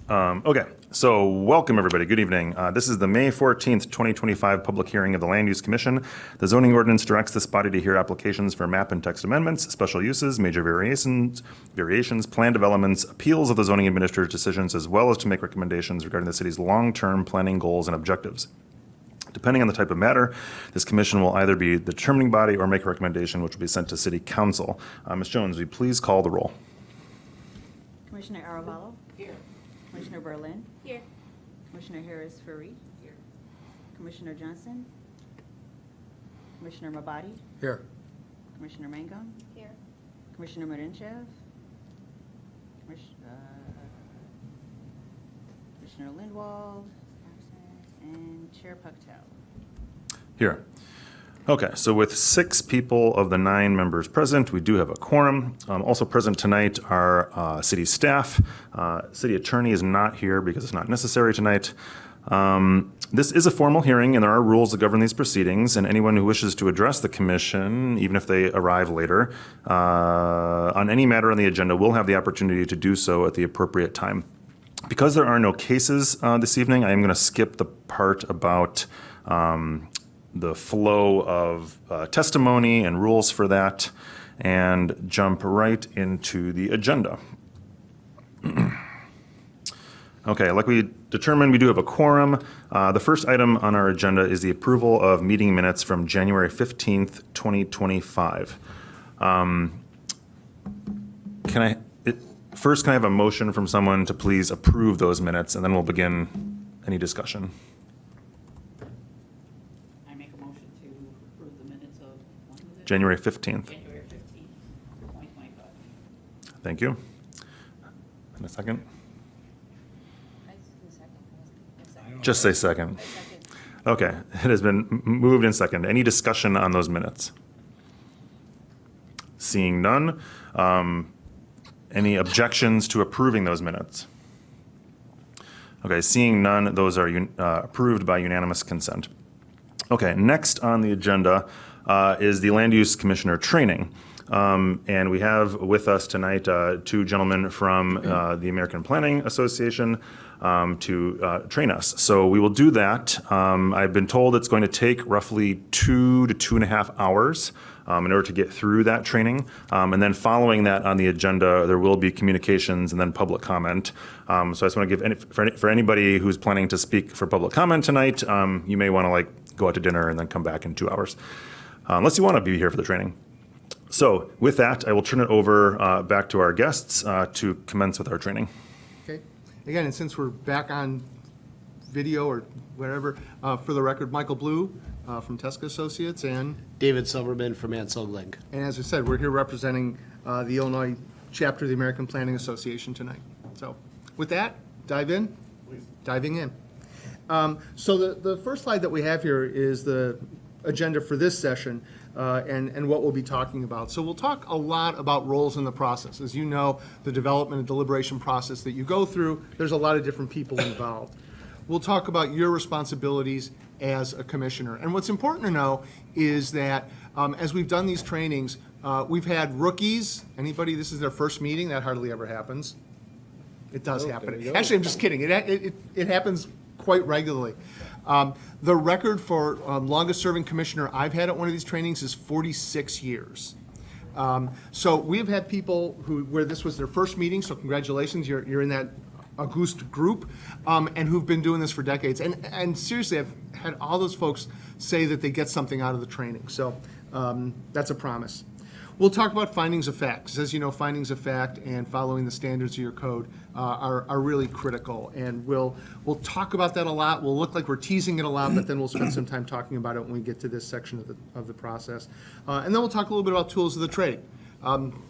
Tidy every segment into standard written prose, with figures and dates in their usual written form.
Okay, so welcome everybody. Good evening. This is the May 14th, 2025 public hearing of the Land Use Commission. The zoning ordinance directs this body to hear applications for map and text amendments, special uses, major variations, plan developments, appeals of the zoning administrator's decisions, as well as to make recommendations regarding the city's long-term planning goals and objectives. Depending on the type of matter, this commission will either be the determining body or make a recommendation which will be sent to City Council. Ms. Jones, will you please call the roll? Commissioner Arevalo? Here. Commissioner Berlin? Here. Commissioner Harris Farid? Here. Commissioner Johnson? Commissioner Mabadi? Here. Commissioner Mangum? Here. Commissioner Merenchev? Commissioner Lindwald? And Chair Pucktall. Here. Okay, so with 6 people of the 9 members present, we do have a quorum. Also present tonight are city staff. City attorney is not here because it's not necessary tonight. This is a formal hearing, and there are rules that govern these proceedings, and anyone who wishes to address the commission, even if they arrive later, on any matter on the agenda will have the opportunity to do so at the appropriate time. Because there are no cases this evening, I am going to skip the part about the flow of testimony and rules for that and jump right into the agenda. Okay, like we determined, we do have a quorum. The first item on our agenda is the approval of meeting minutes from January 15th, 2025. First, can I have a motion from someone to please approve those minutes, and then we'll begin any discussion. I make a motion to approve the minutes of, when was it? January 15th. January 15th, 2025. Thank you. And a second? Just say second. Okay, it has been moved and seconded. Any discussion on those minutes? Seeing none. Any objections to approving those minutes? Okay, seeing none, those are approved by unanimous consent. Okay, next on the agenda is the Land Use Commissioner training. And we have with us tonight 2 gentlemen from the American Planning Association to train us. So we will do that. I've been told it's going to take roughly 2 to 2.5 hours in order to get through that training. And then following that on the agenda, there will be communications and then public comment. So I just want to give, for anybody who's planning to speak for public comment tonight, you may want to go out to dinner and then come back in 2 hours, unless you want to be here for the training. So with that, I will turn it over back to our guests to commence with our training. Okay. Again, and since we're back on video or whatever, for the record, Michael Blue from Tesca Associates and David Silverman from Ansel Link. And as I said, we're here representing the Illinois chapter of the American Planning Association tonight. So with that, diving in. So the first slide that we have here is the agenda for this session and what we'll be talking about. So we'll talk a lot about roles in the process. As you know, the development and deliberation process that you go through, there's a lot of different people involved. We'll talk about your responsibilities as a commissioner. And what's important to know is that as we've done these trainings, we've had rookies. Anybody, this is their first meeting? That hardly ever happens. It does happen. Actually, I'm just kidding. It happens quite regularly. The record for longest serving commissioner I've had at one of these trainings is 46 years. So we've had people where this was their first meeting, so congratulations, you're in that august group, and who've been doing this for decades. And seriously, I've had all those folks say that they get something out of the training. So that's a promise. We'll talk about findings of fact. 'Cause as you know, findings of fact and following the standards of your code are really critical. And we'll talk about that a lot. We'll look like we're teasing it a lot, but then we'll spend some time talking about it when we get to this section of the process. And then we'll talk a little bit about tools of the trade.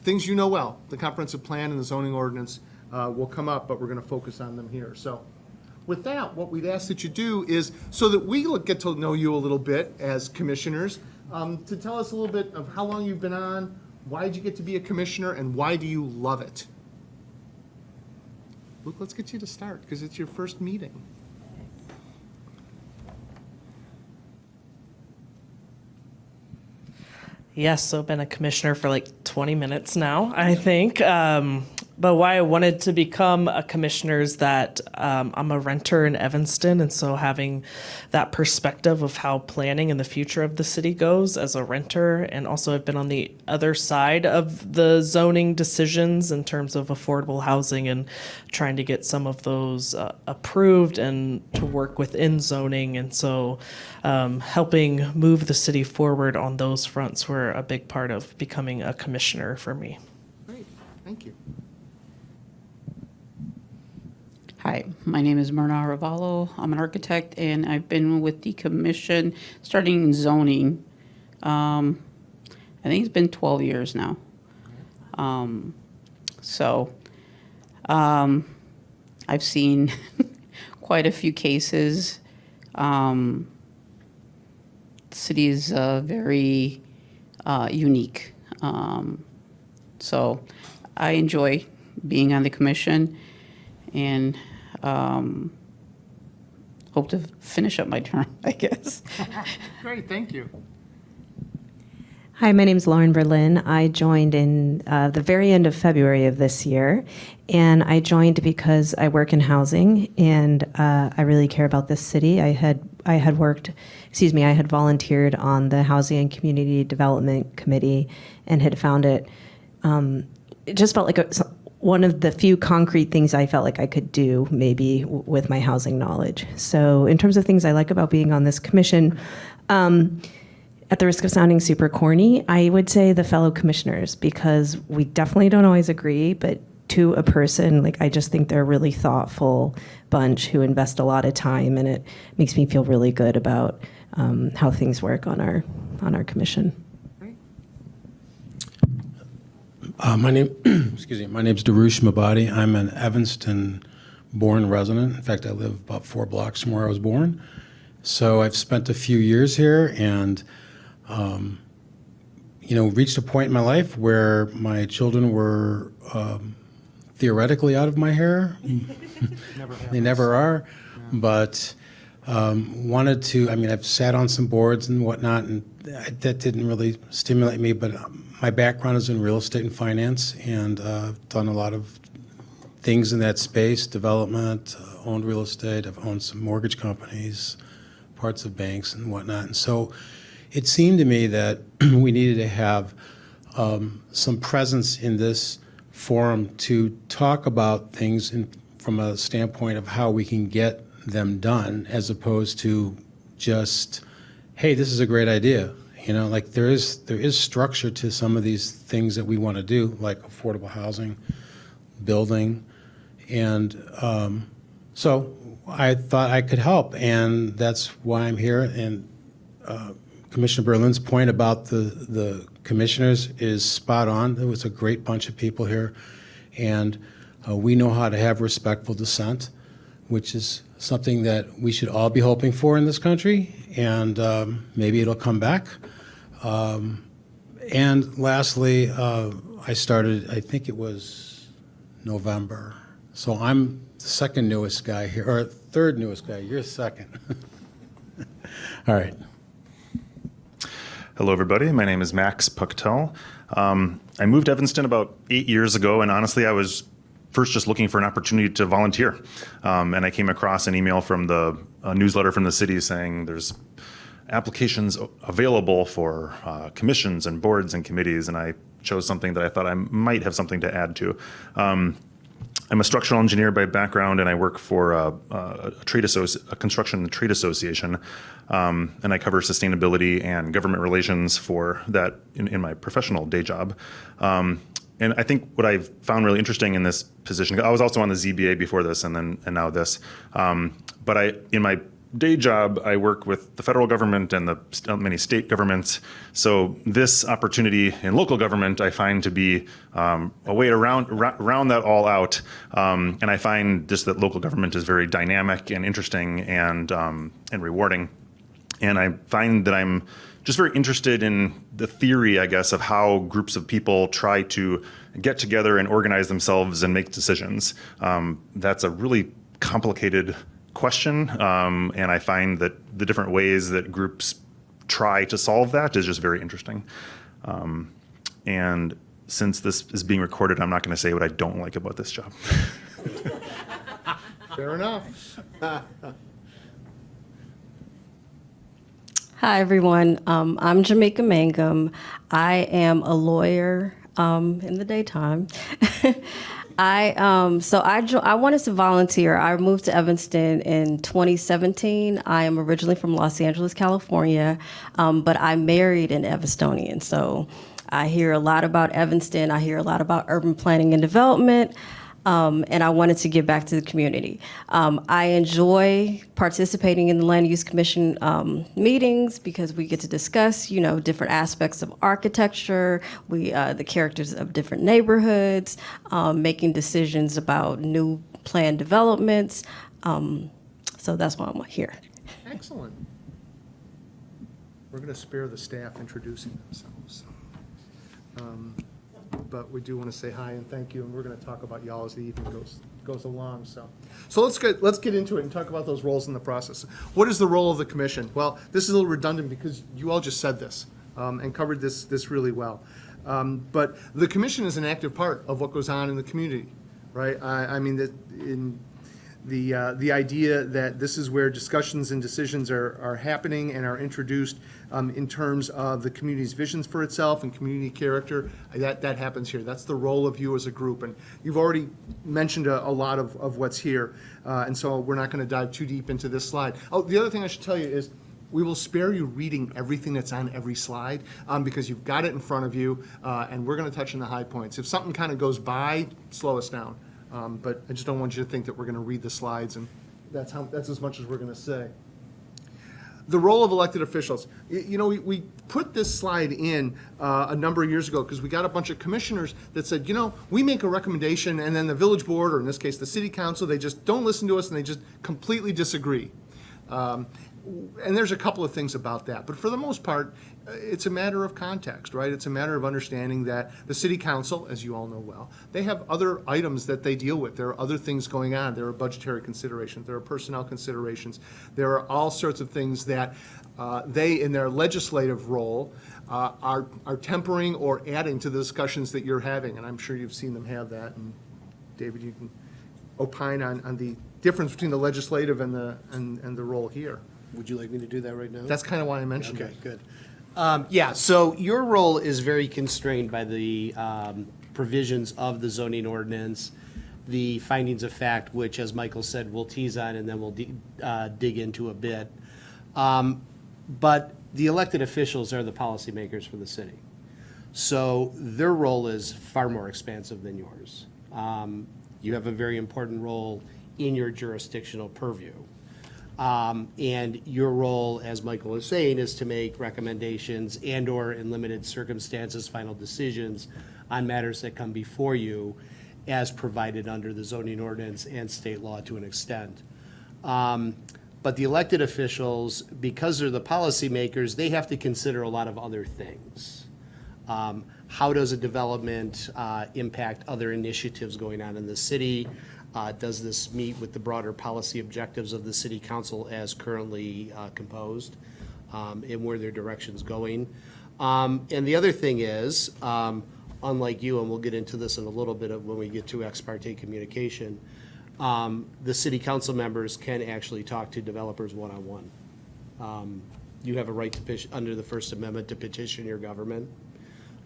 Things you know well, the comprehensive plan and the zoning ordinance will come up, but we're going to focus on them here. So with that, what we'd ask that you do is, so that we get to know you a little bit as commissioners, to tell us a little bit of how long you've been on, why did you get to be a commissioner, and why do you love it? Luke, let's get you to start, because it's your first meeting. Yes, so I've been a commissioner for like 20 minutes now, I think. but why I wanted to become a commissioner is that I'm a renter in Evanston, and so having that perspective of how planning and the future of the city goes as a renter, and also I've been on the other side of the zoning decisions in terms of affordable housing and trying to get some of those approved and to work within zoning, and so helping move the city forward on those fronts were a big part of becoming a commissioner for me. Great, thank you. Hi, my name is Myrna Ravallo. I'm an architect, and I've been with the commission starting in zoning. I think it's been 12 years now. I've seen quite a few cases. The city is very unique. So I enjoy being on the commission, and hope to finish up my term, I guess. Great, thank you. Hi, my name is Lauren Berlin. I joined in the very end of February of this year, and I joined because I work in housing, and I really care about this city. I had volunteered on the Housing and Community Development Committee, and had found it just felt like one of the few concrete things I felt like I could do, maybe with my housing knowledge. So, in terms of things I like about being on this commission. At the risk of sounding super corny, I would say the fellow commissioners, because we definitely don't always agree, but to a person, like, I just think they're a really thoughtful bunch who invest a lot of time, and it makes me feel really good about how things work on our commission. My name, excuse me. My name's Darush Mabadi. I'm an Evanston-born resident. In fact, I live about 4 blocks from where I was born. So I've spent a few years here, and reached a point in my life where my children were theoretically out of my hair. They never are, but wanted to. I mean, I've sat on some boards and whatnot, and that didn't really stimulate me. But my background is in real estate and finance, and I've done a lot of things in that space: development, owned real estate. I've owned some mortgage companies, parts of banks and whatnot. And so it seemed to me that we needed to have some presence in this forum to talk about things from a standpoint of how we can get them done, as opposed to just, hey, this is a great idea. Like there is structure to some of these things that we want to do, like affordable housing, building. And so I thought I could help, and that's why I'm here. And Commissioner Berlin's point about the commissioners is spot on. There was a great bunch of people here, and we know how to have respectful dissent, which is something that we should all be hoping for in this country, and maybe it'll come back. And lastly, I started, I think it was November. So I'm the second newest guy here, or third newest guy. You're second. All right. Hello, everybody. My name is Max Pucktel. I moved to Evanston about 8 years ago, and honestly, I was first just looking for an opportunity to volunteer. And I came across an email from the newsletter from the city saying there's applications available for commissions and boards and committees, and I chose something that I thought I might have something to add to. I'm a structural engineer by background, and I work for a construction trade association, and I cover sustainability and government relations for that in my professional day job. And I think what I've found really interesting in this position, I was also on the ZBA before this, and now this, but in my day job, I work with the federal government and the many state governments. So this opportunity in local government, I find to be a way to round that all out. And I find just that local government is very dynamic and interesting and rewarding. And I find that I'm just very interested in the theory, I guess, of how groups of people try to get together and organize themselves and make decisions. That's a really complicated question, and I find that the different ways that groups try to solve that is just very interesting. And since this is being recorded, I'm not going to say what I don't like about this job. Fair enough. Hi, everyone. I'm Jamaica Mangum. I am a lawyer in the daytime. I wanted to volunteer. I moved to Evanston in 2017. I am originally from Los Angeles, California, but I married an Evanstonian. So I hear a lot about Evanston. I hear a lot about urban planning and development. And I wanted to give back to the community. I enjoy participating in the Land Use Commission meetings because we get to discuss, different aspects of architecture, the characters of different neighborhoods, making decisions about new planned developments. So that's why I'm here. Excellent. We're going to spare the staff introducing themselves. But we do want to say hi and thank you, and we're going to talk about y'all as the evening goes along. So let's get into it and talk about those roles in the process. What is the role of the commission? Well, this is a little redundant because you all just said this and covered this really well. But the commission is an active part of what goes on in the community, right? I mean, that in the idea that this is where discussions and decisions are happening and are introduced in terms of the community's visions for itself and community character, that happens here. That's the role of you as a group. And you've already mentioned a lot of what's here, and so we're not going to dive too deep into this slide. Oh, the other thing I should tell you is we will spare you reading everything that's on every slide because you've got it in front of you, and we're going to touch on the high points. If something kind of goes by, slow us down. But I just don't want you to think that we're going to read the slides, and that's as much as we're going to say. The role of elected officials. We put this slide in a number of years ago because we got a bunch of commissioners that said, we make a recommendation, and then the village board, or in this case, the city council, they just don't listen to us, and they just completely disagree. And there's a couple of things about that. But for the most part, it's a matter of context, right? It's a matter of understanding that the city council, as you all know well, they have other items that they deal with. There are other things going on. There are budgetary considerations. There are personnel considerations. There are all sorts of things that they, in their legislative role, are tempering or adding to the discussions that you're having. And I'm sure you've seen them have that. And David, you can opine on the difference between the legislative and the role here. Would you like me to do that right now? That's kind of why I mentioned Okay, it. good. Yeah, so your role is very constrained by the provisions of the zoning ordinance, the findings of fact, which, as Michael said, we'll tease on and then we'll dig into a bit. But the elected officials are the policymakers for the city. So their role is far more expansive than yours. You have a very important role in your jurisdictional purview. And your role, as Michael was saying, is to make recommendations and/or, in limited circumstances, final decisions on matters that come before you as provided under the zoning ordinance and state law to an extent. But the elected officials, because they're the policymakers, they have to consider a lot of other things. How does a development impact other initiatives going on in the city? Does this meet with the broader policy objectives of the city council as currently composed, and where their direction's going? And the other thing is, unlike you, and we'll get into this in a little bit when we get to ex parte communication, the city council members can actually talk to developers one-on-one. You have a right to under the First Amendment to petition your government.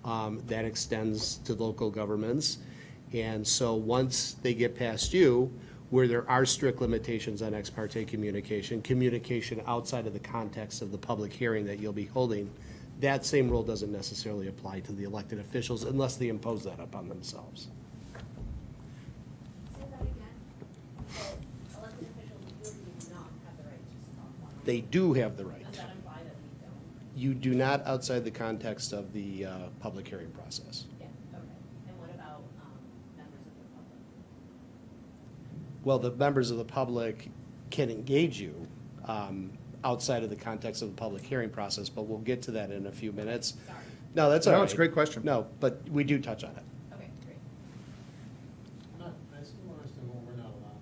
That extends to local governments. And so once they get past you, where there are strict limitations on ex parte communication outside of the context of the public hearing that you'll be holding, that same rule doesn't necessarily apply to the elected officials unless they impose that upon themselves. Say that again. So elected officials do not have the right to stop one. They do have the right. Does that imply that we don't? You do not outside the context of the public hearing process. Yeah, okay. And what about members of the public? Well, the members of the public can engage you outside of the context of the public hearing process, but we'll get to that in a few minutes. Sorry. No, that's all right. No, it's a great question. No, but we do touch on it. Okay, great. I still don't understand what we're not allowed.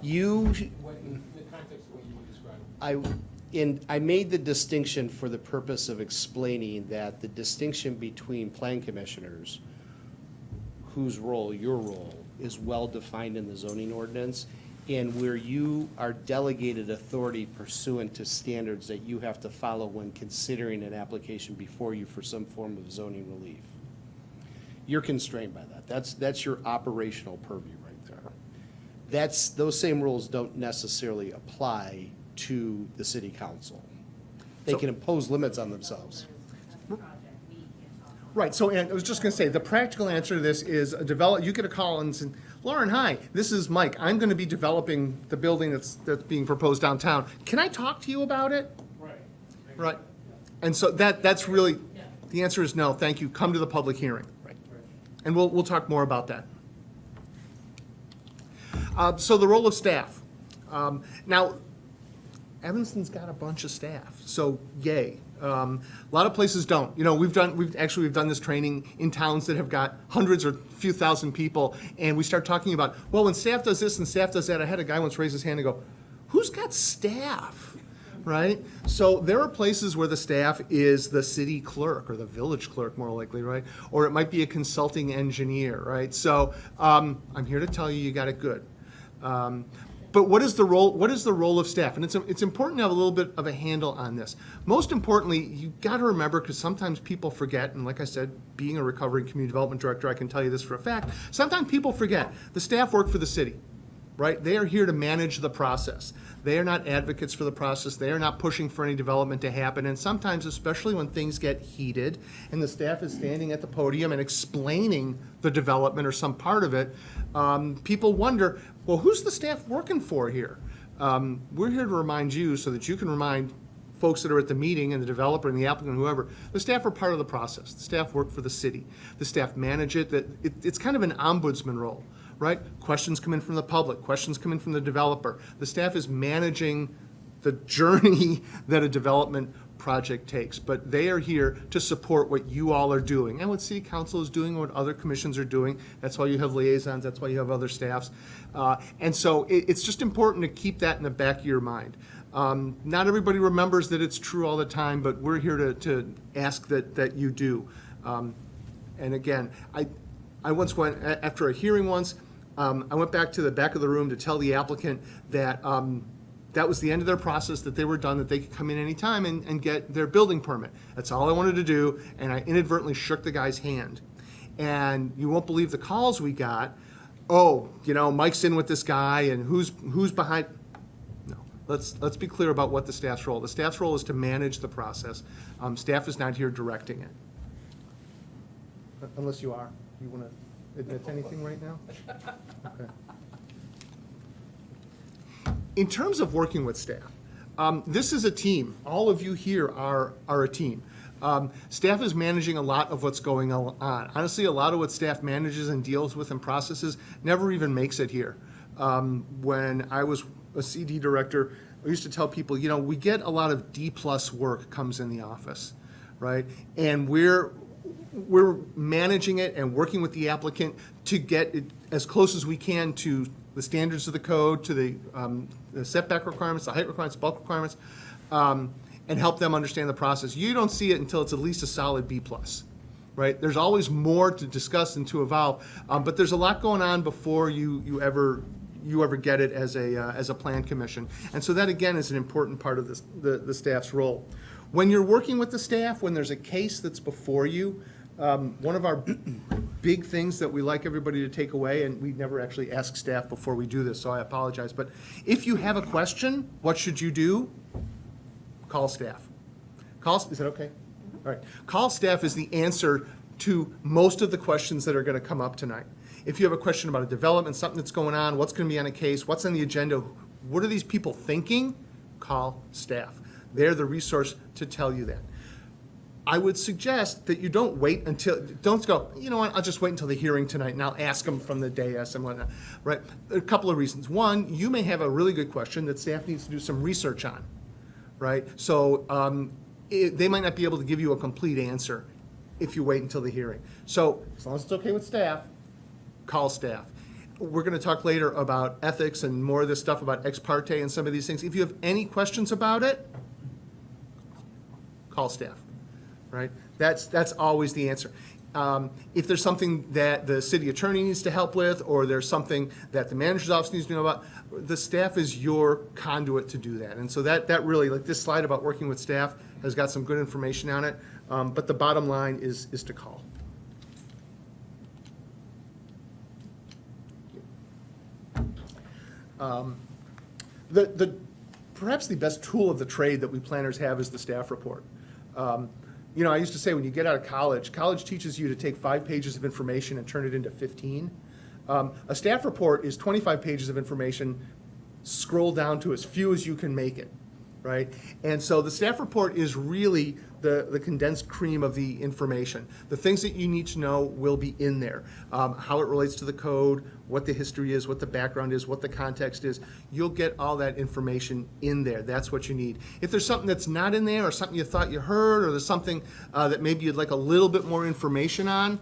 You, In the context of what you were describing. And I made the distinction for the purpose of explaining that the distinction between plan commissioners, whose role, your role, is well-defined in the zoning ordinance, and where you are delegated authority pursuant to standards that you have to follow when considering an application before you for some form of zoning relief. You're constrained by that. That's your operational purview right there. Those same rules don't necessarily apply to the city council. They So- can impose limits on themselves. Right, so and I was just gonna say, the practical answer to this is you get a call and say, Lauren, hi, this is Mike. I'm gonna be developing the building that's being proposed downtown. Can I talk to you about it? Right. And so that's really, the answer is no, thank you. Come to the public hearing. Right. And we'll talk more about that. So the role of staff. Now, Evanston's got a bunch of staff, so yay. A lot of places don't. You know, we've done this training in towns that have got hundreds or few thousand people, and we start talking about, well, when staff does this and staff does that. I had a guy once raise his hand and go, who's got staff? Right? So there are places where the staff is the city clerk or the village clerk, more likely, right? Or it might be a consulting engineer, right? So I'm here to tell you, you got it good. But what is the role of staff? And it's important to have a little bit of a handle on this. Most importantly, you got to remember, because sometimes people forget, and like I said, being a recovering community development director, I can tell you this for a fact, sometimes people forget, the staff work for the city, right? They are here to manage the process. They are not advocates for the process. They are not pushing for any development to happen. And sometimes, especially when things get heated and the staff is standing at the podium and explaining the development or some part of it, people wonder, well, who's the staff working for here? We're here to remind you so that you can remind folks that are at the meeting and the developer and the applicant, whoever, the staff are part of the process. The staff work for the city. The staff manage it. It's kind of an ombudsman role, right? Questions come in from the public. Questions come in from the developer. The staff is managing the journey that a development project takes, but they are here to support what you all are doing and what city council is doing, what other commissions are doing. That's why you have liaisons, that's why you have other staffs. And so it's just important to keep that in the back of your mind. Not everybody remembers that it's true all the time, but we're here to ask that you do. And again, I once went, after a hearing once, I went back to the back of the room to tell the applicant that that was the end of their process, that they were done, that they could come in anytime and get their building permit. That's all I wanted to do, and I inadvertently shook the guy's hand. And you won't believe the calls we got. Oh, Mike's in with this guy, and who's behind? No, let's be clear about what the staff's role. The staff's role is to manage the process. Staff is not here directing it. Unless you are. You want to admit to anything right now? Okay. In terms of working with staff, this is a team. All of you here are a team. Staff is managing a lot of what's going on. Honestly, a lot of what staff manages and deals with and processes never even makes it here. When I was a CD director, I used to tell people, we get a lot of D+ work comes in the office, right? And we're managing it and working with the applicant to get it as close as we can to the standards of the code, to the setback requirements, the height requirements, bulk requirements, and help them understand the process. You don't see it until it's at least a solid B+, right? There's always more to discuss and to evolve, but there's a lot going on before you ever get it as a plan commission. And so that, again, is an important part of the staff's role. When you're working with the staff, when there's a case that's before you, one of our big things that we like everybody to take away, and we never actually ask staff before we do this, so I apologize, but if you have a question, what should you do? Call staff. Is that okay? All right. Call staff is the answer to most of the questions that are going to come up tonight. If you have a question about a development, something that's going on, what's going to be on a case, what's on the agenda, what are these people thinking? Call staff. They're the resource to tell you that. I would suggest that you don't go, you know what, I'll just wait until the hearing tonight and I'll ask them from the dais and whatnot, right? A couple of reasons. One, you may have a really good question that staff needs to do some research on, right? So they might not be able to give you a complete answer if you wait until the hearing. So as long as it's okay with staff, call staff. We're going to talk later about ethics and more of this stuff about ex parte and some of these things. If you have any questions about it, call staff, right? That's always the answer. If there's something that the city attorney needs to help with, or there's something that the manager's office needs to know about, the staff is your conduit to do that. And so that really, like this slide about working with staff has got some good information on it, but the bottom line is to call. Perhaps the best tool of the trade that we planners have is the staff report. I used to say when you get out of college, college teaches you to take 5 pages of information and turn it into 15. A staff report is 25 pages of information, scroll down to as few as you can make it, right? And so the staff report is really the condensed cream of the information. The things that you need to know will be in there. How it relates to the code, what the history is, what the background is, what the context is. You'll get all that information in there. That's what you need. If there's something that's not in there, or something you thought you heard, or there's something that maybe you'd like a little bit more information on,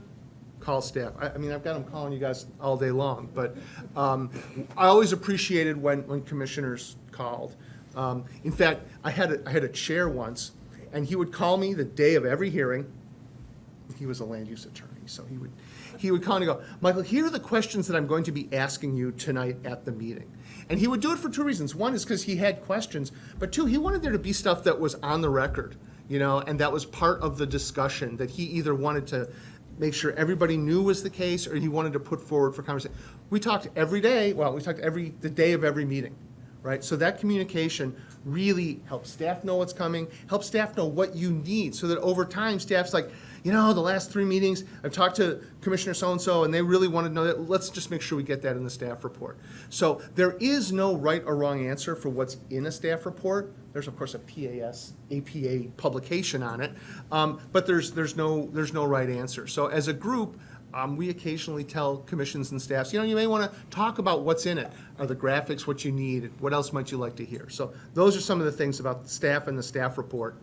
call staff. I mean, I've got them calling you guys all day long, but I always appreciated when commissioners called. In fact, I had a chair once, and he would call me the day of every hearing. He was a land use attorney, so he would call and go, Michael, here are the questions that I'm going to be asking you tonight at the meeting. And he would do it for 2 reasons. One is because he had questions, but 2, he wanted there to be stuff that was on the record, and that was part of the discussion that he either wanted to make sure everybody knew was the case, or he wanted to put forward for conversation. We talked every day, the day of every meeting, right? So that communication really helps staff know what's coming, helps staff know what you need, so that over time, staff's like, the last 3 meetings, I've talked to Commissioner so-and-so, and they really want to know that. Let's just make sure we get that in the staff report. So there is no right or wrong answer for what's in a staff report. There's, of course, a APA publication on it, but there's no right answer. So as a group, we occasionally tell commissions and staffs, you may want to talk about what's in it. Are the graphics what you need? What else might you like to hear? So those are some of the things about staff and the staff report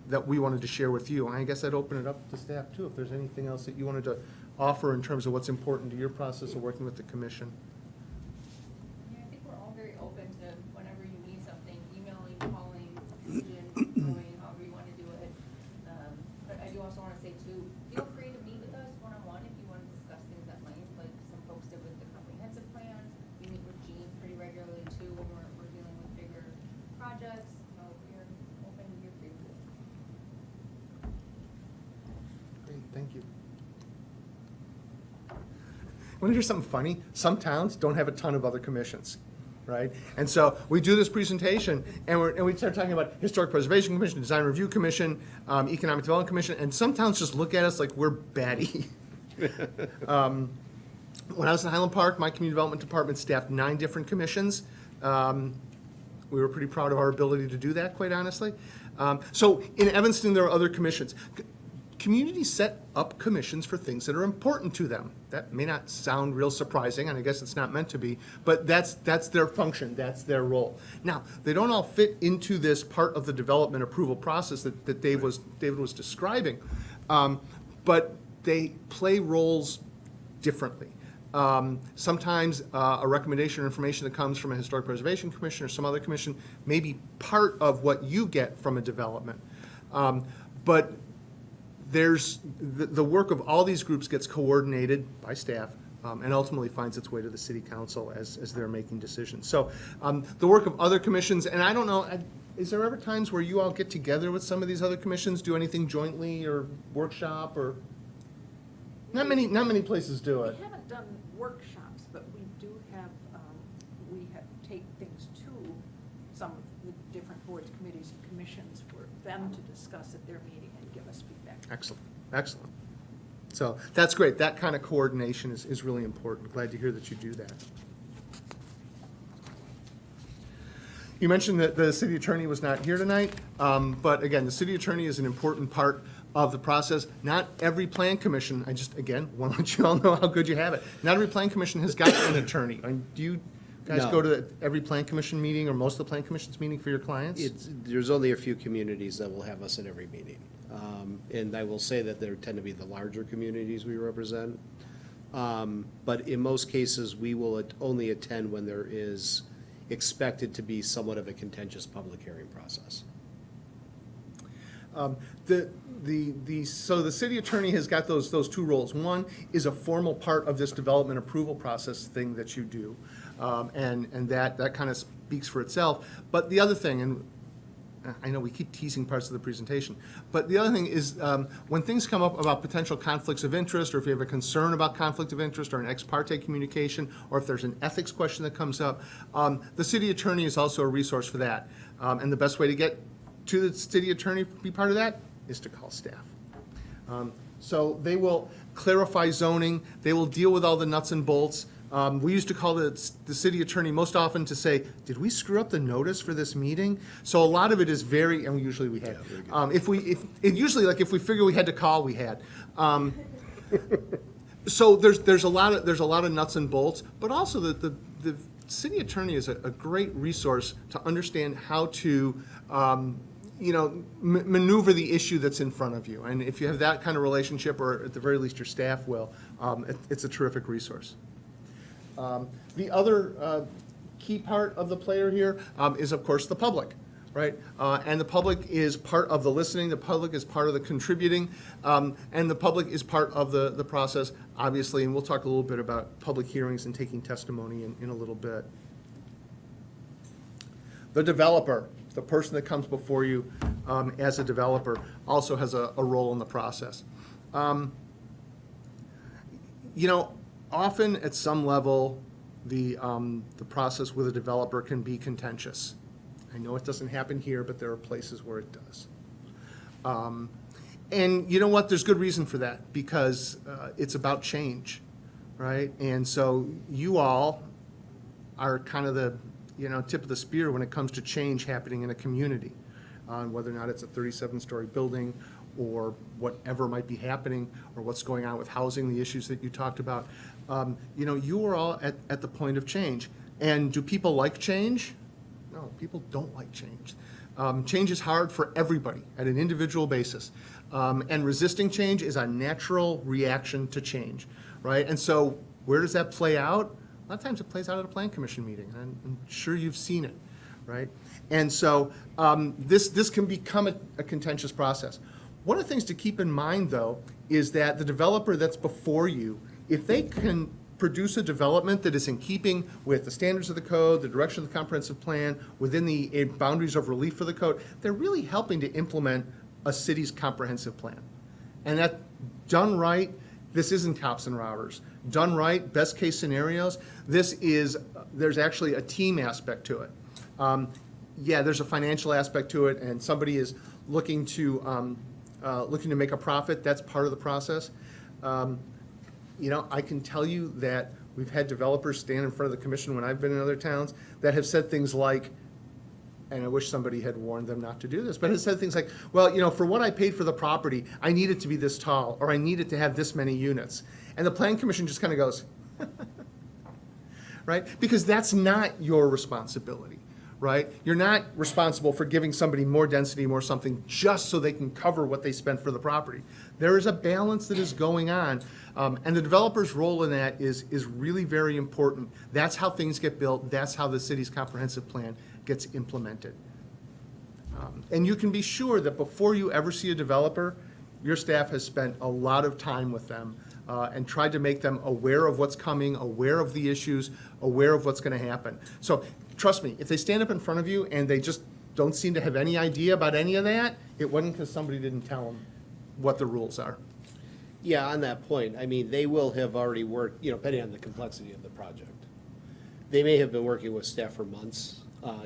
that we wanted to share with you. And I guess I'd open it up to staff too, if there's anything else that you wanted to offer in terms of what's important to your process of working with the commission. Yeah, I think we're all very open to whenever you need something, emailing, calling, messaging, however you want to do it. But I do also want to say too, feel free to meet with us one-on-one if you want to discuss things at length, like some folks did with the comprehensive plan. We meet with Jean pretty regularly too when we're dealing with bigger projects. So we're open to your feedback. Great, thank you. Want to hear something funny? Some towns don't have a ton of other commissions, right? And so we do this presentation, and we start talking about Historic Preservation Commission, Design Review Commission, Economic Development Commission, and some towns just look at us like we're batty. When I was in Highland Park, my community development department staffed 9 different commissions. We were pretty proud of our ability to do that, quite honestly. So in Evanston, there are other commissions. Communities set up commissions for things that are important to them. That may not sound real surprising, and I guess it's not meant to be, but that's their function, that's their role. Now, they don't all fit into this part of the development approval process that David was describing, but they play roles differently. Sometimes a recommendation or information that comes from a Historic Preservation Commission or some other commission may be part of what you get from a development. But there's the work of all these groups gets coordinated by staff and ultimately finds its way to the city council as they're making decisions. So the work of other commissions, and I don't know, is there ever times where you all get together with some of these other commissions, do anything jointly or workshop or? Not many places do it. We haven't done workshops, but we do have, take things to some of the different boards, committees, and commissions for them to discuss at their meeting and give us feedback. Excellent. So that's great. That kind of coordination is really important. Glad to hear that you do that. You mentioned that the city attorney was not here tonight, but again, the city attorney is an important part of the process. Not every plan commission, I just, again, want to let you all know how good you have it. Not every plan commission has got an attorney. Do you guys No. go to every plan commission meeting or most of the plan commission's meeting for your clients? There's only a few communities that will have us at every meeting. And I will say that there tend to be the larger communities we represent. But in most cases, we will only attend when there is expected to be somewhat of a contentious public hearing process. So the city attorney has got those two roles. One is a formal part of this development approval process thing that you do, and that kind of speaks for itself. But the other thing, and I know we keep teasing parts of the presentation, but the other thing is when things come up about potential conflicts of interest, or if you have a concern about conflict of interest or an ex parte communication, or if there's an ethics question that comes up, the city attorney is also a resource for that. And the best way to get to the city attorney to be part of that is to call staff. So they will clarify zoning, they will deal with all the nuts and bolts. We used to call the city attorney most often to say, did we screw up the notice for this meeting? So a lot of it is very, and usually we had. If we figure we had to call, we had. So there's a lot of nuts and bolts, but also the city attorney is a great resource to understand how to maneuver the issue that's in front of you. And if you have that kind of relationship, or at the very least your staff will, it's a terrific resource. The other key part of the player here is, of course, the public, right? And the public is part of the listening, the public is part of the contributing, and the public is part of the process, obviously, and we'll talk a little bit about public hearings and taking testimony in a little bit. The developer, the person that comes before you as a developer, also has a role in the process. Often at some level, the process with a developer can be contentious. I know it doesn't happen here, but there are places where it does. And you know what? There's good reason for that, because it's about change, right? And so you all are kind of the tip of the spear when it comes to change happening in a community, whether or not it's a 37-story building or whatever might be happening, or what's going on with housing, the issues that you talked about. You are all at the point of change. And do people like change? No, people don't like change. Change is hard for everybody at an individual basis. And resisting change is a natural reaction to change, right? And so where does that play out? A lot of times it plays out at a plan commission meeting, and I'm sure you've seen it, right? And so this can become a contentious process. One of the things to keep in mind, though, is that the developer that's before you, if they can produce a development that is in keeping with the standards of the code, the direction of the comprehensive plan, within the boundaries of relief for the code, they're really helping to implement a city's comprehensive plan. And that done right, this isn't cops and robbers. Done right, best case scenarios, there's actually a team aspect to it. There's a financial aspect to it, and somebody is looking to make a profit. That's part of the process. I can tell you that we've had developers stand in front of the commission when I've been in other towns that have said things like, and I wish somebody had warned them not to do this, but has said things like, well, for what I paid for the property, I need it to be this tall, or I need it to have this many units. And the plan commission just kind of goes, right? Because that's not your responsibility, right? You're not responsible for giving somebody more density, more something, just so they can cover what they spent for the property. There is a balance that is going on, and the developer's role in that is really very important. That's how things get built. That's how the city's comprehensive plan gets implemented. And you can be sure that before you ever see a developer, your staff has spent a lot of time with them and tried to make them aware of what's coming, aware of the issues, aware of what's going to happen. So trust me, if they stand up in front of you and they just don't seem to have any idea about any of that, it wasn't because somebody didn't tell them what the rules are. Yeah, on that point, I mean, they will have already worked, depending on the complexity of the project. They may have been working with staff for months,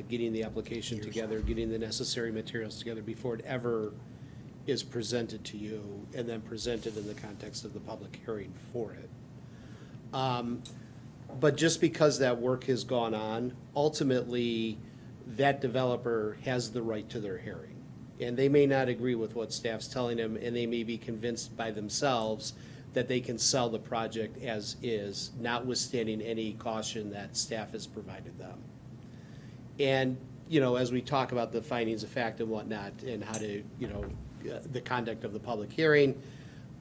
getting the application together, getting the necessary materials together before it ever is presented to you, and then presented in the context of the public hearing for it. But just because that work has gone on, ultimately, that developer has the right to their hearing. And they may not agree with what staff's telling them, and they may be convinced by themselves that they can sell the project as is, notwithstanding any caution that staff has provided them. And, as we talk about the findings of fact and whatnot, and how to, the conduct of the public hearing,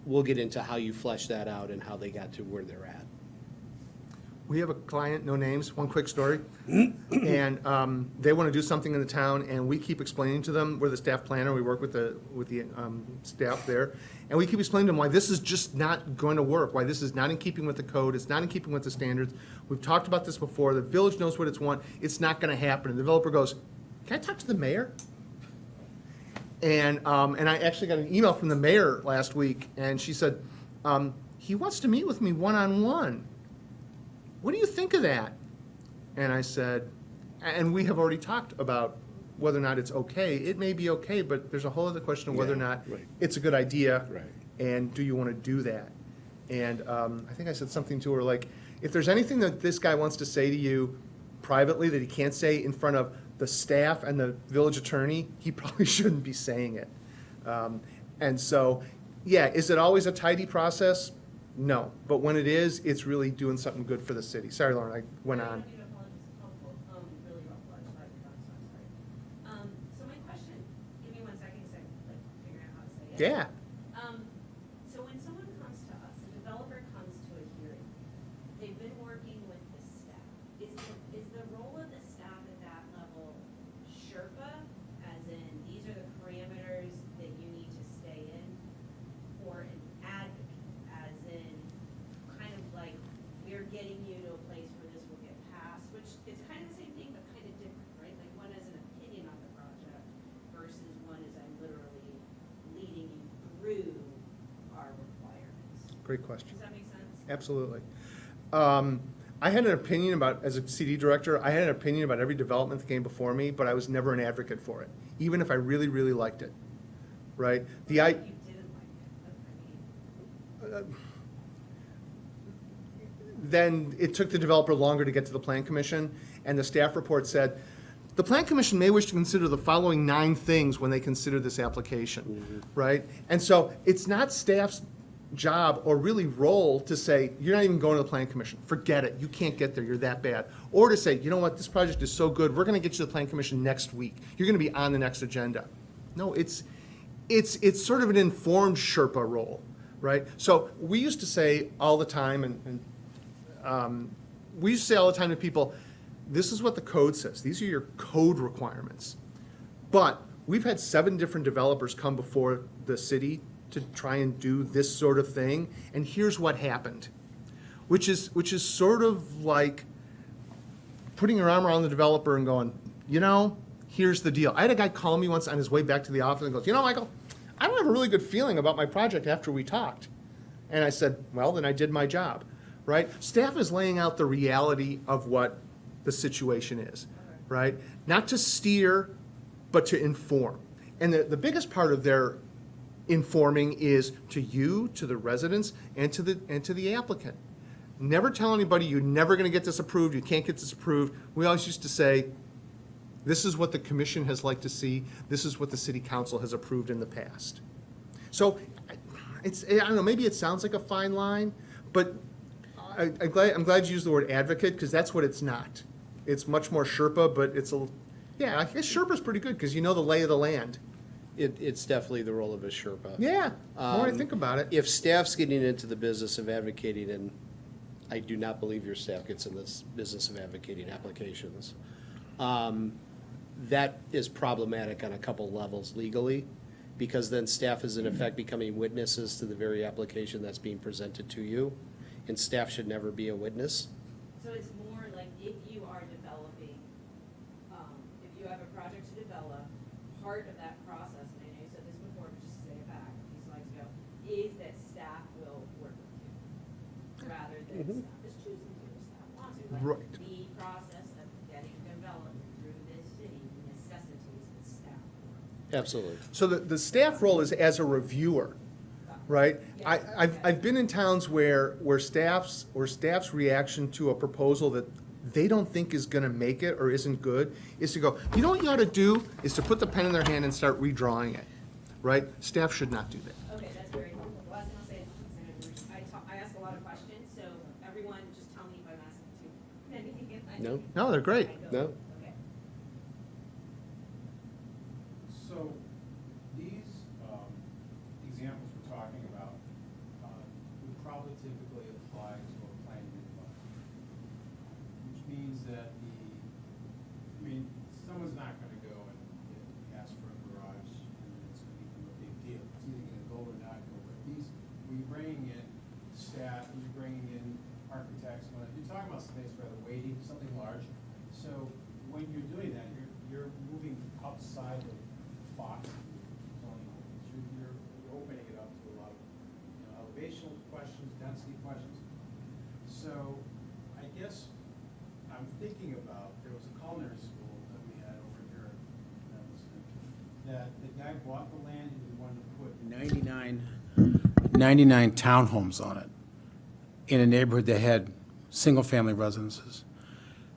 we'll get into how you flesh that out and how they got to where they're at. We have a client, no names, one quick story. And they want to do something in the town, and we keep explaining to them, we're the staff planner, we work with the staff there, and we keep explaining to them why this is just not going to work, why this is not in keeping with the code, it's not in keeping with the standards. We've talked about this before, the village knows what it's want, it's not going to happen. And the developer goes, can I talk to the mayor? And I actually got an email from the mayor last week, and she said, he wants to meet with me one-on-one. What do you think of that? And I said, and we have already talked about whether or not it's okay. It may be okay, but there's a whole other question of whether or not it's a good idea. Right. And do you want to do that? And I think I said something to her like, if there's anything that this guy wants to say to you privately that he can't say in front of the staff and the village attorney, he probably shouldn't be saying it. And so, yeah, is it always a tidy process? No, but when it is, it's really doing something good for the city. Sorry, Lauren, I went on. So my question, give me 1 second, because I'm like figuring out how to say it. Yeah. So when someone comes to us, a developer comes to a hearing, they've been working with the staff. Is the role of the staff at that level Sherpa, as in these are the parameters that you need to stay in, or an advocate, as in kind of like we're getting you to a place where this will get passed, which is kind of the same thing but kind of different, right? Like one has an opinion on the project versus one is I'm literally leading you through our requirements. Great question. Does that make sense? Absolutely. I had an opinion about, as a CD director, I had an opinion about every development that came before me, but I was never an advocate for it, even if I really, really liked it, right? You didn't like it, but I mean. Then it took the developer longer to get to the plan commission, and the staff report said, the plan commission may wish to consider the following 9 things when they consider this application, right? And so it's not staff's job or really role to say, you're not even going to the plan commission, forget it, you can't get there, you're that bad. Or to say, you know what, this project is so good, we're gonna get you to the plan commission next week, you're gonna be on the next agenda. No, it's sort of an informed Sherpa role, right? So we used to say all the time, we used to say all the time to people, this is what the code says, these are your code requirements. But we've had 7 different developers come before the city to try and do this sort of thing, and here's what happened. Which is sort of like putting your arm around the developer and going, you know, here's the deal. I had a guy call me once on his way back to the office and goes, you know, Michael, I don't have a really good feeling about my project after we talked. And I said, well, then I did my job, right? Staff is laying out the reality of what the situation is, right? Not to steer, but to inform. And the biggest part of their informing is to you, to the residents, and to the applicant. Never tell anybody you're never gonna get this approved, you can't get this approved. We always used to say, this is what the commission has liked to see, this is what the city council has approved in the past. So, I don't know, maybe it sounds like a fine line, but I'm glad you used the word advocate, because that's what it's not. It's much more Sherpa, but yeah, I guess Sherpa's pretty good, because you know the lay of the land. It's definitely the role of a Sherpa. Yeah, the more I think about it. If staff's getting into the business of advocating, and I do not believe your staff gets in this business of advocating applications, that is problematic on a couple levels legally, because then staff is in effect becoming witnesses to the very application that's being presented to you, and staff should never be a witness. So it's more like if you are developing, if you have a project to develop, part of that process, and I know you said this before, but just to say it back a few slides ago, is that staff will work with you, rather than staff is choosing to or staff wants to. Like Right. the process of getting development through this city necessitates that staff work. Absolutely. So the staff role is as a reviewer, right? I've been in towns where staff's reaction to a proposal that they don't think is gonna make it or isn't good is to go, you know what you ought to do is to put the pen in their hand and start redrawing it, right? Staff should not do that. Okay, that's very helpful. The last thing I'll say is, I ask a lot of questions, so everyone just tell me if I'm asking too many. If I- No. No, they're great. I don't. No. Okay. So these examples we're talking about would probably typically apply to a planning environment. that I mean, someone's not gonna go and ask for a garage, and it's gonna become a big deal. It's either gonna go or not go, but when you're bringing in staff, when you're bringing in architects, you're talking about something that's rather weighty, something large. So when you're doing that, you're moving outside the box of zoning ordinance. You're opening it up to a lot of, elevational questions, density questions. So I guess I'm thinking about, there was a culinary school that we had over here in Evanston, that the guy bought the land and he wanted to put 99 townhomes on it in a neighborhood that had single-family residences.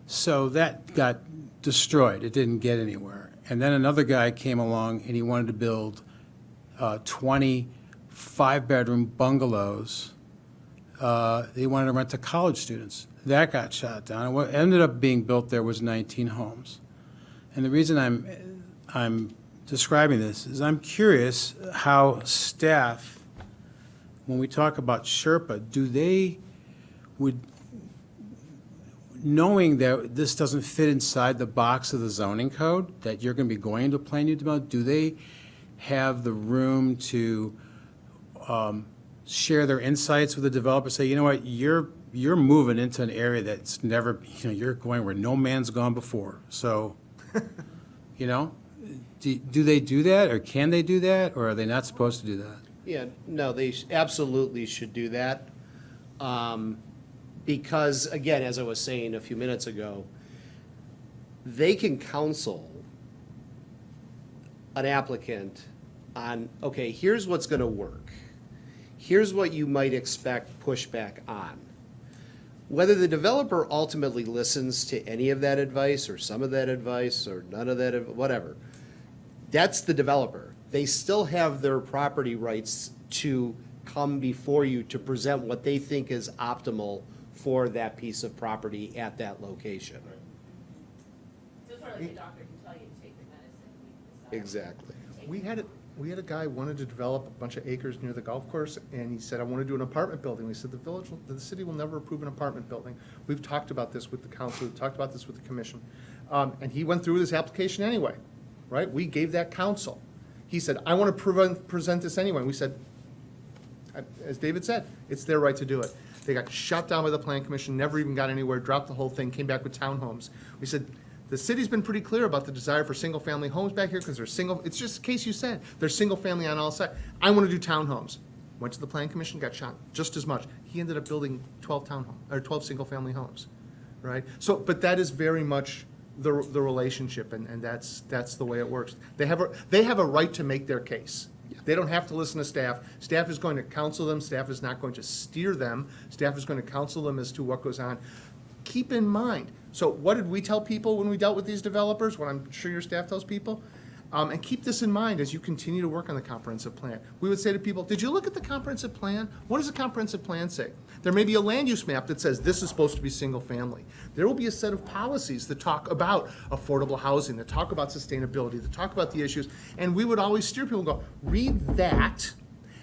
So that got destroyed. It didn't get anywhere. And then another guy came along and he wanted to build 20 5-bedroom bungalows. They wanted to rent to college students. That got shot down. And what ended up being built there was 19 homes. And the reason I'm describing this is I'm curious how staff, when we talk about Sherpa, knowing that this doesn't fit inside the box of the zoning code, that you're going to be going to plan unit development, do they have the room to share their insights with the developer, say, you know what, you're moving into an area that's never, you're going where no man's gone before. So, do they do that, or can they do that, or are they not supposed to do that? Yeah, no, they absolutely should do that. Because, again, as I was saying a few minutes ago, they can counsel an applicant on, okay, here's what's going to work. Here's what you might expect pushback on. Whether the developer ultimately listens to any of that advice, or some of that advice, or none of that, whatever, that's the developer. They still have their property rights to come before you to present what they think is optimal for that piece of property at that location. So sort of like the doctor can tell you to take your medicine. Exactly. We had a guy wanted to develop a bunch of acres near the golf course, and he said, I want to do an apartment building. We said, the city will never approve an apartment building. We've talked about this with the council, we've talked about this with the commission. And he went through this application anyway, right? We gave that counsel. He said, I want to present this anyway. And we said, as David said, it's their right to do it. They got shot down by the plan commission, never even got anywhere, dropped the whole thing, came back with townhomes. We said, the city's been pretty clear about the desire for single-family homes back here, because they're single, it's just the case you said, they're single-family on all sides. I want to do townhomes. Went to the plan commission, got shot just as much. He ended up building 12 single-family homes, right? So, but that is very much the relationship, and that's the way it works. They have a right to make their case. They don't have to listen to staff. Staff is going to counsel them. Staff is not going to steer them. Staff is going to counsel them as to what goes on. Keep in mind, so what did we tell people when we dealt with these developers, what I'm sure your staff tells people? And keep this in mind as you continue to work on the comprehensive plan. We would say to people, did you look at the comprehensive plan? What does the comprehensive plan say? There may be a land use map that says this is supposed to be single family. There will be a set of policies that talk about affordable housing, that talk about sustainability, that talk about the issues. And we would always steer people and go, read that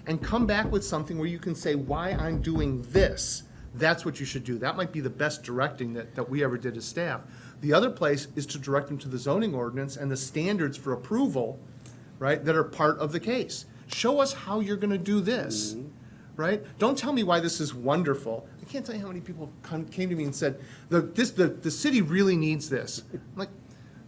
and come back with something where you can say why I'm doing this. That's what you should do. That might be the best directing that we ever did as staff. The other place is to direct them to the zoning ordinance and the standards for approval, right, that are part of the case. Show us how you're going to do this, right? Don't tell me why this is wonderful. I can't tell you how many people came to me and said, the city really needs this. I'm like,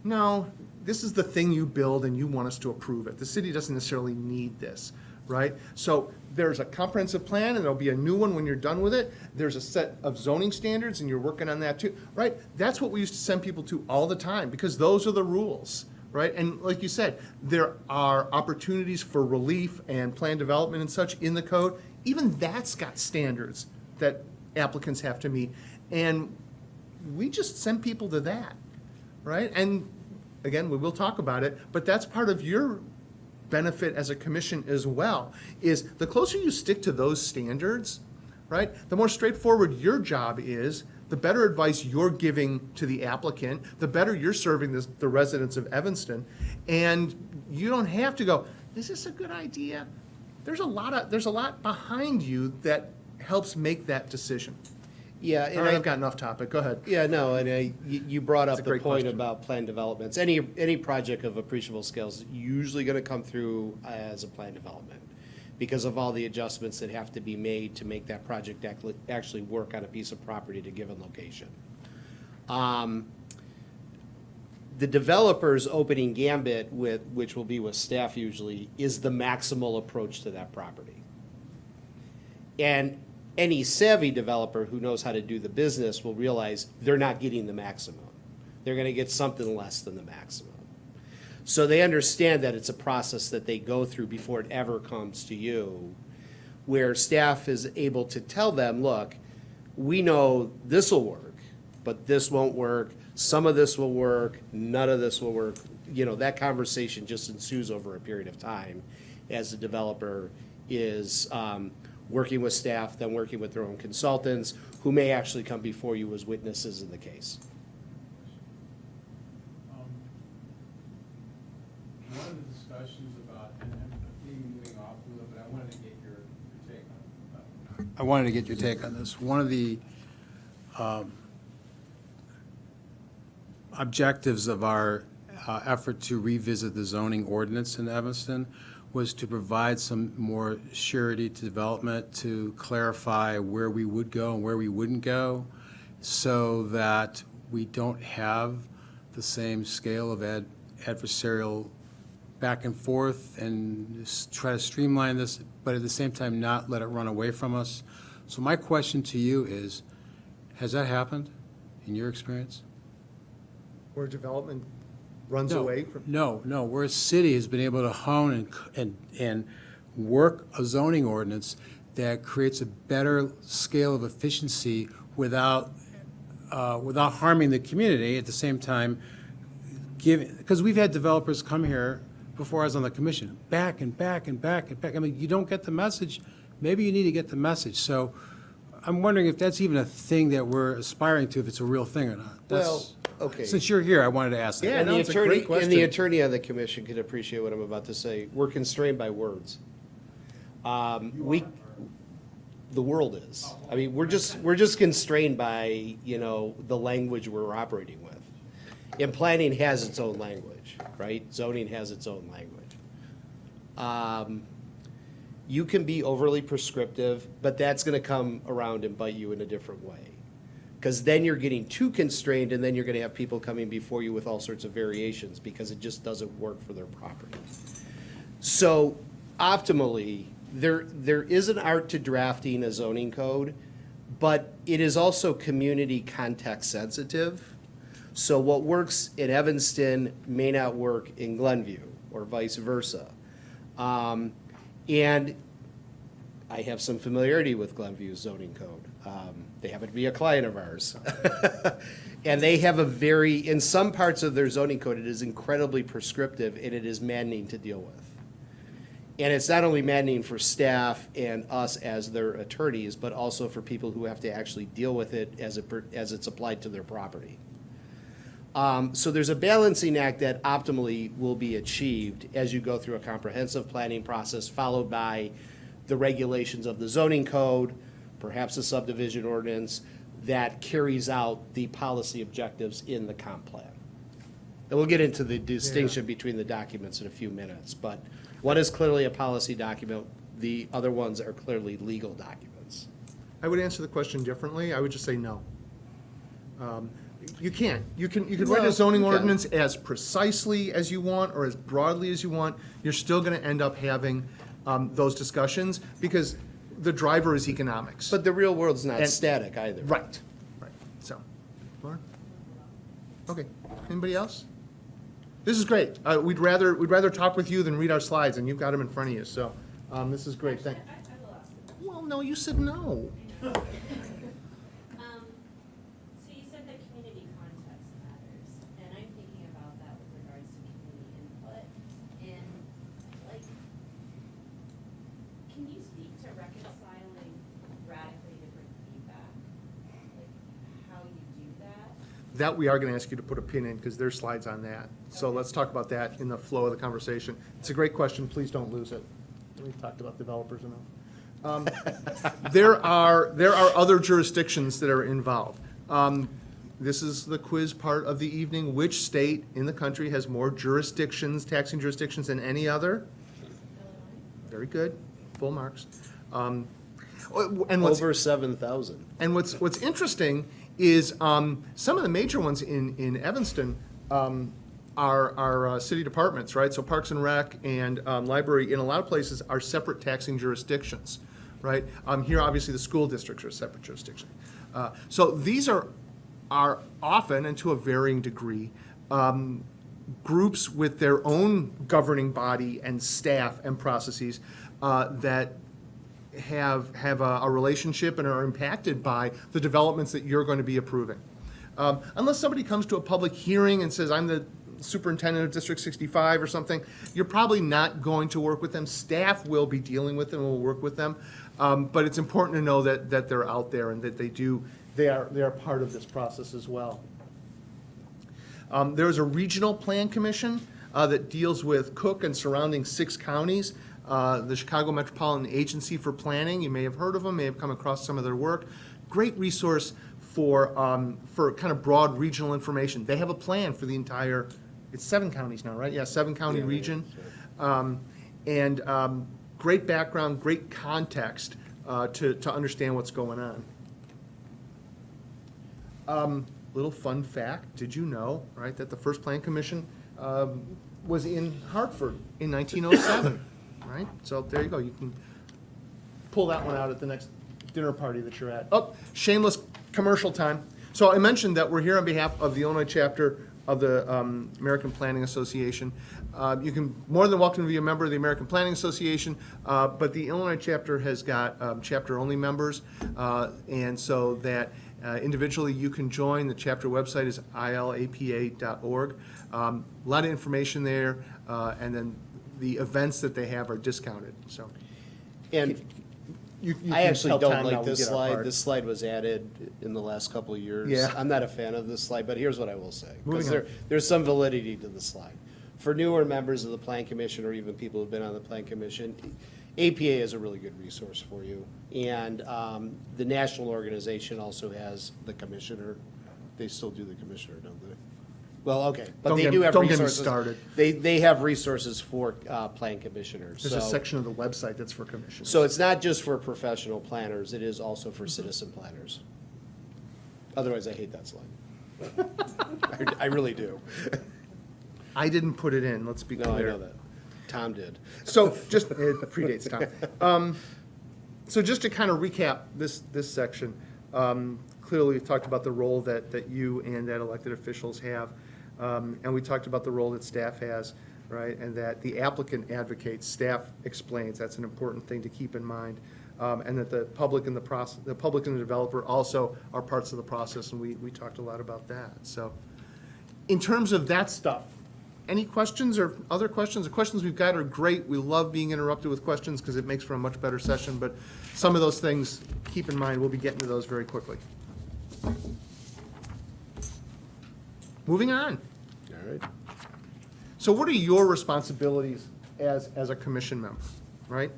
no, this is the thing you build and you want us to approve it. The city doesn't necessarily need this, right? So there's a comprehensive plan, and there'll be a new one when you're done with it. There's a set of zoning standards, and you're working on that too, right? That's what we used to send people to all the time, because those are the rules, right? And like you said, there are opportunities for relief and plan development and such in the code. Even that's got standards that applicants have to meet, and we just send people to that, right? And again, we will talk about it, but that's part of your benefit as a commission as well, is the closer you stick to those standards, right, the more straightforward your job is, the better advice you're giving to the applicant, the better you're serving the residents of Evanston, and you don't have to go, is this a good idea? There's a lot behind you that helps make that decision. Yeah, All and right, I- I've got enough topic, go ahead. Yeah, no, and you brought up That's a the great point question. about planned developments. Any project of appreciable scale is usually gonna come through as a planned development because of all the adjustments that have to be made to make that project actually work on a piece of property at a given location. The developer's opening gambit which will be with staff usually, is the maximal approach to that property. And any savvy developer who knows how to do the business will realize they're not getting the maximum. They're gonna get something less than the maximum. So they understand that it's a process that they go through before it ever comes to you, where staff is able to tell them, look, we know this will work, but this won't work, some of this will work, none of this will work. You know, that conversation just ensues over a period of time as the developer is working with staff, then working with their own consultants, who may actually come before you as witnesses in the case. One of the discussions about, and maybe moving off a little bit, I wanted to get your take on I wanted to get your take on this. One of the objectives of our effort to revisit the zoning ordinance in Evanston was to provide some more surety to development, to clarify where we would go and where we wouldn't go, so that we don't have the same scale of adversarial back and forth, and try to streamline this, but at the same time not let it run away from us. So my question to you is, has that happened in your experience? Where development runs No, away from. No, where a city has been able to hone and work a zoning ordinance that creates a better scale of efficiency without harming the community, at the same time giving, because we've had developers come here before I was on the commission, back and back and back and back. I mean, you don't get the message, maybe you need to get the message. So I'm wondering if that's even a thing that we're aspiring to, if it's a real thing or not. That's- Well, okay. Since you're here, I wanted to ask that. Yeah, And no, the it's a great attorney, and question. the attorney on the commission could appreciate what I'm about to say. We're constrained by words. The world is. I mean, we're just constrained by, the language we're operating with. And planning has its own language, right? Zoning has its own language. You can be overly prescriptive, but that's gonna come around and bite you in a different way. Because then you're getting too constrained, and then you're gonna have people coming before you with all sorts of variations, because it just doesn't work for their property. So optimally, there is an art to drafting a zoning code, but it is also community context sensitive. So what works in Evanston may not work in Glenview, or vice versa. And I have some familiarity with Glenview's zoning code. They happen to be a client of ours. And they have in some parts of their zoning code, it is incredibly prescriptive, and it is maddening to deal with. And it's not only maddening for staff and us as their attorneys, but also for people who have to actually deal with it as it's applied to their property. So there's a balancing act that optimally will be achieved as you go through a comprehensive planning process, followed by the regulations of the zoning code, perhaps a subdivision ordinance, that carries out the policy objectives in the comp plan. And we'll get into the distinction between the documents in a few minutes, but one is clearly a policy document, the other ones are clearly legal documents. I would answer the question differently. I would just say no. You can't. You can write Well, a zoning you can. ordinance as precisely as you want or as broadly as you want. You're still going to end up having those discussions because the driver is economics. But the real world's not And- static either. Right. So, Lauren? Okay. Anybody else? This is great. We'd rather talk with you than read our slides, and you've got them in front of you. So, this is great. Thank. I will ask. Well, no, you said no. So you said that community context matters, and I'm thinking about that with regards to community input, and like, can you speak to reconciling radically different feedback? Like, how you do that? That we are going to ask you to put a pin in because there's slides on that. So let's talk about that in the flow of the conversation. It's a great question. Please don't lose it. We've talked about developers enough. There are other jurisdictions that are involved. This is the quiz part of the evening. Which state in the country has more jurisdictions, taxing jurisdictions than any other? Very good, full marks. And what's Over 7,000. And what's interesting is some of the major ones in Evanston are city departments, right? So Parks and Rec and Library, in a lot of places, are separate taxing jurisdictions, right? Here, obviously, the school districts are a separate jurisdiction. So these are often, and to a varying degree, groups with their own governing body and staff and processes that have a relationship and are impacted by the developments that you're going to be approving. Unless somebody comes to a public hearing and says, I'm the superintendent of District 65 or something, you're probably not going to work with them. Staff will be dealing with them and will work with them. But it's important to know that they're out there and that they are part of this process as well. There is a regional plan commission that deals with Cook and surrounding 6 counties. The Chicago Metropolitan Agency for Planning, you may have heard of them, may have come across some of their work. Great resource for kind of broad regional information. They have a plan for the entire, it's 7 counties now, right? Yeah, 7-county region. And great background, great context to understand what's going on. Little fun fact, did you know, right, that the first Plan Commission was in Hartford in 1907, right? So there you go. You can pull that one out at the next dinner party that you're at. Oh, shameless commercial time. So I mentioned that we're here on behalf of the Illinois chapter of the American Planning Association. You can more than welcome to be a member of the American Planning Association, but the Illinois chapter has got chapter-only members, and so that individually you can join. The chapter website is ilapa.org. A lot of information there, and then the events that they have are discounted. So, And you I can actually tell don't time now like we this get our slide. part. This slide was added in the last couple of years. Yeah. I'm not a fan of this slide, but here's what I will say. Because Moving on. there's some validity to the slide. For newer members of the Plan Commission, or even people who've been on the Plan Commission, APA is a really good resource for you. And the national organization also has the commissioner. They still do the commissioner, don't they? Well, okay, but Don't they get- do have don't get me resources. started. They have resources for plan commissioners. There's a So- section of the website that's for commissioners. So it's not just for professional planners, it is also for citizen planners. Otherwise, I hate that slide. I really do. I didn't put it in, let's be No, I clear. know that. Tom did. So just, it predates Tom. So just to kind of recap this section, clearly we've talked about the role that you and that elected officials have. And we talked about the role that staff has, right? And that the applicant advocates, staff explains, that's an important thing to keep in mind. And that the public and the public and the developer also are parts of the process, and we talked a lot about that. So in terms of that stuff, any questions or other questions? The questions we've got are great. We love being interrupted with questions because it makes for a much better session, but some of those things, keep in mind, we'll be getting to those very quickly. Moving on. All right. So what are your responsibilities as a commission member, right?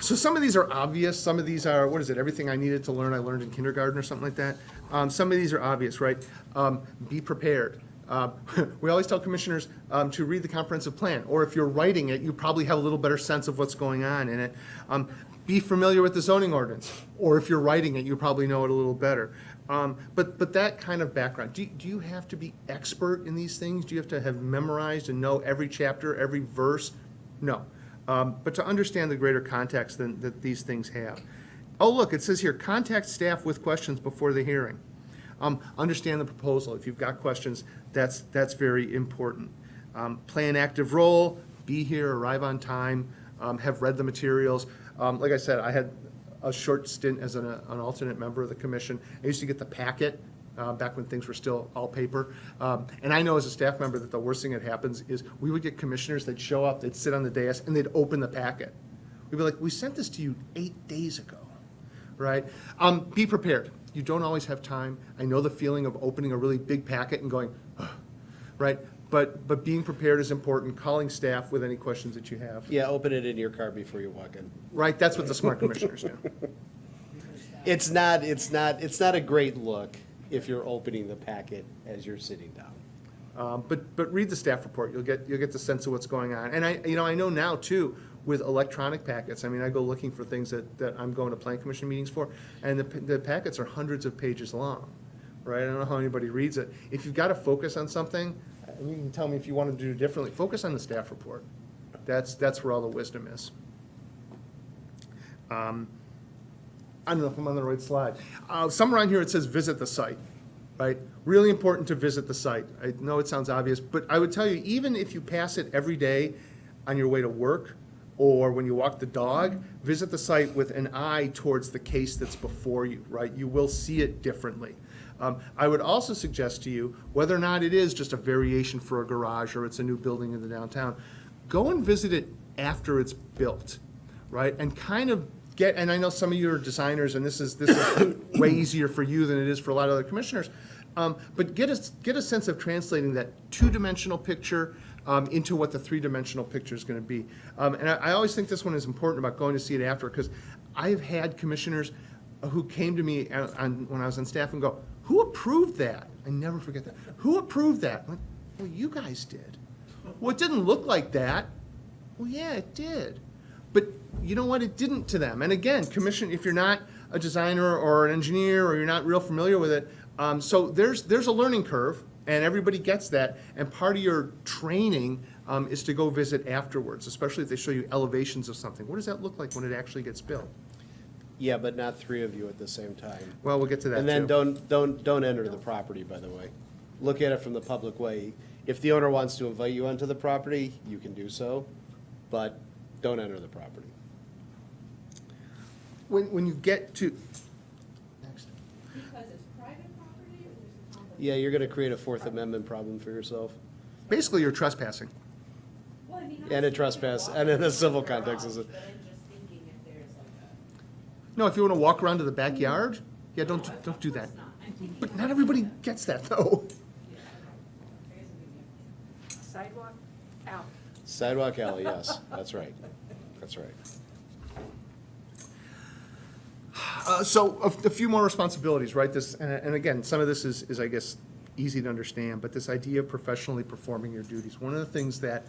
So some of these are obvious, some of these are, what is it, everything I needed to learn, I learned in kindergarten or something like that. Some of these are obvious, right? Be prepared. We always tell commissioners to read the comprehensive plan, or if you're writing it, you probably have a little better sense of what's going on in it. Be familiar with the zoning ordinance, or if you're writing it, you probably know it a little better. But that kind of background, do you have to be expert in these things? Do you have to have memorized and know every chapter, every verse? No. But to understand the greater context that these things have. Oh, look, it says here, contact staff with questions before the hearing. Understand the proposal. If you've got questions, that's very important. Play an active role, be here, arrive on time, have read the materials. Like I said, I had a short stint as an alternate member of the commission. I used to get the packet back when things were still all paper. And I know as a staff member that the worst thing that happens is we would get commissioners, they'd show up, they'd sit on the dais, and they'd open the packet. We'd be like, we sent this to you 8 days ago, right? Be prepared. You don't always have time. I know the feeling of opening a really big packet and going, ugh, right? but being prepared is important, calling staff with any questions that you have. Yeah, open it in your car before you walk in. Right, that's what the smart commissioners do. It's not a great look if you're opening the packet as you're sitting down. But read the staff report, you'll get the sense of what's going on. And I know now too, with electronic packets, I mean, I go looking for things that I'm going to plan commission meetings for, and the packets are hundreds of pages long, right? I don't know how anybody reads it. If you've got to focus on something, and you can tell me if you want to do it differently, focus on the staff report. That's where all the wisdom is. I don't know if I'm on the right slide. Somewhere on here it says visit the site, right? Really important to visit the site. I know it sounds obvious, but I would tell you, even if you pass it every day on your way to work or when you walk the dog, visit the site with an eye towards the case that's before you, right? You will see it differently. I would also suggest to you, whether or not it is just a variation for a garage or it's a new building in the downtown, go and visit it after it's built, right? And kind of and I know some of you are designers, and this is way easier for you than it is for a lot of other commissioners, but get a sense of translating that two-dimensional picture into what the three-dimensional picture is going to be. And I always think this one is important about going to see it after, because I've had commissioners who came to me when I was on staff and go, who approved that? I never forget that. Who approved that? I'm like, well, you guys did. Well, it didn't look like that. Well, yeah, it did. But you know what? It didn't to them. And again, commission, if you're not a designer or an engineer or you're not real familiar with it, so there's a learning curve, and everybody gets that. And part of your training is to go visit afterwards, especially if they show you elevations of something. What does that look like when it actually gets built? Yeah, but not three of you at the same time. Well, we'll get to that too. And then don't enter the property, by the way. Look at it from the public way. If the owner wants to invite you onto the property, you can do so, but don't enter the property. When you get to, next. Because it's private property or there's a conflict? Yeah, you're gonna create a Fourth Amendment problem for yourself. Basically, you're trespassing. Well, I mean, And a trespass, and in a civil context is it. but I'm just thinking if there's like No, if you want to walk around to the backyard, yeah, don't do that. But not everybody gets that, though. Sidewalk out. Sidewalk alley, yes, that's right. That's right. So a few more responsibilities, right? This, and again, some of this is, I guess, easy to understand, but this idea of professionally performing your duties. One of the things that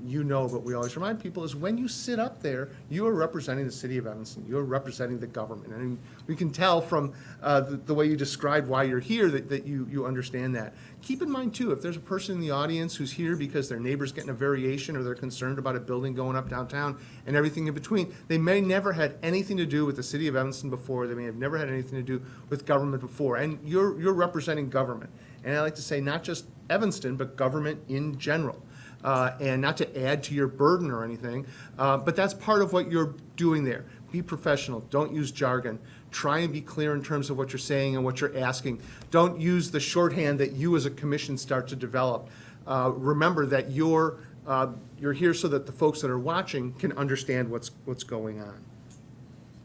you know, but we always remind people, is when you sit up there, you are representing the city of Evanston. You are representing the government. And we can tell from the way you described why you're here that you understand that. Keep in mind, too, if there's a person in the audience who's here because their neighbor's getting a variation or they're concerned about a building going up downtown and everything in between, they may never had anything to do with the city of Evanston before. They may have never had anything to do with government before. And you're representing government. And I like to say not just Evanston, but government in general. And not to add to your burden or anything, but that's part of what you're doing there. Be professional. Don't use jargon. Try and be clear in terms of what you're saying and what you're asking. Don't use the shorthand that you as a commission start to develop. Remember that you're here so that the folks that are watching can understand what's going on.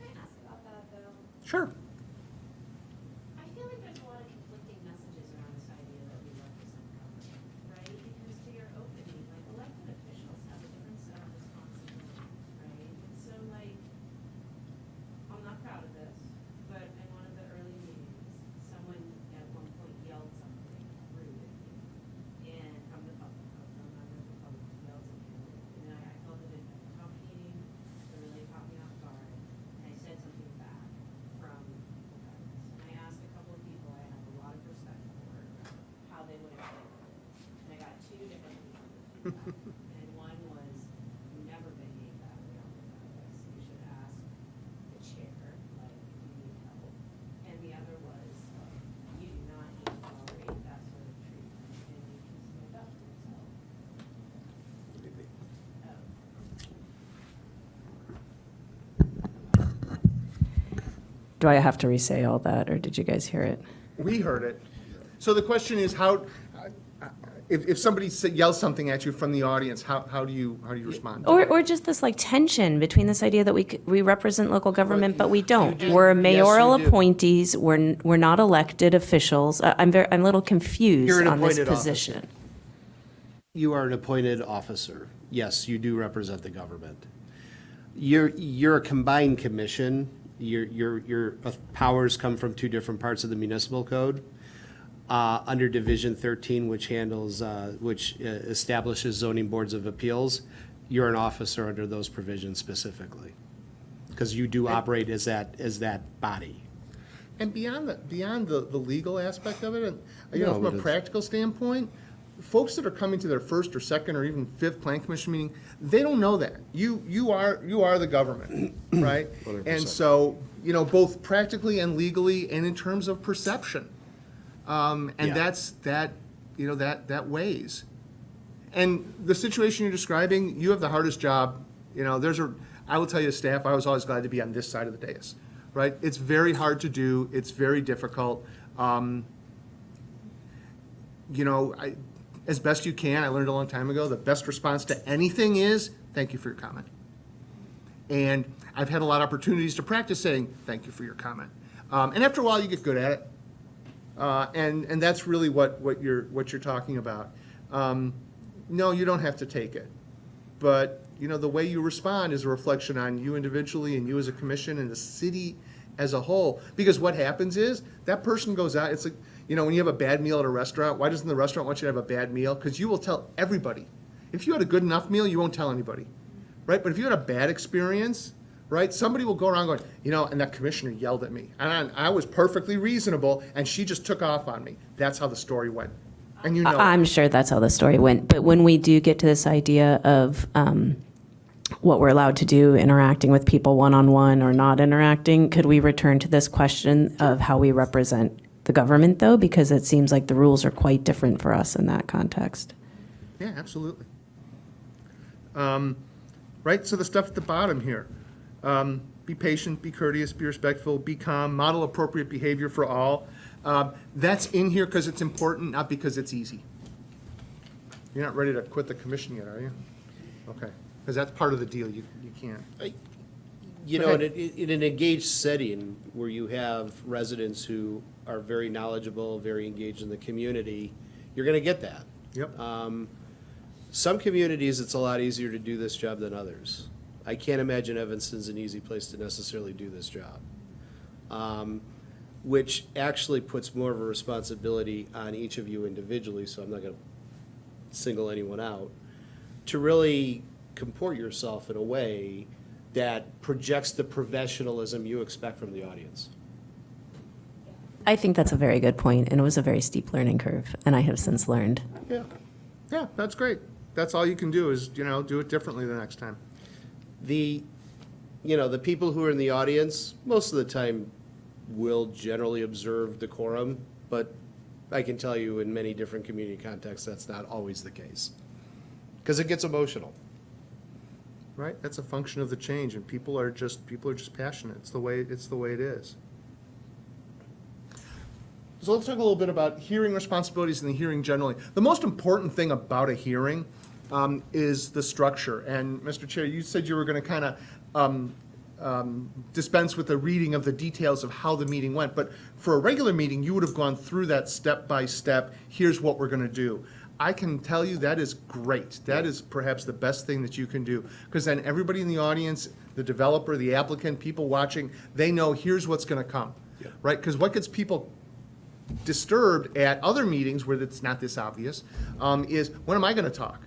Can I ask about that, though? Sure. I feel like there's a lot of conflicting messages around this idea that we represent government, right? Because to your opening, like, elected officials have a different set of responsibilities, right? And so, like, I'm not proud of this, but in one of the early meetings, someone at one point yelled something rude at me. And from the public, I was a member of the public who yelled something rude. And then I felt it in a tough meeting, it really caught me off guard, and I said something back from the guidance. And I asked a couple of people I have a lot of respect for, how they would have handled it. And I got two different pieces of feedback. And one was, you never behave that way on the guidance. You should ask the chair, like, if you need help. And the other was, you do not need to tolerate that sort of treatment, and you can stand up for yourself. Do I have to re-say all that, or did you guys hear it? We heard it. So the question is, how, if somebody yells something at you from the audience, how do you respond? Or just this like tension between this idea that we represent local government, but we don't. You do. We're Yes, mayoral you do. appointees. We're not elected officials. I'm a little confused You're an on this appointed position. You are an appointed officer. Yes, you do represent the government. You're a combined commission. Your powers come from two different parts of the municipal code. Under Division 13, which handles, establishes zoning boards of appeals, you're an officer under those provisions specifically. Because you do operate as that body. And beyond the legal aspect of it, and, you know, No, from it a is. practical standpoint, folks that are coming to their first or second or even fifth plan commission meeting, they don't know that. You are the government, right? 100%. And so, you know, both practically and legally and in terms of perception. And Yeah. that weighs. And the situation you're describing, you have the hardest job. You know, I will tell you, staff, I was always glad to be on this side of the dais, right? It's very hard to do. It's very difficult. You know, as best you can, I learned a long time ago, the best response to anything is, thank you for your comment. And I've had a lot of opportunities to practice saying, thank you for your comment. And after a while, you get good at it. And that's really what you're talking about. No, you don't have to take it. But, you know, the way you respond is a reflection on you individually and you as a commission and the city as a whole. Because what happens is, that person goes out, it's like, you know, when you have a bad meal at a restaurant, why doesn't the restaurant want you to have a bad meal? Because you will tell everybody. If you had a good enough meal, you won't tell anybody, right? But if you had a bad experience, right, somebody will go around going, you know, and that commissioner yelled at me. And I was perfectly reasonable, and she just took off on me. That's how the story went. And you know it. I'm sure that's how the story went. But when we do get to this idea of what we're allowed to do, interacting with people one-on-one or not interacting, could we return to this question of how we represent the government, though? Because it seems like the rules are quite different for us in that context. Yeah, absolutely. Right, so the stuff at the bottom here. Be patient, be courteous, be respectful, be calm, model appropriate behavior for all. That's in here because it's important, not because it's easy. You're not ready to quit the commission yet, are you? Okay, because that's part of the deal, you can't. You Go know, ahead. in an engaged setting where you have residents who are very knowledgeable, very engaged in the community, you're gonna get that. Yep. Some communities, it's a lot easier to do this job than others. I can't imagine Evanston's an easy place to necessarily do this job. Which actually puts more of a responsibility on each of you individually, so I'm not gonna single anyone out, to really comport yourself in a way that projects the professionalism you expect from the audience. I think that's a very good point, and it was a very steep learning curve, and I have since learned. Yeah, that's great. That's all you can do is, you know, do it differently the next time. The people who are in the audience, most of the time will generally observe decorum, but I can tell you in many different community contexts, that's not always the case. Because it gets emotional. Right, that's a function of the change, and people are just passionate. It's the way it is. So let's talk a little bit about hearing responsibilities and the hearing generally. The most important thing about a hearing is the structure. And Mr. Chair, you said you were going to kind of dispense with the reading of the details of how the meeting went. But for a regular meeting, you would have gone through that step by step. Here's what we're going to do. I can tell you that is great. That is perhaps the best thing that you can do. Because then everybody in the audience, the developer, the applicant, people watching, they know here's what's going to come. Right? Because what gets people disturbed at other meetings where it's not this obvious is, when am I going to talk?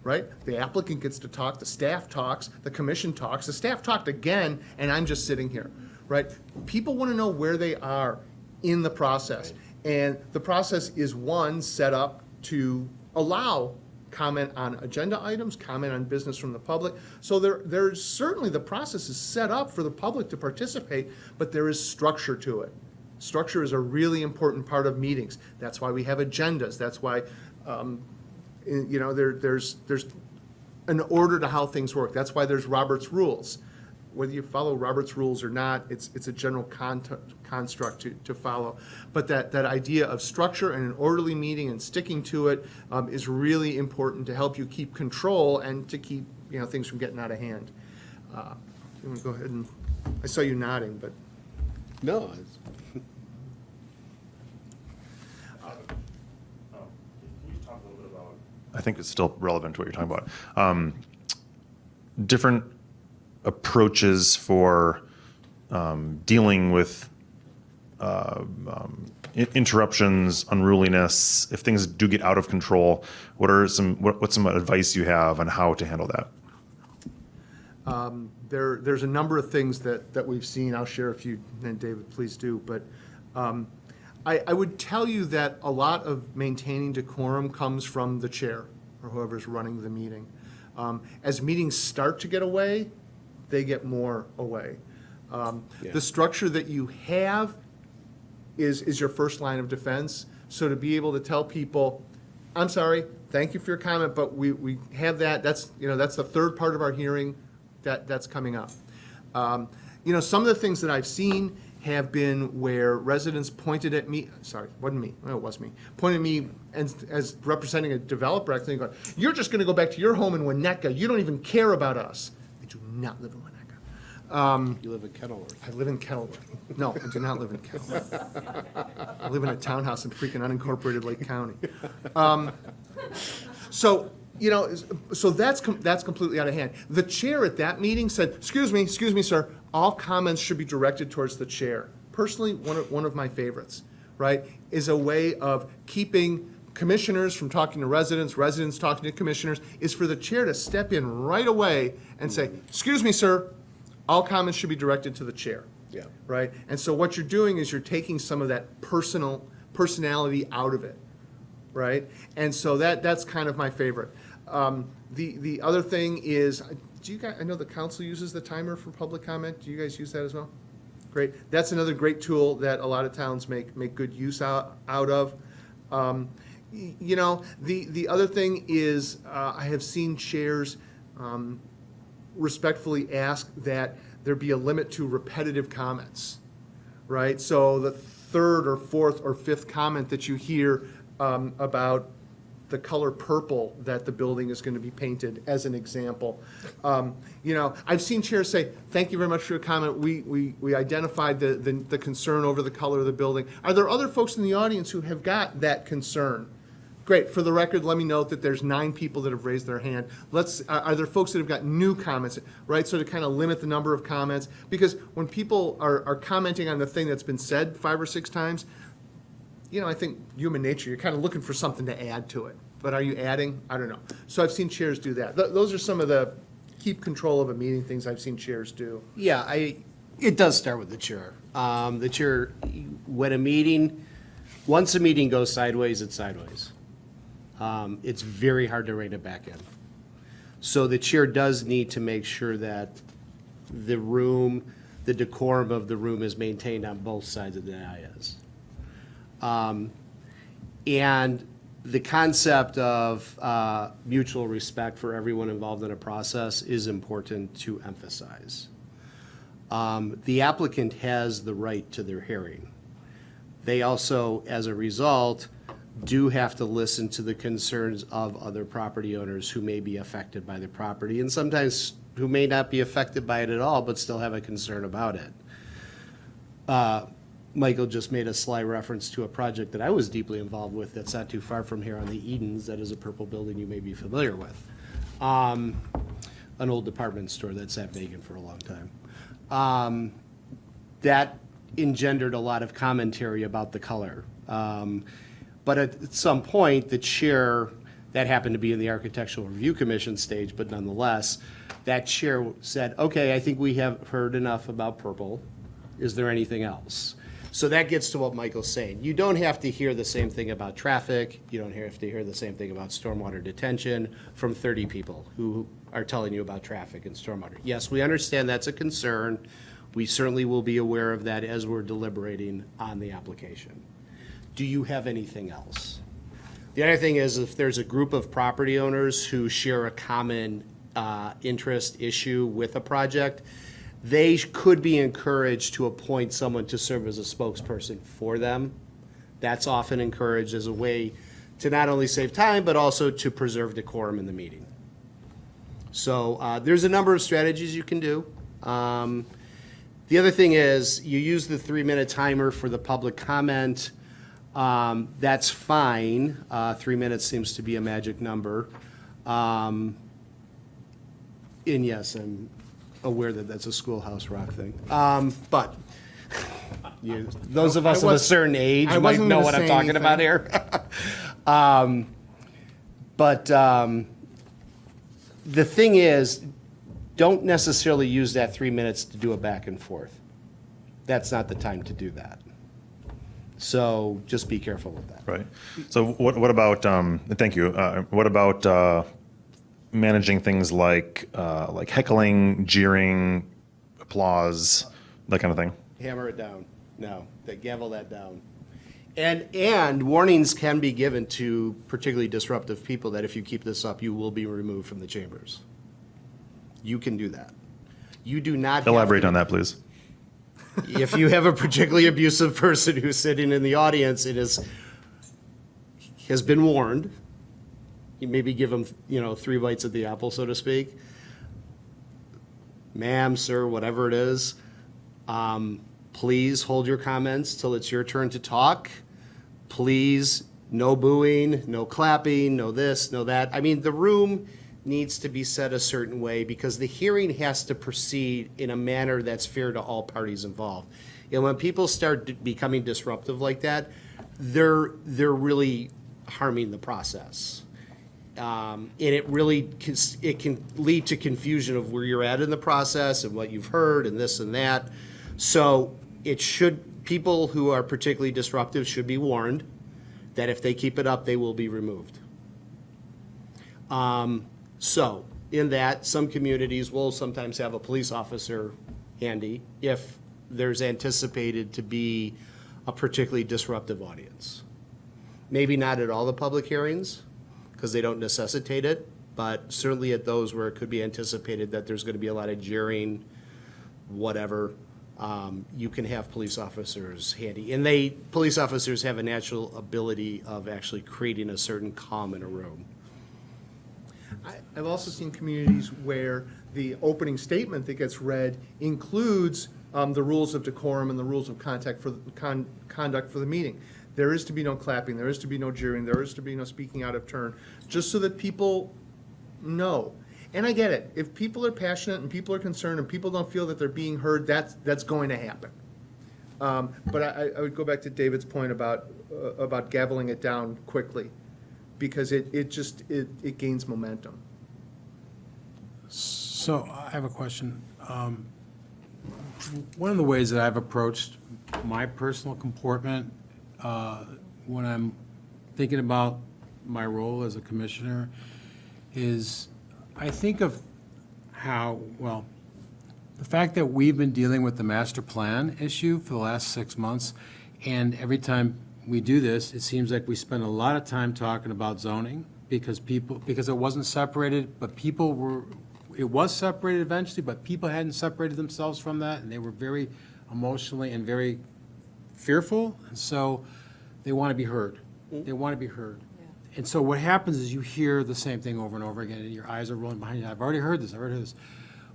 Right? The applicant gets to talk, the staff talks, the commission talks, the staff talked again, and I'm just sitting here. Right? People want to know where they are in the process. And the process is, one, set up to allow comment on agenda items, comment on business from the public. So there's certainly, the process is set up for the public to participate, but there is structure to it. Structure is a really important part of meetings. That's why we have agendas. That's why, you know, there's an order to how things work. That's why there's Robert's rules. Whether you follow Robert's rules or not, it's a general construct to follow. But that idea of structure and an orderly meeting and sticking to it is really important to help you keep control and to keep, you know, things from getting out of hand. I'm gonna go ahead and, I saw you nodding, but. No. Can you talk a little bit about I think it's still relevant to what you're talking about. Different approaches for dealing with interruptions, unruliness, if things do get out of control. What's some advice you have on how to handle that? There's a number of things that we've seen. I'll share a few, and David, please do. But I would tell you that a lot of maintaining decorum comes from the chair or whoever's running the meeting. As meetings start to get away, they get more away. The structure that you have is your first line of defense. So to be able to tell people, I'm sorry, thank you for your comment, but we have that. That's the third part of our hearing that's coming up. Some of the things that I've seen have been where residents pointed at me, sorry, wasn't me, no, it was me, pointed at me as representing a developer, actually going, you're just gonna go back to your home in Winnetka, you don't even care about us. I do not live in Winnetka. You live in Kenilworth. I live in Kenilworth. No, I do not live in Kenilworth. I live in a townhouse in freaking unincorporated Lake County. So that's completely out of hand. The chair at that meeting said, excuse me, sir, all comments should be directed towards the chair. Personally, one of my favorites, right, is a way of keeping commissioners from talking to residents talking to commissioners, is for the chair to step in right away and say, excuse me, sir, all comments should be directed to the chair. Yeah. Right? And so what you're doing is you're taking some of that personality out of it. Right? And so that's kind of my favorite. The other thing is, do you guys, I know the council uses the timer for public comment. Do you guys use that as well? Great. That's another great tool that a lot of towns make good use out of. The other thing is, I have seen chairs respectfully ask that there be a limit to repetitive comments, right? So the third or fourth or fifth comment that you hear about the color purple that the building is going to be painted, as an example. I've seen chairs say, thank you very much for your comment. We identified the concern over the color of the building. Are there other folks in the audience who have got that concern? Great. For the record, let me note that there's 9 people that have raised their hand. Are there folks that have got new comments, right? So to kind of limit the number of comments, because when people are commenting on the thing that's been said 5 or 6 times, I think human nature, you're kind of looking for something to add to it. But are you adding? I don't know. So I've seen chairs do that. Those are some of the keep control of a meeting things I've seen chairs do. Yeah, it does start with the chair. The chair, once a meeting goes sideways, it's sideways. It's very hard to rein it back in. So the chair does need to make sure that the decorum of the room is maintained on both sides of the dais. And the concept of mutual respect for everyone involved in a process is important to emphasize. The applicant has the right to their hearing. They also, as a result, do have to listen to the concerns of other property owners who may be affected by the property, and sometimes who may not be affected by it at all, but still have a concern about it. Michael just made a sly reference to a project that I was deeply involved with that's not too far from here on the Edens. That is a purple building you may be familiar with. An old department store that sat vacant for a long time. That engendered a lot of commentary about the color. But at some point, the chair, that happened to be in the Architectural Review Commission stage, but nonetheless, that chair said, okay, I think we have heard enough about purple. Is there anything else? So that gets to what Michael's saying. You don't have to hear the same thing about traffic. You don't have to hear the same thing about stormwater detention from 30 people who are telling you about traffic and stormwater. Yes, we understand that's a concern. We certainly will be aware of that as we're deliberating on the application. Do you have anything else? The other thing is, if there's a group of property owners who share a common interest issue with a project, they could be encouraged to appoint someone to serve as a spokesperson for them. That's often encouraged as a way to not only save time, but also to preserve decorum in the meeting. So there's a number of strategies you can do. The other thing is, you use the 3-minute timer for the public comment. That's fine. 3 minutes seems to be a magic number. And yes, I'm aware that that's a Schoolhouse Rock thing. But those of us of a certain age I might wasn't know gonna what I'm say talking about anything. here. But the thing is, don't necessarily use that 3 minutes to do a back and forth. That's not the time to do that. So just be careful with that. Right. So what about, thank you, what about managing things like heckling, jeering, applause, that kind of thing? Hammer it down. No, gavel that down. And warnings can be given to particularly disruptive people that if you keep this up, you will be removed from the chambers. You can do that. You do not have Elaborate to- on that, please. If you have a particularly abusive person who's sitting in the audience and has been warned, you maybe give them, 3 bites at the apple, so to speak. Ma'am, sir, whatever it is, please hold your comments till it's your turn to talk. Please, no booing, no clapping, no this, no that. I mean, the room needs to be set a certain way because the hearing has to proceed in a manner that's fair to all parties involved. And when people start becoming disruptive like that, they're really harming the process. And it really it can lead to confusion of where you're at in the process and what you've heard and this and that. So people who are particularly disruptive should be warned that if they keep it up, they will be removed. So in that, some communities will sometimes have a police officer handy if there's anticipated to be a particularly disruptive audience. Maybe not at all the public hearings, because they don't necessitate it, but certainly at those where it could be anticipated that there's going to be a lot of jeering, whatever, you can have police officers handy. And police officers have a natural ability of actually creating a certain calm in a room. I've also seen communities where the opening statement that gets read includes the rules of decorum and the rules of conduct for the meeting. There is to be no clapping, there is to be no jeering, there is to be no speaking out of turn, just so that people know. And I get it. If people are passionate and people are concerned and people don't feel that they're being heard, that's going to happen. But I would go back to David's point about gaveling it down quickly, because it gains momentum. So I have a question. One of the ways that I've approached my personal comportment when I'm thinking about my role as a commissioner is I think of how, well, the fact that we've been dealing with the master plan issue for the last 6 months, and every time we do this, it seems like we spend a lot of time talking about zoning because it wasn't separated, but it was separated eventually, but people hadn't separated themselves from that, and they were very emotionally and very fearful, and so they want to be heard. They want to be heard. And so what happens is you hear the same thing over and over again, and your eyes are rolling behind you. I've already heard this.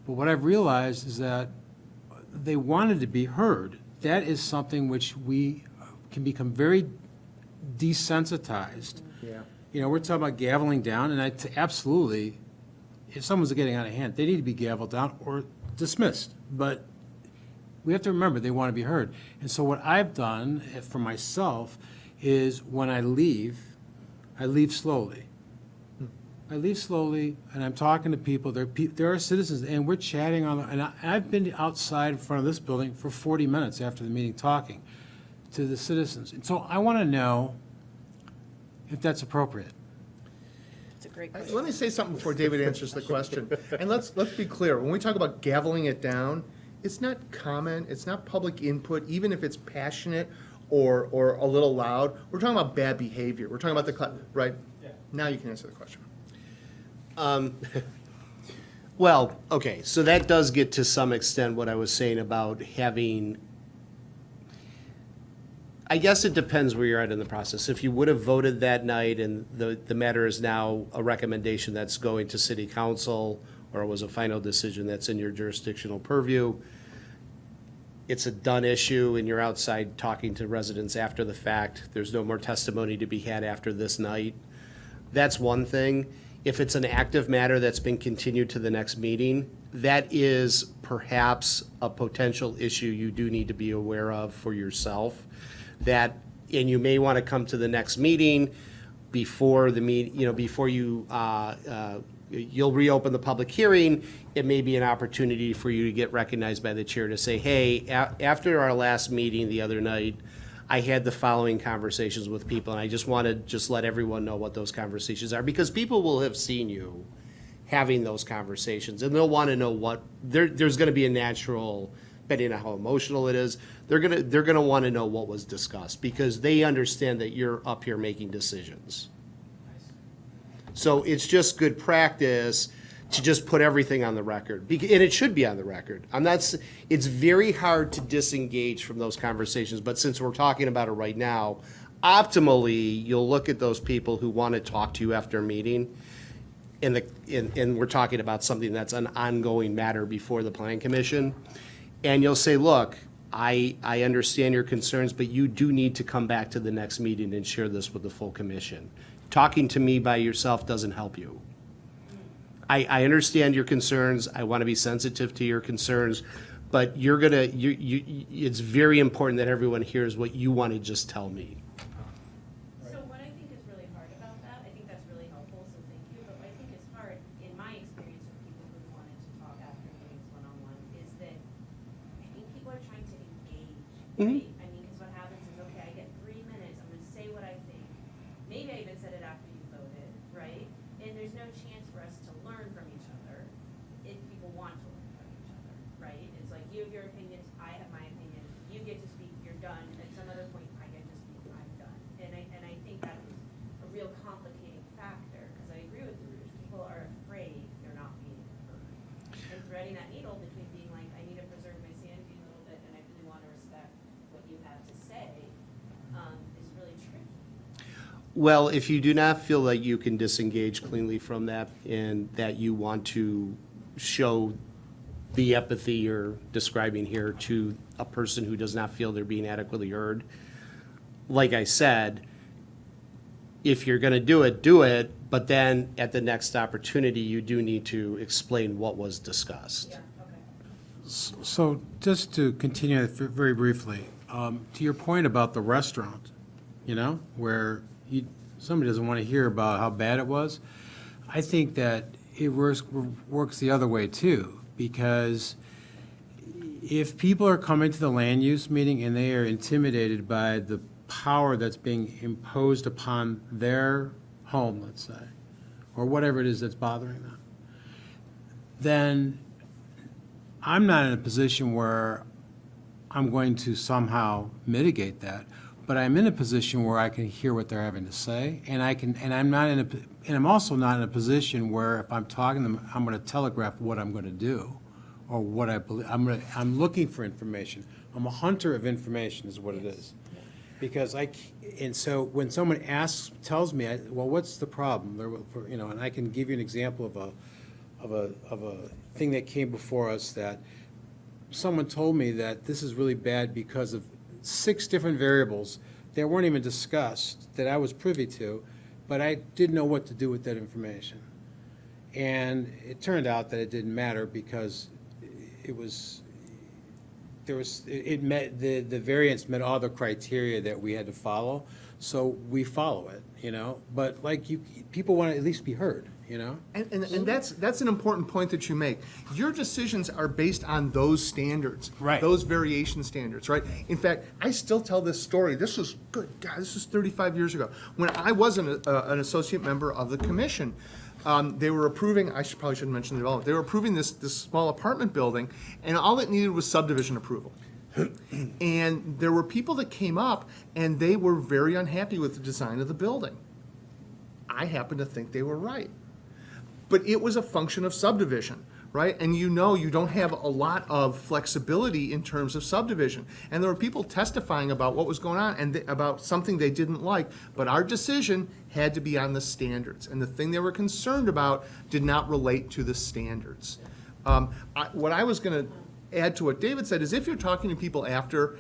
But what I've realized is that they wanted to be heard. That is something which we can become very desensitized. Yeah. We're talking about gaveling down, and absolutely, if someone's getting out of hand, they need to be gavelled down or dismissed. But we have to remember they want to be heard. And so what I've done for myself is when I leave slowly. I leave slowly, and I'm talking to people. There are citizens, and we're chatting and I've been outside in front of this building for 40 minutes after the meeting talking to the citizens. And so I want to know if that's appropriate. It's a great question. Let me say something before David answers the question. And let's be clear, when we talk about gaveling it down, it's not comment, it's not public input, even if it's passionate or a little loud. We're talking about bad behavior. We're talking about right? Yeah. Now you can answer the question. Well, okay, so that does get to some extent what I was saying about having, I guess it depends where you're at in the process. If you would have voted that night and the matter is now a recommendation that's going to city council, or it was a final decision that's in your jurisdictional purview, it's a done issue and you're outside talking to residents after the fact, there's no more testimony to be had after this night, that's one thing. If it's an active matter that's been continued to the next meeting, that is perhaps a potential issue you do need to be aware of for yourself. That, and you may want to come to the next meeting before the before you'll reopen the public hearing. It may be an opportunity for you to get recognized by the chair to say, hey, after our last meeting the other night, I had the following conversations with people, and I just want to just let everyone know what those conversations are, because people will have seen you having those conversations, and they'll want to know what, there's going to be a natural, depending on how emotional it is, they're gonna want to know what was discussed, because they understand that you're up here making decisions. So it's just good practice to just put everything on the record, and it should be on the record. It's very hard to disengage from those conversations, but since we're talking about it right now, optimally, you'll look at those people who want to talk to you after a meeting, and we're talking about something that's an ongoing matter before the Plan Commission, and you'll say, look, I understand your concerns, but you do need to come back to the next meeting and share this with the full commission. Talking to me by yourself doesn't help you. I understand your concerns. I want to be sensitive to your concerns, but it's very important that everyone hears what you want to just tell me. So what I think is really hard about that, I think that's really helpful, so thank you, but what I think is hard, in my experience with people who wanted to talk after meetings one-on-one, is that I think people are trying to engage, right? I mean, because what happens is, okay, I get 3 minutes, I'm gonna say what I think. Maybe I even said it after you voted, right? And there's no chance for us to learn from each other if people want to learn from each other, right? It's like, you have your opinions, I have my opinion, you get to speak, you're done, at some other point, I get to speak, I'm done. And I think that is a real complicating factor, because I agree with you, people are afraid they're not being heard. And threading that needle between being like, I need to preserve my sanity a little bit, and I really want to respect what you have to say, is really tricky. Well, if you do not feel that you can disengage cleanly from that, and that you want to show the empathy you're describing here to a person who does not feel they're being adequately heard, like I said, if you're going to do it, but then at the next opportunity, you do need to explain what was discussed. So just to continue very briefly, to your point about the restaurant, where somebody doesn't want to hear about how bad it was, I think that it works the other way too, because if people are coming to the land use meeting and they are intimidated by the power that's being imposed upon their home, let's say, or whatever it is that's bothering them, then I'm not in a position where I'm going to somehow mitigate that, but I'm in a position where I can hear what they're having to say, and I'm also not in a position where if I'm talking to them, I'm going to telegraph what I'm going to do, or what I believe. I'm looking for information. I'm a hunter of information, is what it is. Because and so when someone tells me, well, what's the problem? And I can give you an example of a thing that came before us, that someone told me that this is really bad because of 6 different variables that weren't even discussed, that I was privy to, but I didn't know what to do with that information. And it turned out that it didn't matter, because it met the variance met all the criteria that we had to follow, so we follow it, But people want to at least be heard, And that's an important point that you make. Your decisions are based on those standards, Right. Those variation standards, right? In fact, I still tell this story. This was, good God, this was 35 years ago. When I was an associate member of the commission, they were approving, probably shouldn't mention the development, they were approving this small apartment building, and all it needed was subdivision approval. And there were people that came up, and they were very unhappy with the design of the building. I happen to think they were right. But it was a function of subdivision, right? And you don't have a lot of flexibility in terms of subdivision. And there were people testifying about what was going on and about something they didn't like. But our decision had to be on the standards. And the thing they were concerned about did not relate to the standards. What I was going to add to what David said is if you're talking to people after,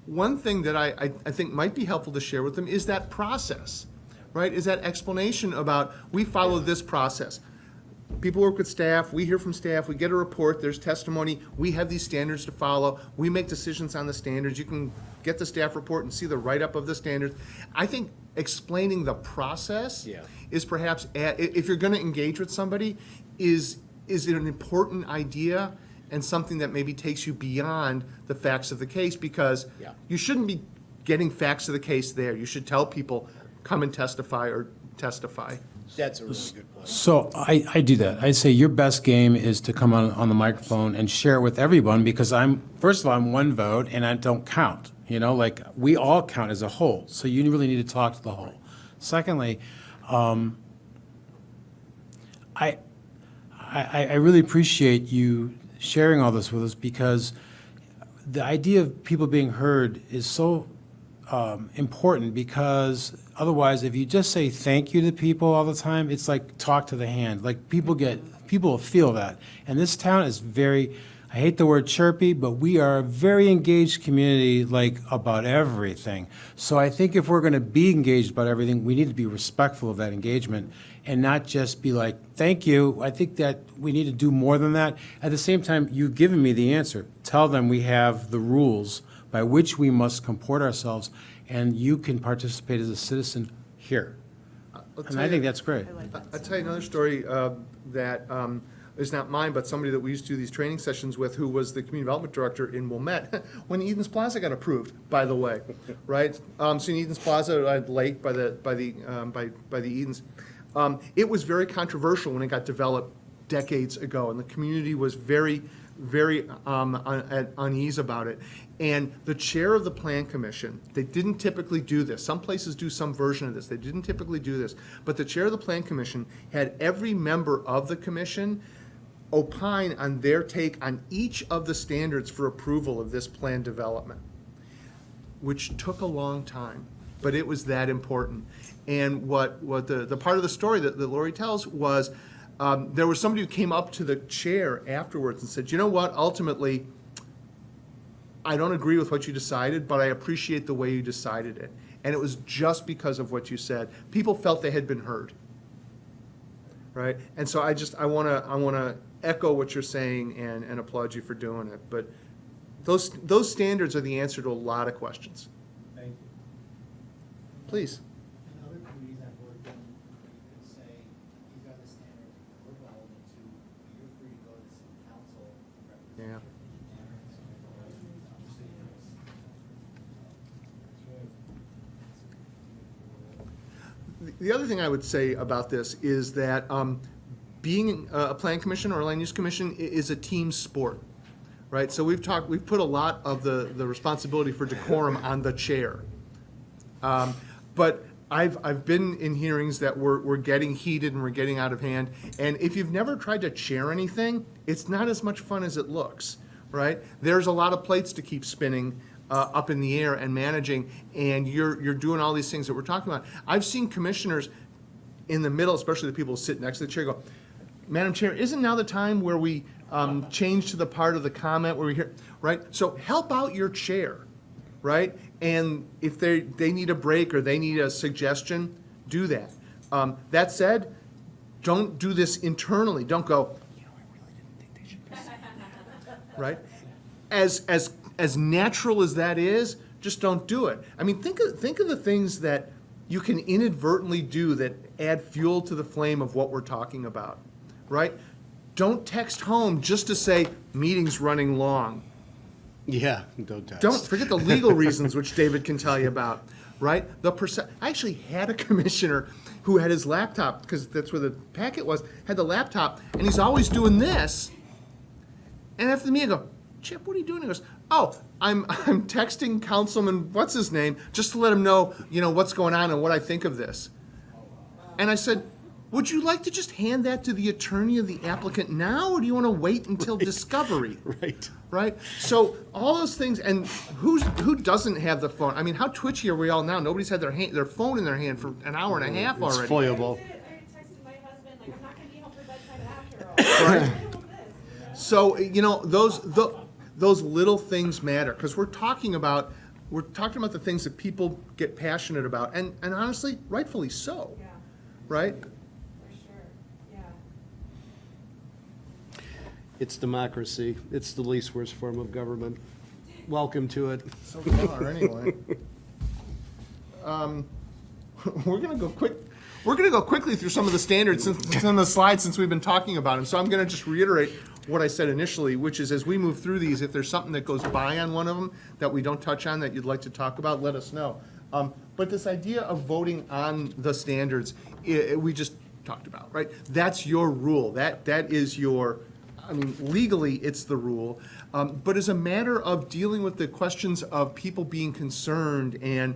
one thing that I think might be helpful to share with them is that process, right? Is that explanation about, we follow this process. People work with staff, we hear from staff, we get a report, there's testimony, we have these standards to follow, we make decisions on the standards. You can get the staff report and see the write-up of the standards. I think explaining the process is perhaps, if you're gonna engage with somebody, is an important idea and something that maybe takes you beyond the facts of the case, because you shouldn't be getting facts of the case there. You should tell people, come and testify or testify. That's a really good point. So I do that. I say your best game is to come on the microphone and share it with everyone, because first of all, I'm one vote and I don't count. You know, like, we all count as a whole. So you really need to talk to the whole. Secondly, I really appreciate you sharing all this with us, because the idea of people being heard is so important, because otherwise, if you just say thank you to people all the time, it's like talk to the hand. Like, people feel that. And this town is very, I hate the word chirpy, but we are a very engaged community, like, about everything. So I think if we're going to be engaged about everything, we need to be respectful of that engagement and not just be like, thank you. I think that we need to do more than that. At the same time, you've given me the answer. Tell them we have the rules by which we must comport ourselves, and you can participate as a citizen here. And I think that's great. I'll tell you another story that is not mine, but somebody that we used to do these training sessions with, who was the community development director in Wilmette when Edens Plaza got approved, by the way, right? So in Edens Plaza, Lake by the Edens, it was very controversial when it got developed decades ago, and the community was very at unease about it. And the chair of the Plan Commission, they didn't typically do this. Some places do some version of this. They didn't typically do this. But the chair of the Plan Commission had every member of the commission opine on their take on each of the standards for approval of this plan development, which took a long time, but it was that important. And what the part of the story that Lori tells was, there was somebody who came up to the chair afterwards and said, you know what, ultimately, I don't agree with what you decided, but I appreciate the way you decided it. And it was just because of what you said. People felt they had been heard, right? And so I want to echo what you're saying and applaud you for doing it. But those standards are the answer to a lot of questions. Thank you. Please. In other communities I've worked in, you could say, these are the standards we're relevant to, but you're free to go to city council and represent. Yeah. The other thing I would say about this is that being a plan commission or a land use commission is a team sport, right? So we've put a lot of the responsibility for decorum on the chair. But I've been in hearings that we're getting heated and we're getting out of hand. And if you've never tried to chair anything, it's not as much fun as it looks, right? There's a lot of plates to keep spinning up in the air and managing, and you're doing all these things that we're talking about. I've seen commissioners in the middle, especially the people who sit next to the chair, go, Madam Chair, isn't now the time where we change to the part of the comment where we hear, right? So help out your chair, right? And if they need a break or they need a suggestion, do that. That said, don't do this internally. Don't go, I really didn't think they should be right? As natural as that is, just don't do it. I mean, think of the things that you can inadvertently do that add fuel to the flame of what we're talking about, right? Don't text home just to say, meeting's running long. Yeah, don't text. Don't forget the legal reasons, which David can tell you about, right? I actually had a commissioner who had his laptop, because that's where the packet was, had the laptop, and he's always doing this. And after the meeting, I go, Chip, what are you doing? He goes, oh, I'm texting Councilman, what's his name, just to let him know, what's going on and what I think of this. And I said, would you like to just hand that to the attorney of the applicant now, or do you want to wait until discovery? Right? So all those things, and who doesn't have the phone? I mean, how twitchy are we all now? Nobody's had their phone in their hand for an hour and a half already. It's foilable. I texted my husband, like, I'm not going to be home for bedtime after all. Right. So, you know, those little things matter, because we're talking about the things that people get passionate about, and honestly, rightfully so, Yeah, right? for sure, yeah. It's democracy. It's the least worst form of government. Welcome to it. So far, anyway. We're gonna go quick. We're gonna go quickly through some of the standards on the slides since we've been talking about them. So I'm gonna just reiterate what I said initially, which is as we move through these, if there's something that goes by on one of them that we don't touch on that you'd like to talk about, let us know. But this idea of voting on the standards, we just talked about, right? That's your rule. That is your. I mean, legally, it's the rule, but as a matter of dealing with the questions of people being concerned and,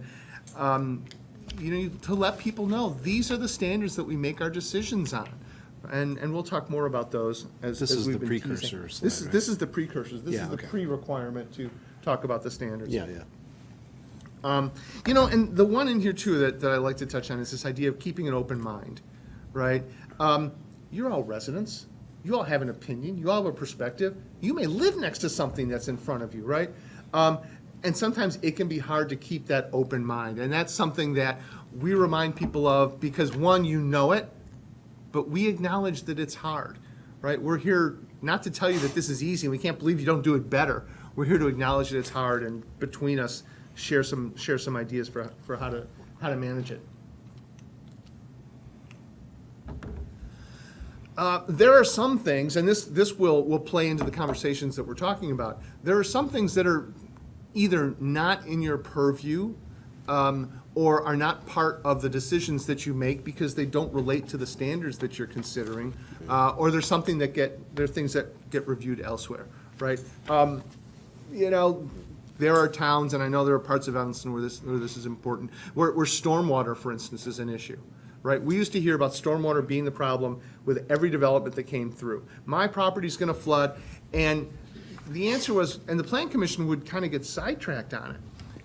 you know, to let people know, these are the standards that we make our decisions on. And we'll talk more about those as This is we've the been teasing. precursor slide, This is right? this is the precursors. This Yeah, is the okay. pre-requirement to talk about the standards. Yeah, yeah. You know, and the one in here too that I like to touch on is this idea of keeping an open mind, right? You're all residents. You all have an opinion. You all have a perspective. You may live next to something that's in front of you, right? And sometimes it can be hard to keep that open mind. And that's something that we remind people of because, one, you know it, but we acknowledge that it's hard, right? We're here not to tell you that this is easy and we can't believe you don't do it better. We're here to acknowledge that it's hard and between us share some ideas for how to manage it. There are some things, and this will play into the conversations that we're talking about. There are some things that are either not in your purview or are not part of the decisions that you make because they don't relate to the standards that you're considering, or there's something that there are things that get reviewed elsewhere, right? You know, there are towns, and I know there are parts of Evanston where this is important, where stormwater, for instance, is an issue. Right, we used to hear about stormwater being the problem with every development that came through. My property's gonna flood, and the answer was, and the Plan Commission would kind of get sidetracked on it.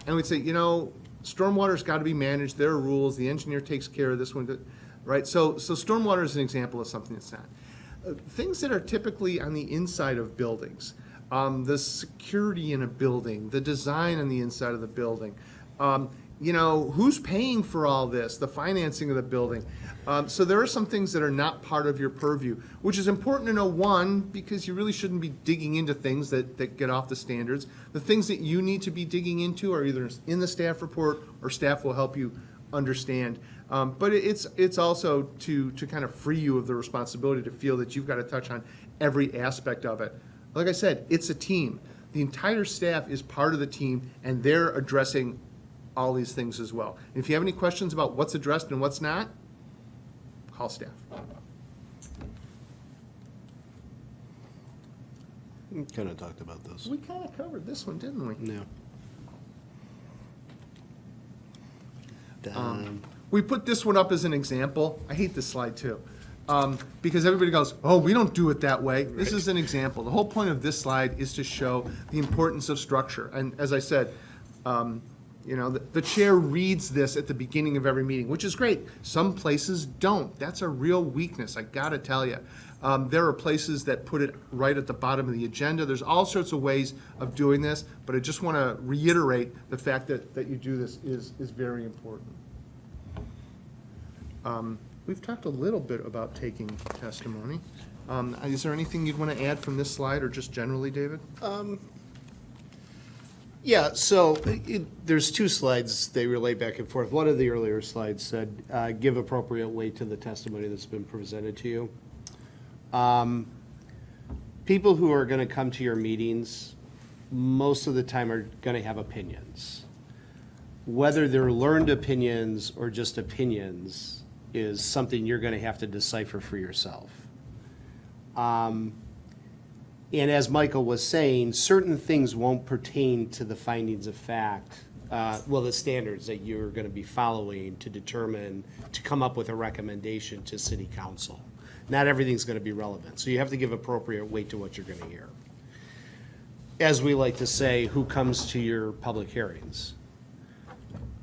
And we'd say, you know, stormwater's gotta be managed, there are rules, the engineer takes care of this one, right? So stormwater is an example of something that's not. Things that are typically on the inside of buildings, the security in a building, the design on the inside of the building, you know, who's paying for all this, the financing of the building. So there are some things that are not part of your purview, which is important to know, one, because you really shouldn't be digging into things that get off the standards. The things that you need to be digging into are either in the staff report or staff will help you understand. But it's also to kind of free you of the responsibility to feel that you've got to touch on every aspect of it. Like I said, it's a team. The entire staff is part of the team, and they're addressing all these things as well. And if you have any questions about what's addressed and what's not, call staff. We kind of talked about this. We kind of covered this one, didn't we? Yeah. We put this one up as an example. I hate this slide too. Because everybody goes, oh, we don't do it that way. This is an example. The whole point of this slide is to show the importance of structure. And as I said, you know, the chair reads this at the beginning of every meeting, which is great. Some places don't. That's a real weakness, I gotta tell you. There are places that put it right at the bottom of the agenda. There's all sorts of ways of doing this, but I just wanna reiterate the fact that you do this is very important. We've talked a little bit about taking testimony. Is there anything you'd wanna add from this slide or just generally, David? Yeah, so there's two slides, they relate back and forth. One of the earlier slides said, give appropriate weight to the testimony that's been presented to you. People who are gonna come to your meetings, most of the time are gonna have opinions. Whether they're learned opinions or just opinions is something you're gonna have to decipher for yourself. And as Michael was saying, certain things won't pertain to the findings of fact, the standards that you're gonna be following to determine, to come up with a recommendation to city council. Not everything's gonna be relevant, so you have to give appropriate weight to what you're gonna hear. As we like to say, who comes to your public hearings?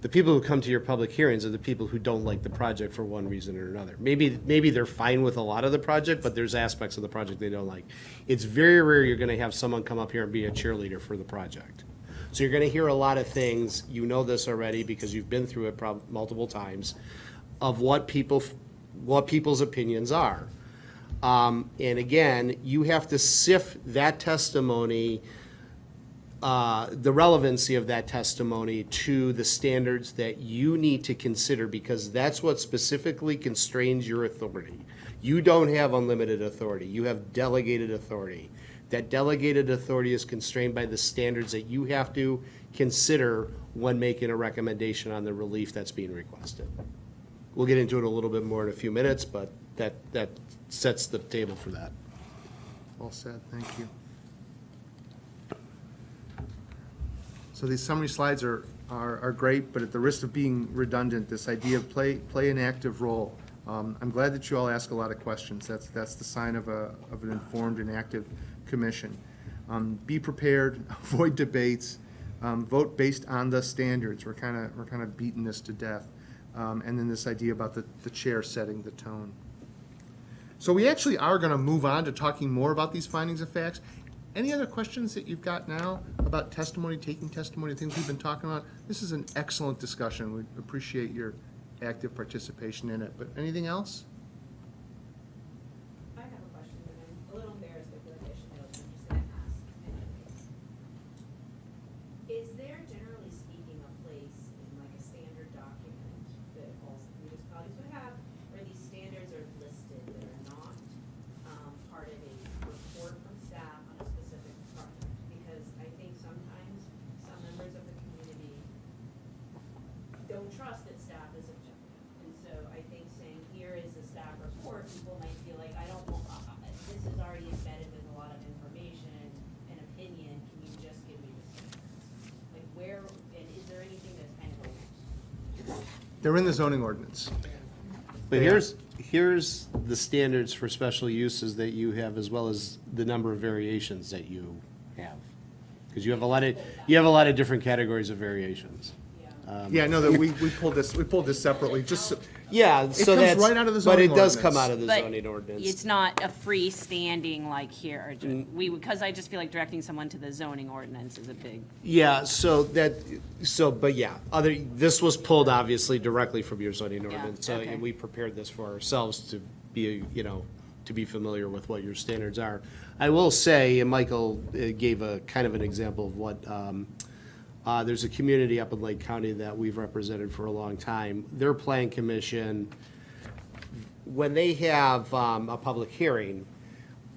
The people who come to your public hearings are the people who don't like the project for one reason or another. Maybe they're fine with a lot of the project, but there's aspects of the project they don't like. It's very rare you're gonna have someone come up here and be a cheerleader for the project. So you're gonna hear a lot of things, you know this already because you've been through it multiple times, of what people's opinions are. And again, you have to sift that testimony, the relevancy of that testimony to the standards that you need to consider, because that's what specifically constrains your authority. You don't have unlimited authority. You have delegated authority. That delegated authority is constrained by the standards that you have to consider when making a recommendation on the relief that's being requested. We'll get into it a little bit more in a few minutes, but that sets the table for that. Well said, thank you. So these summary slides are great, but at the risk of being redundant, this idea of play an active role. I'm glad that you all ask a lot of questions. That's the sign of an informed and active commission. Be prepared, avoid debates, vote based on the standards. We're kind of beating this to death. And then this idea about the chair setting the tone. So we actually are going to move on to talking more about these findings of facts. Any other questions that you've got now about testimony, taking testimony, things we've been talking about? This is an excellent discussion. We appreciate your active participation in it. But anything else? I have a question, and I'm a little embarrassed with the question that I was just gonna ask anyways. Is there, generally speaking, a place in like a standard document that all municipalities would have, where these standards are listed that are not, part of a report from staff on a specific project? Because I think sometimes some members of the community don't trust that staff is objective. And so I think saying, here is the staff report, people might feel like, I don't want, this is already embedded with a lot of information and opinion, can you just give me the standards? Like where, and is there anything that's kind of They're in the zoning ordinance. But here's the standards for special uses that you have, as well as the number of variations that you have. Because you have a lot of different categories of variations. Yeah, no, that we pulled this separately, just, so- Yeah, It so comes that's, right out of the but zoning it does come ordinance. out of the But zoning ordinance. it's not a freestanding like here. Because I just feel like directing someone to the zoning ordinance is a big. Yeah, but yeah, this was pulled obviously directly from your zoning ordinance. So, okay. and we prepared this for ourselves to be, to be familiar with what your standards are. I will say, and Michael gave a kind of an example of what, there's a community up in Lake County that we've represented for a long time. Their plan commission, when they have a public hearing,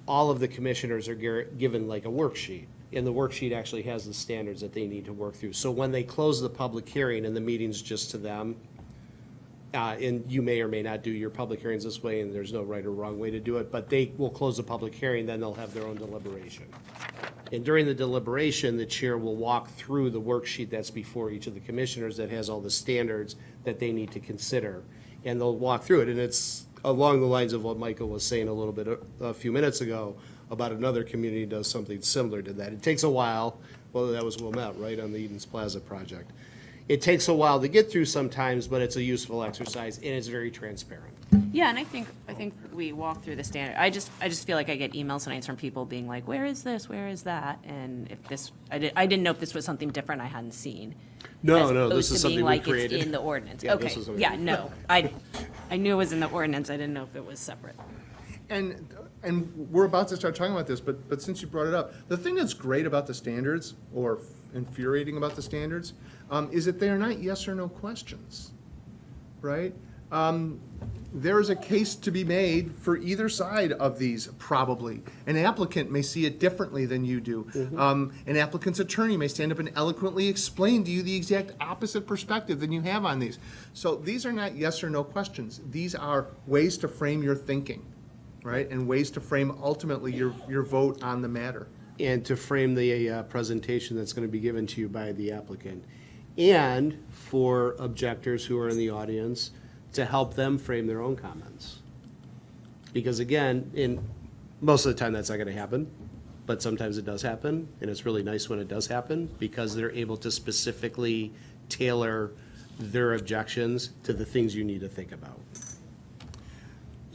all of the commissioners are given like a worksheet. And the worksheet actually has the standards that they need to work through. So when they close the public hearing and the meeting's just to them, and you may or may not do your public hearings this way, and there's no right or wrong way to do it, but they will close the public hearing, then they'll have their own deliberation. And during the deliberation, the chair will walk through the worksheet that's before each of the commissioners that has all the standards that they need to consider. And they'll walk through it, and it's along the lines of what Michael was saying a little bit, a few minutes ago, about another community does something similar to that. It takes a while, well, that was Wilmette, right, on the Edens Plaza project. It takes a while to get through sometimes, but it's a useful exercise, and it's very transparent. Yeah, and I think we walk through the standard. I just feel like I get emails sometimes from people being like, where is this? Where is that? And if this, I didn't know if this was something different I hadn't seen. No, As no, opposed this to is something being we like created. It's in the ordinance. Yeah, Okay, this is something yeah, we- no, I knew it was in the ordinance. I didn't know if it was separate. and we're about to start talking about this, but since you brought it up, the thing that's great about the standards, or infuriating about the standards, is that they are not yes or no questions, right? There is a case to be made for either side of these, probably. An applicant may see it differently than you do. An applicant's attorney may stand up and eloquently explain to you the exact opposite perspective than you have on these. So these are not yes or no questions. These are ways to frame your thinking, right? And ways to frame ultimately your vote on the matter. And to frame the presentation that's going to be given to you by the applicant. And for objectors who are in the audience, to help them frame their own comments. Because again, most of the time that's not going to happen, but sometimes it does happen, and it's really nice when it does happen, because they're able to specifically tailor their objections to the things you need to think about.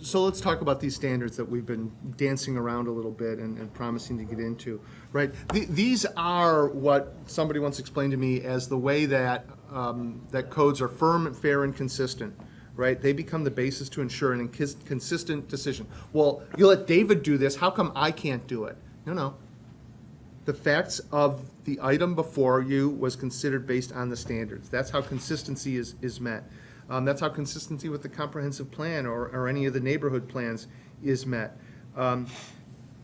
So let's talk about these standards that we've been dancing around a little bit and promising to get into, right? These are what somebody once explained to me as the way that, that codes are firm, fair, and consistent, right? They become the basis to ensure an consistent decision. Well, you let David do this, how come I can't do it? No. The facts of the item before you was considered based on the standards. That's how consistency is met. That's how consistency with the comprehensive plan or any of the neighborhood plans is met.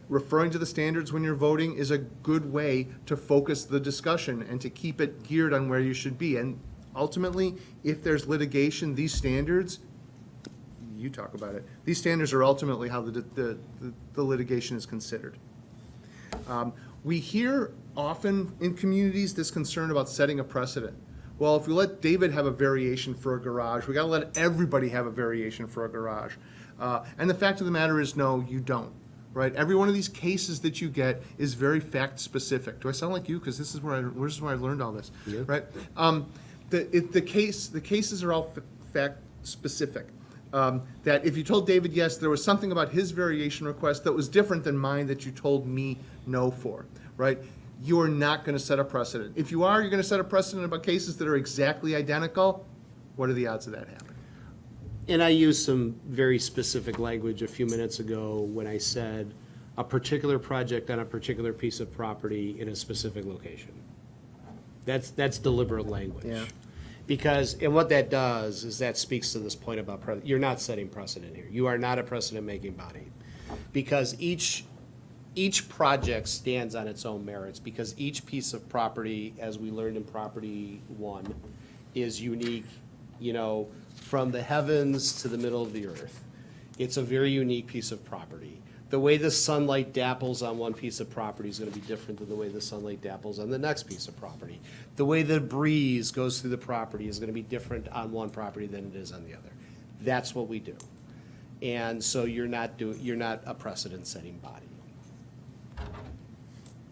Referring to the standards when you're voting is a good way to focus the discussion and to keep it geared on where you should be. And ultimately, if there's litigation, these standards, you talk about it, these standards are ultimately how the litigation is considered. We hear often in communities this concern about setting a precedent. Well, if we let David have a variation for a garage, we gotta let everybody have a variation for a garage. And the fact of the matter is, no, you don't, right? Every one of these cases that you get is very fact-specific. Do I sound like you? Because this is where I learned all this, right? The cases are all fact-specific. That if you told David yes, there was something about his variation request that was different than mine that you told me no for, right? You're not going to set a precedent. If you are, you're going to set a precedent about cases that are exactly identical. What are the odds of that happening? And I used some very specific language a few minutes ago when I said a particular project on a particular piece of property in a specific location. That's deliberate language. Yeah. Because, and what that does is that speaks to this point about, you're not setting precedent here. You are not a precedent-making body. Because each project stands on its own merits, because each piece of property, as we learned in Property 1, is unique, from the heavens to the middle of the earth. It's a very unique piece of property. The way the sunlight dapples on one piece of property is going to be different than the way the sunlight dapples on the next piece of property. The way the breeze goes through the property is going to be different on one property than it is on the other. That's what we do. And so you're not a precedent-setting body.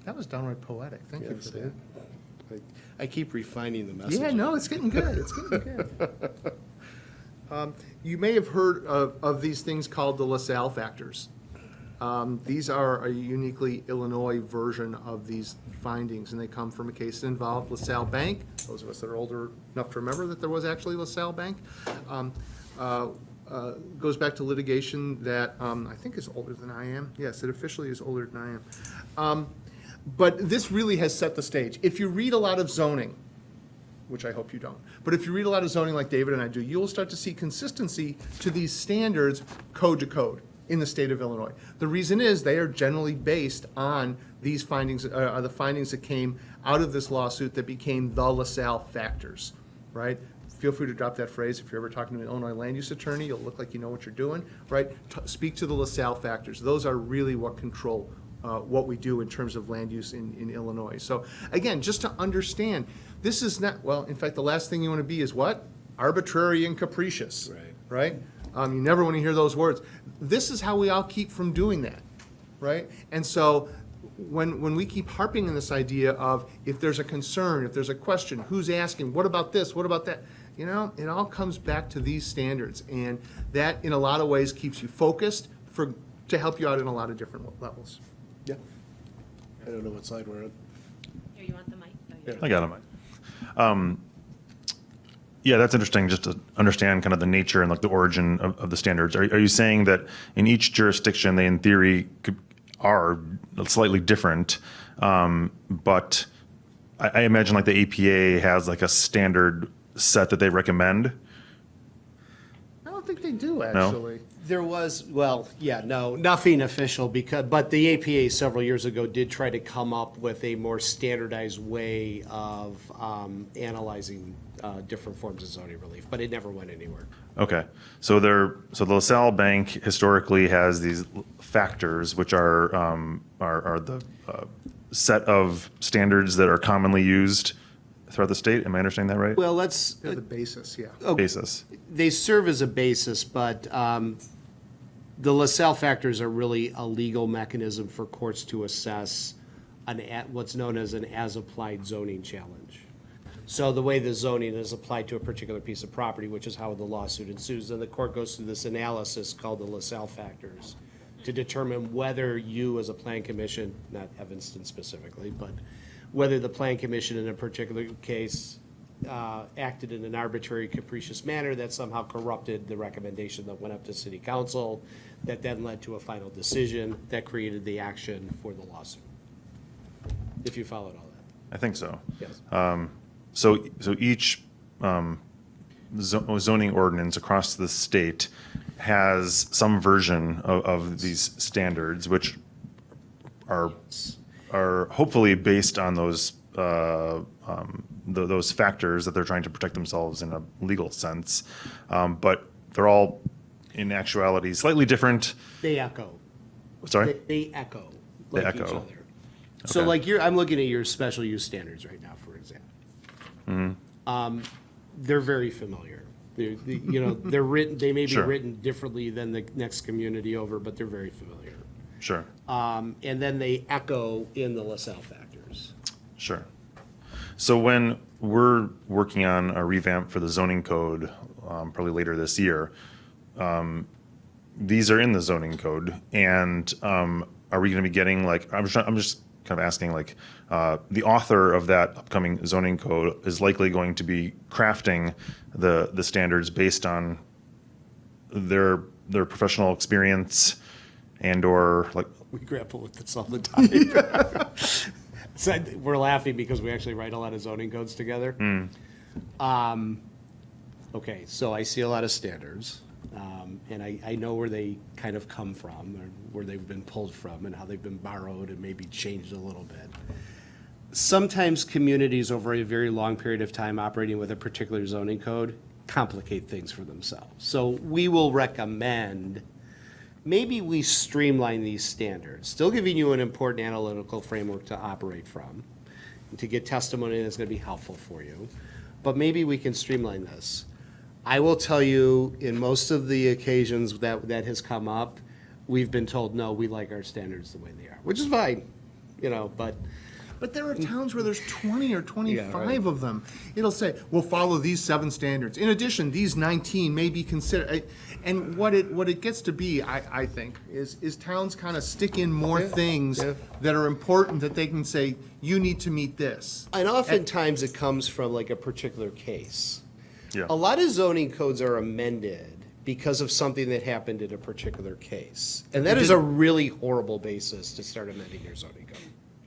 That was downright poetic. Thank you for that. I keep refining the message. Yeah, no, it's getting good. It's getting good. You may have heard of these things called the LaSalle factors. These are a uniquely Illinois version of these findings, and they come from a case that involved LaSalle Bank. Those of us that are older enough to remember that there was actually LaSalle Bank. Goes back to litigation that I think is older than I am. Yes, it officially is older than I am. But this really has set the stage. If you read a lot of zoning, which I hope you don't, but if you read a lot of zoning like David and I do, you'll start to see consistency to these standards code to code in the state of Illinois. The reason is they are generally based on these findings, the findings that came out of this lawsuit that became the LaSalle factors, right? Feel free to drop that phrase. If you're ever talking to an Illinois land use attorney, you'll look like you know what you're doing, right? Speak to the LaSalle factors. Those are really what control what we do in terms of land use in Illinois. So again, just to understand, this is not, well, in fact, the last thing you want to be is what? Arbitrary and capricious, right? You never want to hear those words. This is how we all keep from doing that, right? And so when we keep harping on this idea of if there's a concern, if there's a question, who's asking, what about this, what about that? It all comes back to these standards, and that in a lot of ways keeps you focused to help you out in a lot of different levels. Yeah. I don't know what side we're on. Here, you want the mic? Oh, yeah. I got it. Yeah, that's interesting, just to understand kind of the nature and like the origin of the standards. Are you saying that in each jurisdiction, they in theory are slightly different, but I imagine like the APA has like a standard set that they recommend? I don't think they do, actually. There was, nothing official but the APA several years ago did try to come up with a more standardized way of analyzing different forms of zoning relief, but it never went anywhere. Okay, so the LaSalle Bank historically has these factors, which are the set of standards that are commonly used throughout the state. Am I understanding that right? Well, They're the basis, yeah. Basis. They serve as a basis, but the LaSalle factors are really a legal mechanism for courts to assess what's known as an as-applied zoning challenge. So the way the zoning is applied to a particular piece of property, which is how the lawsuit ensues, then the court goes through this analysis called the LaSalle factors to determine whether you as a plan commission, not Evanston specifically, but whether the plan commission in a particular case acted in an arbitrary capricious manner that somehow corrupted the recommendation that went up to city council, that then led to a final decision that created the action for the lawsuit. If you followed all that. I think so. Yes. So each zoning ordinance across the state has some version of these standards, which are hopefully based on those those factors that they're trying to protect themselves in a legal sense. But they're all, in actuality, slightly different. They echo. Sorry? They echo. They like each echo. other. So Okay. like I'm looking at your special use standards right now, for example. They're very familiar. They're written, they may be Sure. written differently than the next community over, but they're very familiar. Sure, And then they echo in the LaSalle factors. sure. So when we're working on a revamp for the zoning code, probably later this year, these are in the zoning code, and are we going to be getting, like, I'm just kind of asking, like, the author of that upcoming zoning code is likely going to be crafting the standards based on their professional experience and/or, like, We grapple with this all the time. So we're laughing because we actually write a lot of zoning codes together. Okay, so I see a lot of standards, and I know where they kind of come from, or where they've been pulled from, and how they've been borrowed and maybe changed a little bit. Sometimes communities over a very long period of time operating with a particular zoning code complicate things for themselves. So we will recommend, maybe we streamline these standards, still giving you an important analytical framework to operate from, to get testimony that's going to be helpful for you, but maybe we can streamline this. I will tell you, in most of the occasions that has come up, we've been told, no, we like our standards the way they are, which is fine, But there are towns where there's 20 or 25 Yeah, right. of them. It'll say, we'll follow these 7 standards. In addition, these 19 may be considered, and what it gets to be, I think, is towns kind of stick in more things yeah. that are important that they can say, you need to meet this. And oftentimes it comes from like a particular case. yeah. A lot of zoning codes are amended because of something that happened in a particular case. And that is a really horrible basis to start amending your zoning code.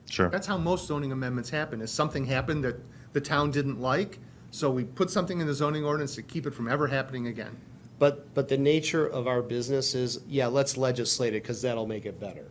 Sure. That's how most zoning amendments happen, is something happened that the town didn't like, so we put something in the zoning ordinance to keep it from ever happening again. But the nature of our business is, yeah, let's legislate it because that'll make it better.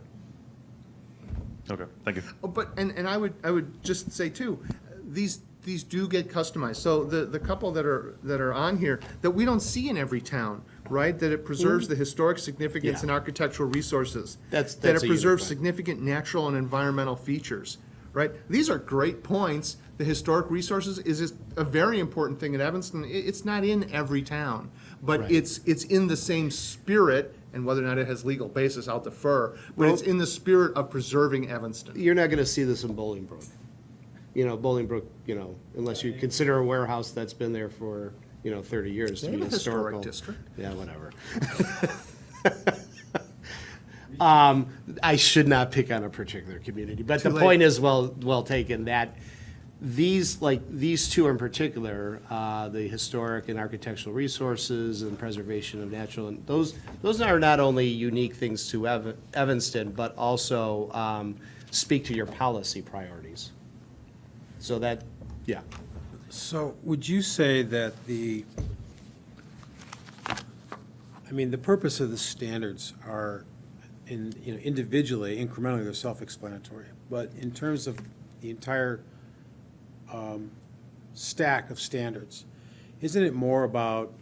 Okay, thank you. Oh, but, and I would just say too, these do get customized. So the couple that are on here, that we don't see in every town, right? That it preserves the historic significance Yeah. and architectural resources. That's That a it preserves unique one. significant natural and environmental features, right? These are great points. The historic resources is just a very important thing at Evanston. It's not in every town, but Right. it's in the same spirit, and whether or not it has legal basis, I'll defer, but it's Well- in the spirit of preserving Evanston. You're not going to see this in Bolingbrook. Bolingbrook, unless you consider a warehouse that's been there for, 30 years to They be have a historic historical. district. Yeah, whatever. I should not pick on a particular community, but the Too late. point is well taken, that these two in particular, the historic and architectural resources and preservation of natural, and those are not only unique things to Evanston, but also speak to your policy priorities. So that, yeah. So would you say that the purpose of the standards are, individually, incrementally, they're self-explanatory, but in terms of the entire stack of standards, isn't it more about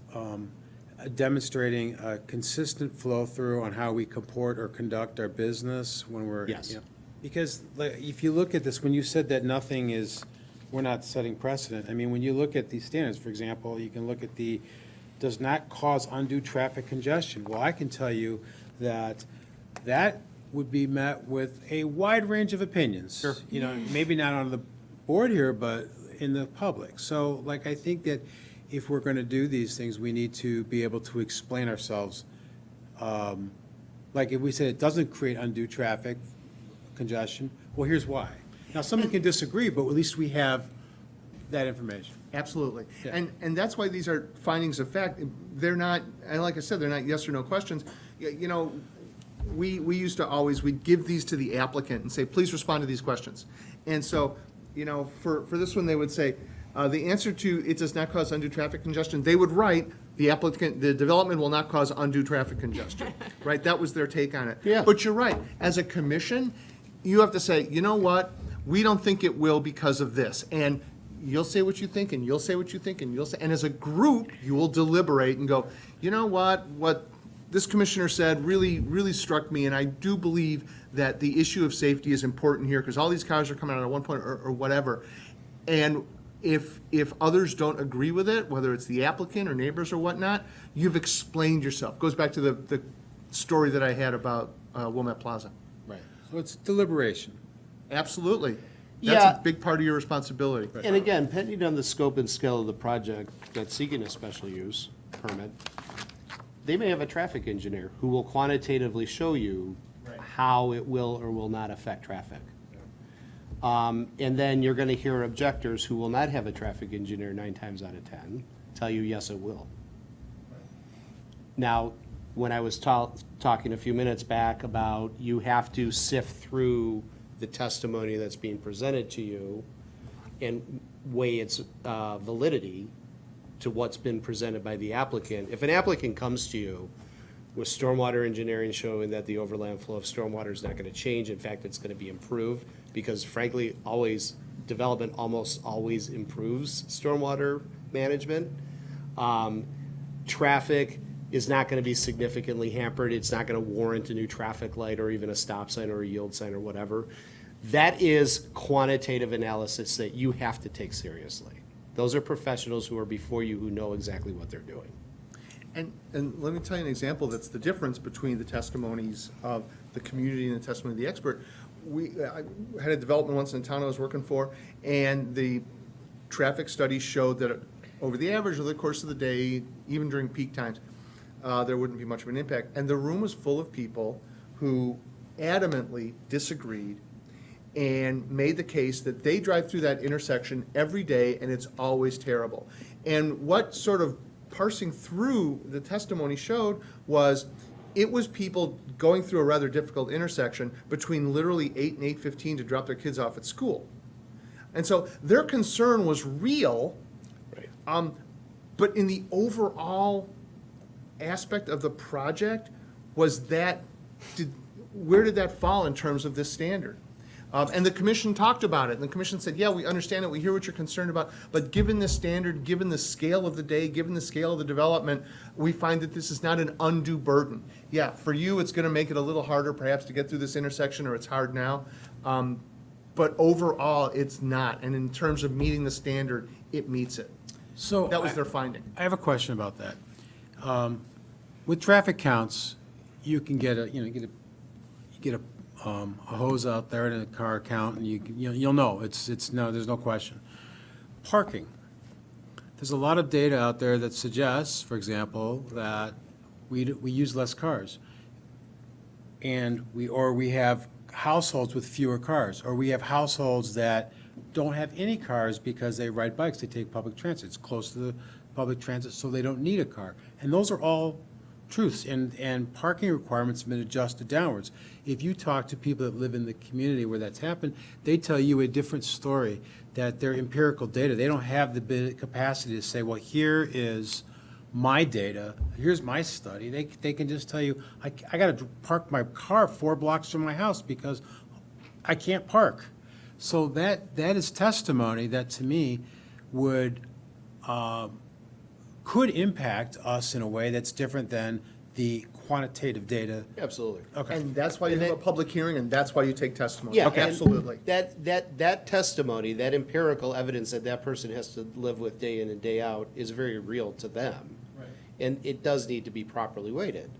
demonstrating a consistent flow-through on how we comport or conduct our business when we're? Yes. Because if you look at this, when you said that we're not setting precedent, when you look at these standards, for example, you can look at does not cause undue traffic congestion. Well, I can tell you that would be met with a wide range of opinions. Sure. Maybe not on the board here, but in the public. So, like, I think that if we're going to do these things, we need to be able to explain ourselves. Like if we said it doesn't create undue traffic congestion, well, here's why. Now, someone can disagree, but at least we have that information. Absolutely. Yeah. And that's why these are findings of fact. They're not, and like I said, they're not yes or no questions. You know, we used to always, we'd give these to the applicant and say, please respond to these questions. And so, you know, for this one, they would say, the answer to it does not cause undue traffic congestion, they would write, the applicant, the development will not cause undue traffic congestion, right? That was their take on it. Yeah. But you're right, as a commission, you have to say, you know what, we don't think it will because of this. And you'll say what you think, and you'll say what you think, and you'll say, and as a group, you will deliberate and go, you know what this commissioner said really, really struck me, and I do believe that the issue of safety is important here, because all these cars are coming out at one point or whatever. And if others don't agree with it, whether it's the applicant or neighbors or whatnot, you've explained yourself. Goes back to the story that I had about Wilmette Plaza. Right. So it's deliberation. Absolutely. Yeah. That's a big part of your responsibility. And again, depending on the scope and scale of the project that's seeking a special use permit, they may have a traffic engineer who will quantitatively show you how it will or will not affect traffic. And then you're gonna hear objectors who will not have a traffic engineer 9 times out of 10 tell you, yes, it will. Now, when I was talking a few minutes back about you have to sift through the testimony that's being presented to you and weigh its validity to what's been presented by the applicant. If an applicant comes to you with stormwater engineering showing that the overland flow of stormwater is not gonna change, in fact, it's gonna be improved, because frankly, development almost always improves stormwater management. Traffic is not gonna be significantly hampered, it's not gonna warrant a new traffic light or even a stop sign or a yield sign or whatever. That is quantitative analysis that you have to take seriously. Those are professionals who are before you who know exactly what they're doing. And let me tell you an example that's the difference between the testimonies of the community and the testimony of the expert. I had a development once in town I was working for, and the traffic studies showed that over the average of the course of the day, even during peak times, there wouldn't be much of an impact. And the room was full of people who adamantly disagreed and made the case that they drive through that intersection every day and it's always terrible. And what sort of parsing through the testimony showed was it was people going through a rather difficult intersection between literally 8 and 8:15 to drop their kids off at school. And so their concern was real, but in the overall aspect of the project, where did that fall in terms of this standard? And the commission talked about it, and the commission said, yeah, we understand it, we hear what you're concerned about, but given the standard, given the scale of the day, given the scale of the development, we find that this is not an undue burden. Yeah, for you, it's gonna make it a little harder perhaps to get through this intersection, or it's hard now, but overall, it's not, and in terms of meeting the standard, it meets it. So That was their finding. I have a question about that. With traffic counts, you can get a hose out there and a car count, and you'll know, there's no question. Parking. There's a lot of data out there that suggests, for example, that we use less cars. And we have households with fewer cars, or we have households that don't have any cars because they ride bikes, they take public transit. It's close to the public transit, so they don't need a car. And those are all truths, and parking requirements have been adjusted downwards. If you talk to people that live in the community where that's happened, they tell you a different story, that they're empirical data. They don't have the capacity to say, well, here is my data, here's my study. They can just tell you, I got to park my car 4 blocks from my house because I can't park. So that is testimony that, to me, could impact us in a way that's different than the quantitative data. Absolutely. Okay. And that's why you have a public hearing, and that's why you take testimony. Yeah, Okay. and Absolutely. That testimony, that empirical evidence that person has to live with day in and day out is very real to them. Right. And it does need to be properly weighted.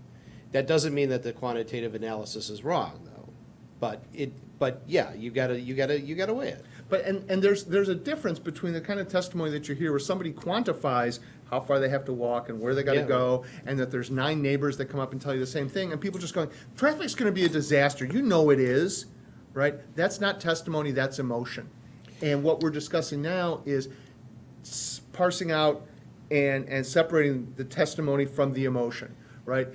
That doesn't mean that the quantitative analysis is wrong, though. But But yeah, you gotta weigh it. But, and there's a difference between the kind of testimony that you hear where somebody quantifies how far they have to walk and where they gotta Yeah. go, and that there's 9 neighbors that come up and tell you the same thing, and people just going, traffic's gonna be a disaster, you know it is, right? That's not testimony, that's emotion. And what we're discussing now is parsing out and separating the testimony from the emotion, right?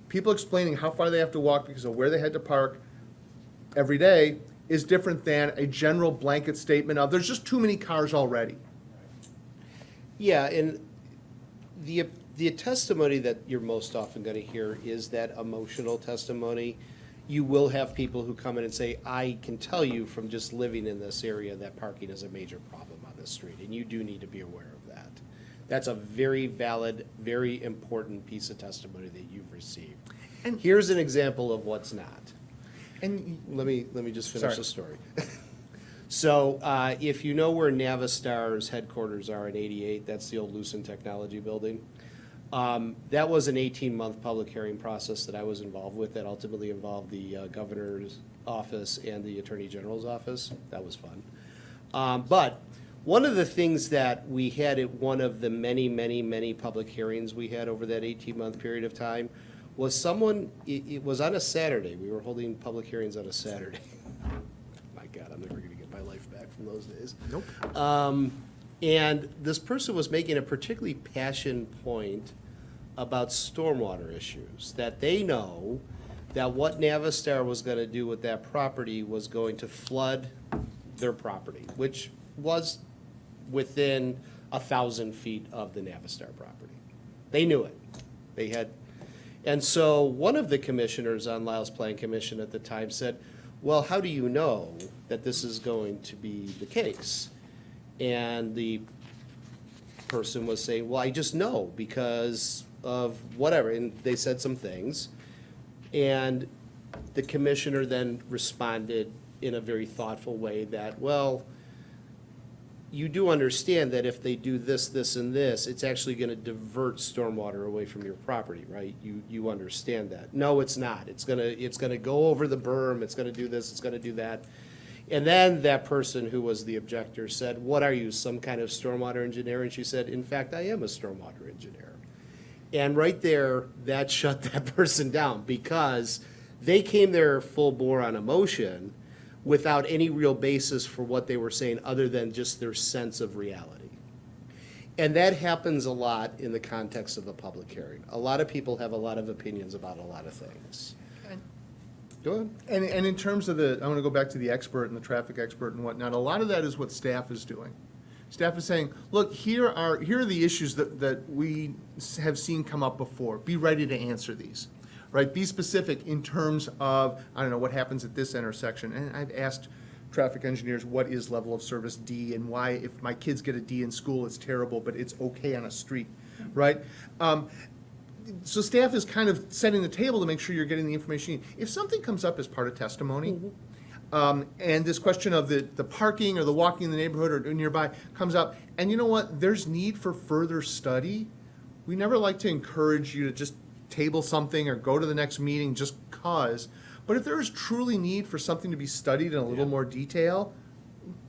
People explaining how far they have to walk because of where they had to park every day is different than a general blanket statement of, there's just too many cars already. Yeah, and the testimony that you're most often gonna hear is that emotional testimony. You will have people who come in and say, I can tell you from just living in this area that parking is a major problem on this street, and you do need to be aware of that. That's a very valid, very important piece of testimony that you've received. And- Here's an example of what's not. And Let me just finish Sorry. the story. So, if you know where Navistar's headquarters are in 88, that's the old Lucent Technology Building. That was an 18-month public hearing process that I was involved with that ultimately involved the governor's office and the attorney general's office. That was fun. But one of the things that we had at one of the many public hearings we had over that 18-month period of time was someone, it was on a Saturday. We were holding public hearings on a Saturday. My God, I'm never going to get my life back from those days. Nope. And this person was making a particularly passionate point about stormwater issues, that they know that what Navistar was going to do with that property was going to flood their property, which was within 1,000 feet of the Navistar property. They knew it. They had, and so one of the commissioners on Lyle's Plan Commission at the time said, well, how do you know that this is going to be the case? And the person was saying, well, I just know because of whatever, and they said some things. And the commissioner then responded in a very thoughtful way that, well, you do understand that if they do this, this, and this, it's actually gonna divert stormwater away from your property, right? You understand that. No, it's not. It's gonna go over the berm, it's gonna do this, it's gonna do that. And then that person who was the objector said, what are you, some kind of stormwater engineer? And she said, in fact, I am a stormwater engineer. And right there, that shut that person down because they came there full bore on emotion without any real basis for what they were saying other than just their sense of reality. And that happens a lot in the context of a public hearing. A lot of people have a lot of opinions about a lot of things. Go ahead. And in terms of the, I want to go back to the expert and the traffic expert and whatnot, a lot of that is what staff is doing. Staff is saying, look, here are the issues that we have seen come up before. Be ready to answer these, right? Be specific in terms of, I don't know, what happens at this intersection. And I've asked traffic engineers, what is level of service D and why if my kids get a D in school, it's terrible, but it's okay on a street, right? So staff is kind of setting the table to make sure you're getting the information you need. If something comes up as part of testimony, and this question of the parking or the walking in the neighborhood or nearby comes up, and you know what, there's need for further study, we never like to encourage you to just table something or go to the next meeting just cause. But if there is truly need for something to be studied in a little more detail,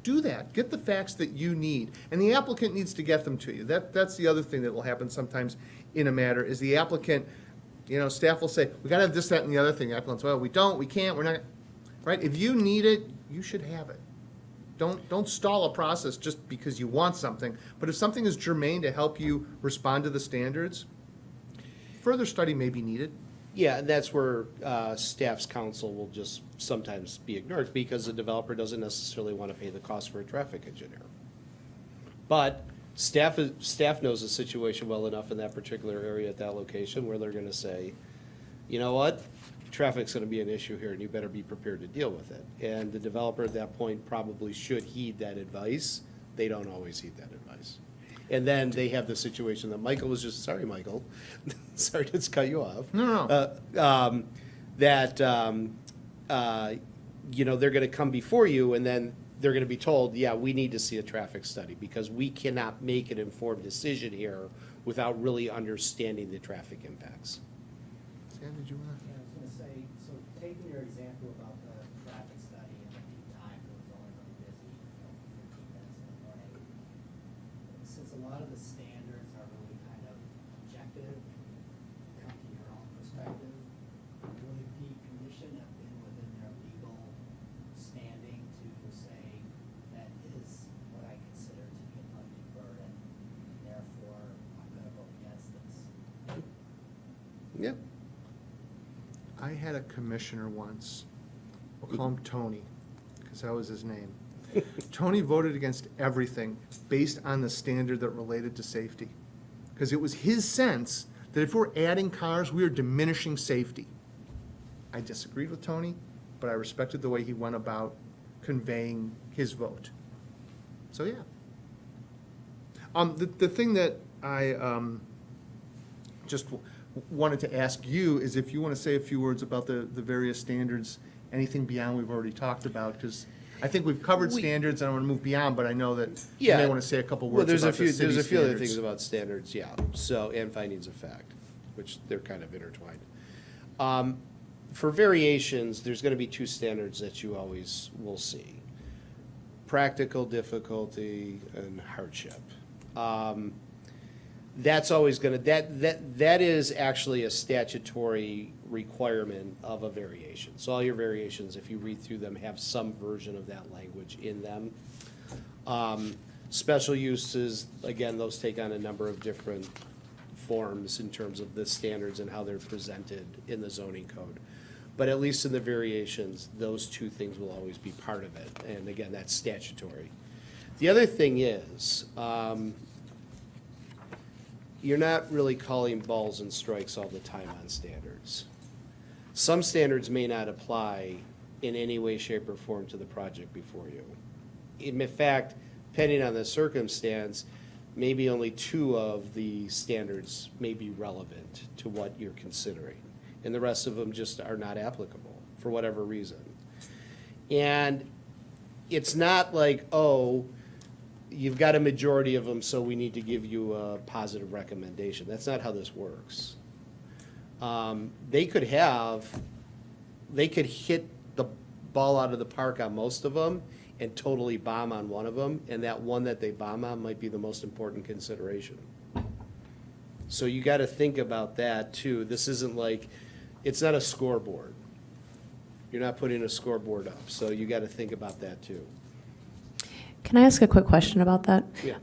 do that. Get the facts that you need. And the applicant needs to get them to you. That's the other thing that will happen sometimes in a matter, is the applicant, staff will say, we gotta have this, that, and the other thing. The applicant's, well, we don't, we can't, we're not, right? If you need it, you should have it. Don't stall a process just because you want something. But if something is germane to help you respond to the standards, further study may be needed. Yeah, and that's where staff's counsel will just sometimes be ignored because the developer doesn't necessarily want to pay the cost for a traffic engineer. But staff knows the situation well enough in that particular area at that location where they're going to say, you know what, traffic's going to be an issue here and you better be prepared to deal with it. And the developer at that point probably should heed that advice. They don't always heed that advice. And then they have the situation that Michael was just, sorry, Michael, sorry to cut you off. No. They're going to come before you and then they're going to be told, yeah, we need to see a traffic study because we cannot make an informed decision here without really understanding the traffic impacts. Sam, did you want to? Yeah, I was gonna say, so taking your example about the traffic study and the since a lot of the standards are really kind of objective, come to your own perspective, would the commission have been within their legal standing to say that is what I consider to be an undue burden, and therefore I'm gonna vote against this? Yeah. I had a commissioner once, we'll call him Tony, because that was his name. Tony voted against everything based on the standard that related to safety. Because it was his sense that if we're adding cars, we are diminishing safety. I disagreed with Tony, but I respected the way he went about conveying his vote. So, yeah. The thing that I just wanted to ask you is if you want to say a few words about the various standards, anything beyond we've already talked about, because I think we've covered standards, and I want to move beyond, but I know that you may want to say a couple Well, words about the city there's a few other standards. things about standards, yeah, so, and findings of fact, which they're kind of intertwined. For variations, there's gonna be two standards that you always will see. Practical difficulty and hardship. That's always gonna, that is actually a statutory requirement of a variation. So all your variations, if you read through them, have some version of that language in them. Special uses, again, those take on a number of different forms in terms of the standards and how they're presented in the zoning code. But at least in the variations, those two things will always be part of it. And again, that's statutory. The other thing is, you're not really calling balls and strikes all the time on standards. Some standards may not apply in any way, shape, or form to the project before you. In fact, depending on the circumstance, maybe only two of the standards may be relevant to what you're considering, and the rest of them just are not applicable for whatever reason. And it's not like, oh, you've got a majority of them, so we need to give you a positive recommendation. That's not how this works. They could hit the ball out of the park on most of them and totally bomb on one of them, and that one that they bomb on might be the most important consideration. So you gotta think about that too. This isn't like, it's not a scoreboard. You're not putting a scoreboard up, so you gotta think about that too. Can I ask a quick question about that? Yeah.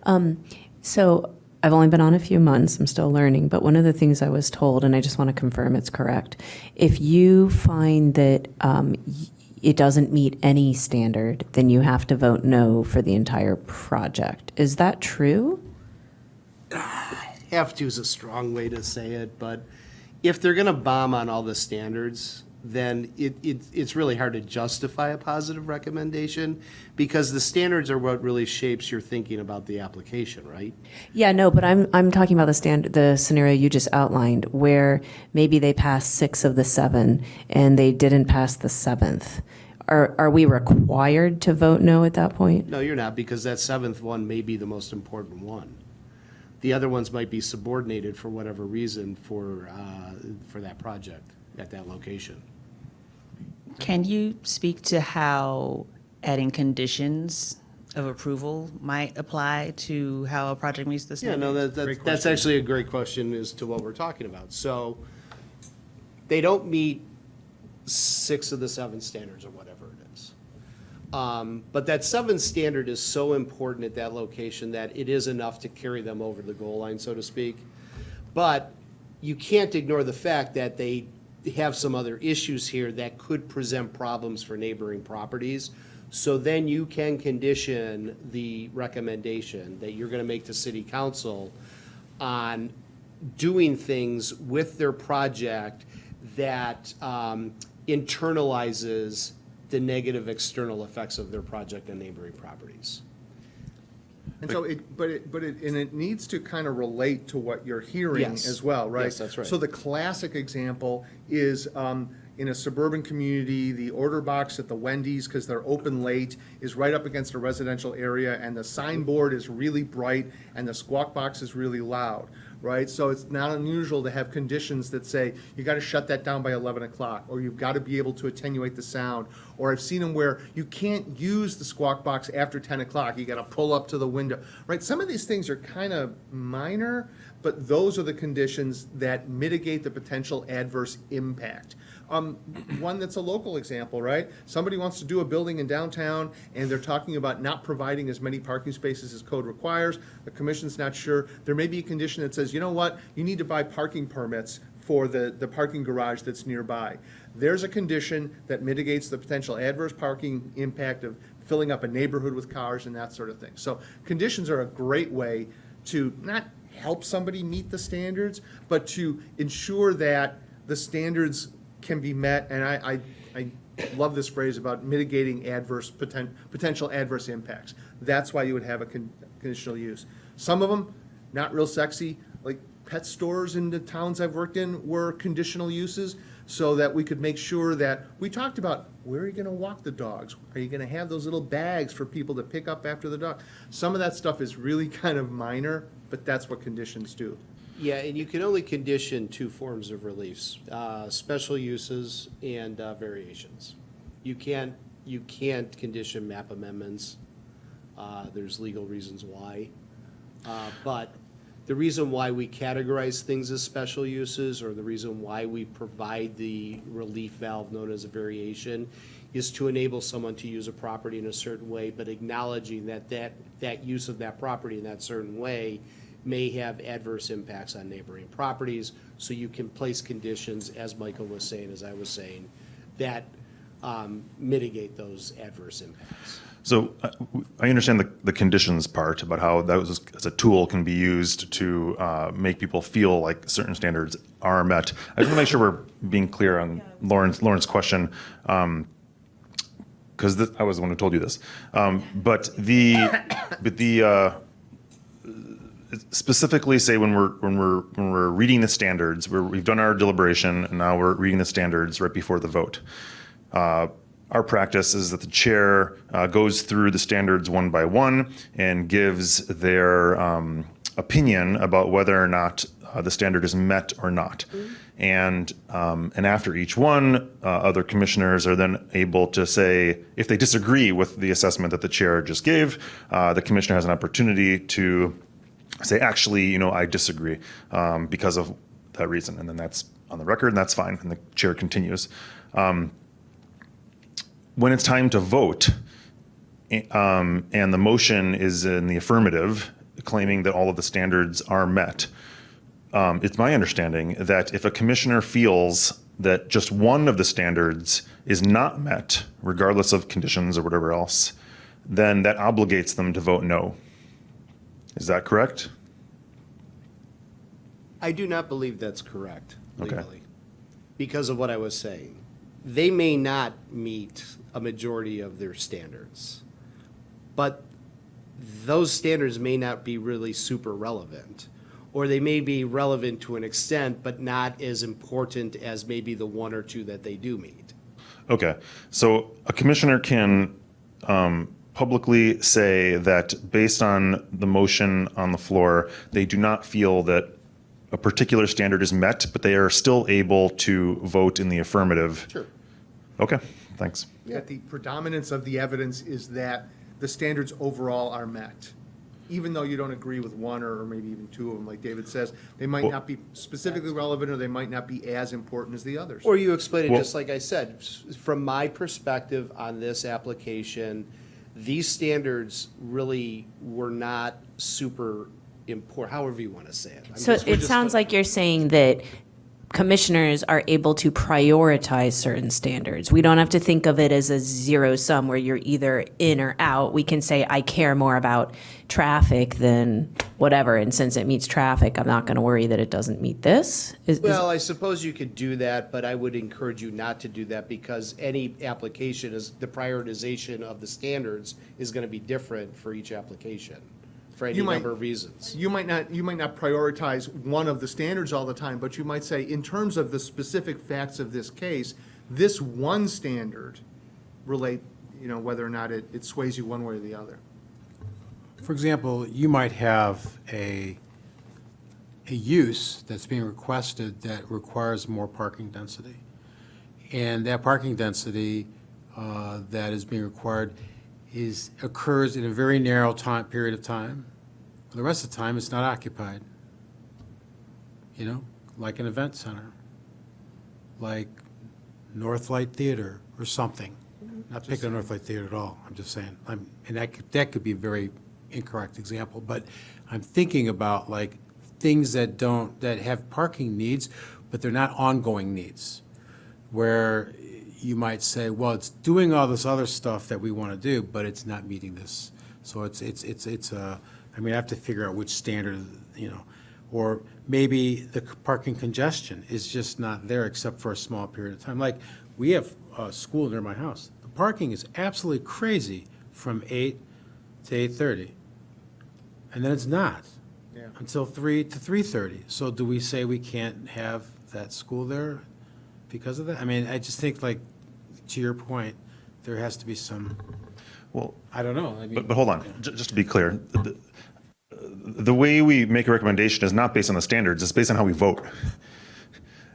So I've only been on a few months, I'm still learning, but one of the things I was told, and I just want to confirm it's correct, if you find that it doesn't meet any standard, then you have to vote no for the entire project. Is that true? Have to is a strong way to say it, but if they're gonna bomb on all the standards, then it's really hard to justify a positive recommendation, because the standards are what really shapes your thinking about the application, right? Yeah, no, but I'm talking about the scenario you just outlined, where maybe they passed 6 of the 7 and they didn't pass the 7th. Are we required to vote no at that point? No, you're not, because that 7th one may be the most important one. The other ones might be subordinated for whatever reason for that project at that location. Can you speak to how adding conditions of approval might apply to how a project meets the Yeah, standards? no, that's actually a great question as to what we're talking about. So they don't meet 6 of the 7 standards or whatever it is. But that 7th standard is so important at that location that it is enough to carry them over the goal line, so to speak. But you can't ignore the fact that they have some other issues here that could present problems for neighboring properties. So then you can condition the recommendation that you're gonna make to city council on doing things with their project that internalizes the negative external effects of their project on neighboring properties. And so it needs to kind of relate to what you're hearing Yes. as well, right? Yes, that's right. So the classic example is, in a suburban community, the order box at the Wendy's, because they're open late, is right up against a residential area, and the signboard is really bright, and the squawk box is really loud, right? So it's not unusual to have conditions that say, you gotta shut that down by 11 o'clock, or you've gotta be able to attenuate the sound. Or I've seen them where you can't use the squawk box after 10 o'clock, you gotta pull up to the window, right? Some of these things are kind of minor, but those are the conditions that mitigate the potential adverse impact. One that's a local example, right? Somebody wants to do a building in downtown, and they're talking about not providing as many parking spaces as code requires. The commission's not sure. There may be a condition that says, you know what, you need to buy parking permits for the parking garage that's nearby. There's a condition that mitigates the potential adverse parking impact of filling up a neighborhood with cars and that sort of thing. So conditions are a great way to not help somebody meet the standards, but to ensure that the standards can be met. And I love this phrase about mitigating potential adverse impacts. That's why you would have a conditional use. Some of them, not real sexy, like pet stores in the towns I've worked in were conditional uses, so that we could make sure that, we talked about, where are you gonna walk the dogs? Are you gonna have those little bags for people to pick up after the dog? Some of that stuff is really kind of minor, but that's what conditions do. Yeah, and you can only condition two forms of reliefs, special uses and variations. You can't condition map amendments. There's legal reasons why. But the reason why we categorize things as special uses, or the reason why we provide the relief valve known as a variation, is to enable someone to use a property in a certain way, but acknowledging that use of that property in that certain way may have adverse impacts on neighboring properties. So you can place conditions, as Michael was saying, as I was saying, that mitigate those adverse impacts. So I understand the conditions part about how that was, as a tool, can be used to make people feel like certain standards are met. I just want to make sure we're being clear on Lauren's question, because I was the one who told you this. But specifically say when we're reading the standards, we've done our deliberation, and now we're reading the standards right before the vote. Our practice is that the chair goes through the standards one by one and gives their opinion about whether or not the standard is met or not. And after each one, other commissioners are then able to say, if they disagree with the assessment that the chair just gave, the commissioner has an opportunity to say, actually, I disagree because of that reason. And then that's on the record, and that's fine, and the chair continues. When it's time to vote, and the motion is in the affirmative, claiming that all of the standards are met, it's my understanding that if a commissioner feels that just one of the standards is not met, regardless of conditions or whatever else, then that obligates them to vote no. Is that correct? I do not believe that's correct Okay. legally, because of what I was saying. They may not meet a majority of their standards, but those standards may not be really super relevant, or they may be relevant to an extent, but not as important as maybe the one or two that they do meet. Okay, so a commissioner can publicly say that based on the motion on the floor, they do not feel that a particular standard is met, but they are still able to vote in the affirmative. Sure. Okay, thanks. That the predominance of the evidence is that the standards overall are met. Even though you don't agree with one or maybe even two of them, like David says, they might not be specifically relevant, or they might not be as important as the others. Or you explain it just like I said. From my perspective on this application, these standards really were not super important, however you want to say it. So it sounds like you're saying that commissioners are able to prioritize certain standards. We don't have to think of it as a zero sum where you're either in or out. We can say, I care more about traffic than whatever, and since it meets traffic, I'm not going to worry that it doesn't meet this. Well, I suppose you could do that, but I would encourage you not to do that, because any application is, the prioritization of the standards is going to be different for each application, for any number of reasons. You might not prioritize one of the standards all the time, but you might say, in terms of the specific facts of this case, this one standard relate, whether or not it sways you one way or the other? For example, you might have a use that's being requested that requires more parking density. And that parking density that is being required occurs in a very narrow period of time. The rest of the time, it's not occupied. Like an event center, like Northlight Theater or something. Not picking on Northlight Theater at all, I'm just saying. And that could be a very incorrect example, but I'm thinking about like things that have parking needs, but they're not ongoing needs, where you might say, well, it's doing all this other stuff that we want to do, but it's not meeting this. So I have to figure out which standard, or maybe the parking congestion is just not there except for a small period of time. Like, we have a school near my house. The parking is absolutely crazy from 8 to 8:30. And then it's not until 3 to 3:30. So do we say we can't have that school there because of that? I mean, I just think, like, to your point, there has to be some, Well, I don't know. I mean, but hold on, just to be clear, the way we make a recommendation is not based on the standards, it's based on how we vote.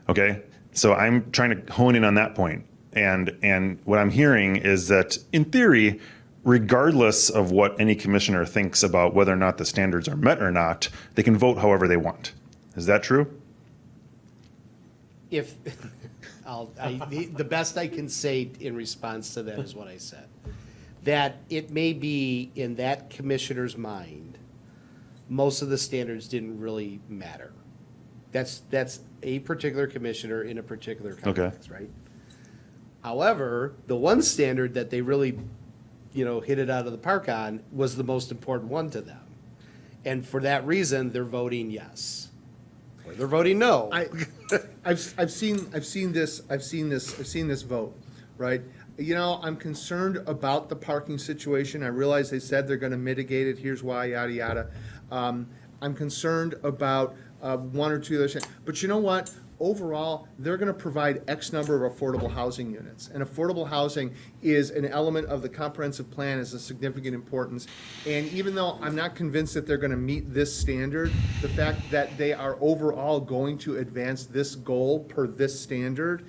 Okay? So I'm trying to hone in on that point. And what I'm hearing is that, in theory, regardless of what any commissioner thinks about whether or not the standards are met or not, they can vote however they want. Is that true? If, the best I can say in response to that is what I said. That it may be in that commissioner's mind, most of the standards didn't really matter. That's a particular commissioner in a particular context, right? However, the one standard that they really, hit it out of the park on was the most important one to them. And for that reason, they're voting yes. Or they're voting no. I've seen this vote, right? I'm concerned about the parking situation. I realize they said they're gonna mitigate it, here's why, yada, yada. I'm concerned about one or two other things. But you know what? Overall, they're gonna provide X number of affordable housing units. And affordable housing is an element of the comprehensive plan, is a significant importance. And even though I'm not convinced that they're gonna meet this standard, the fact that they are overall going to advance this goal per this standard,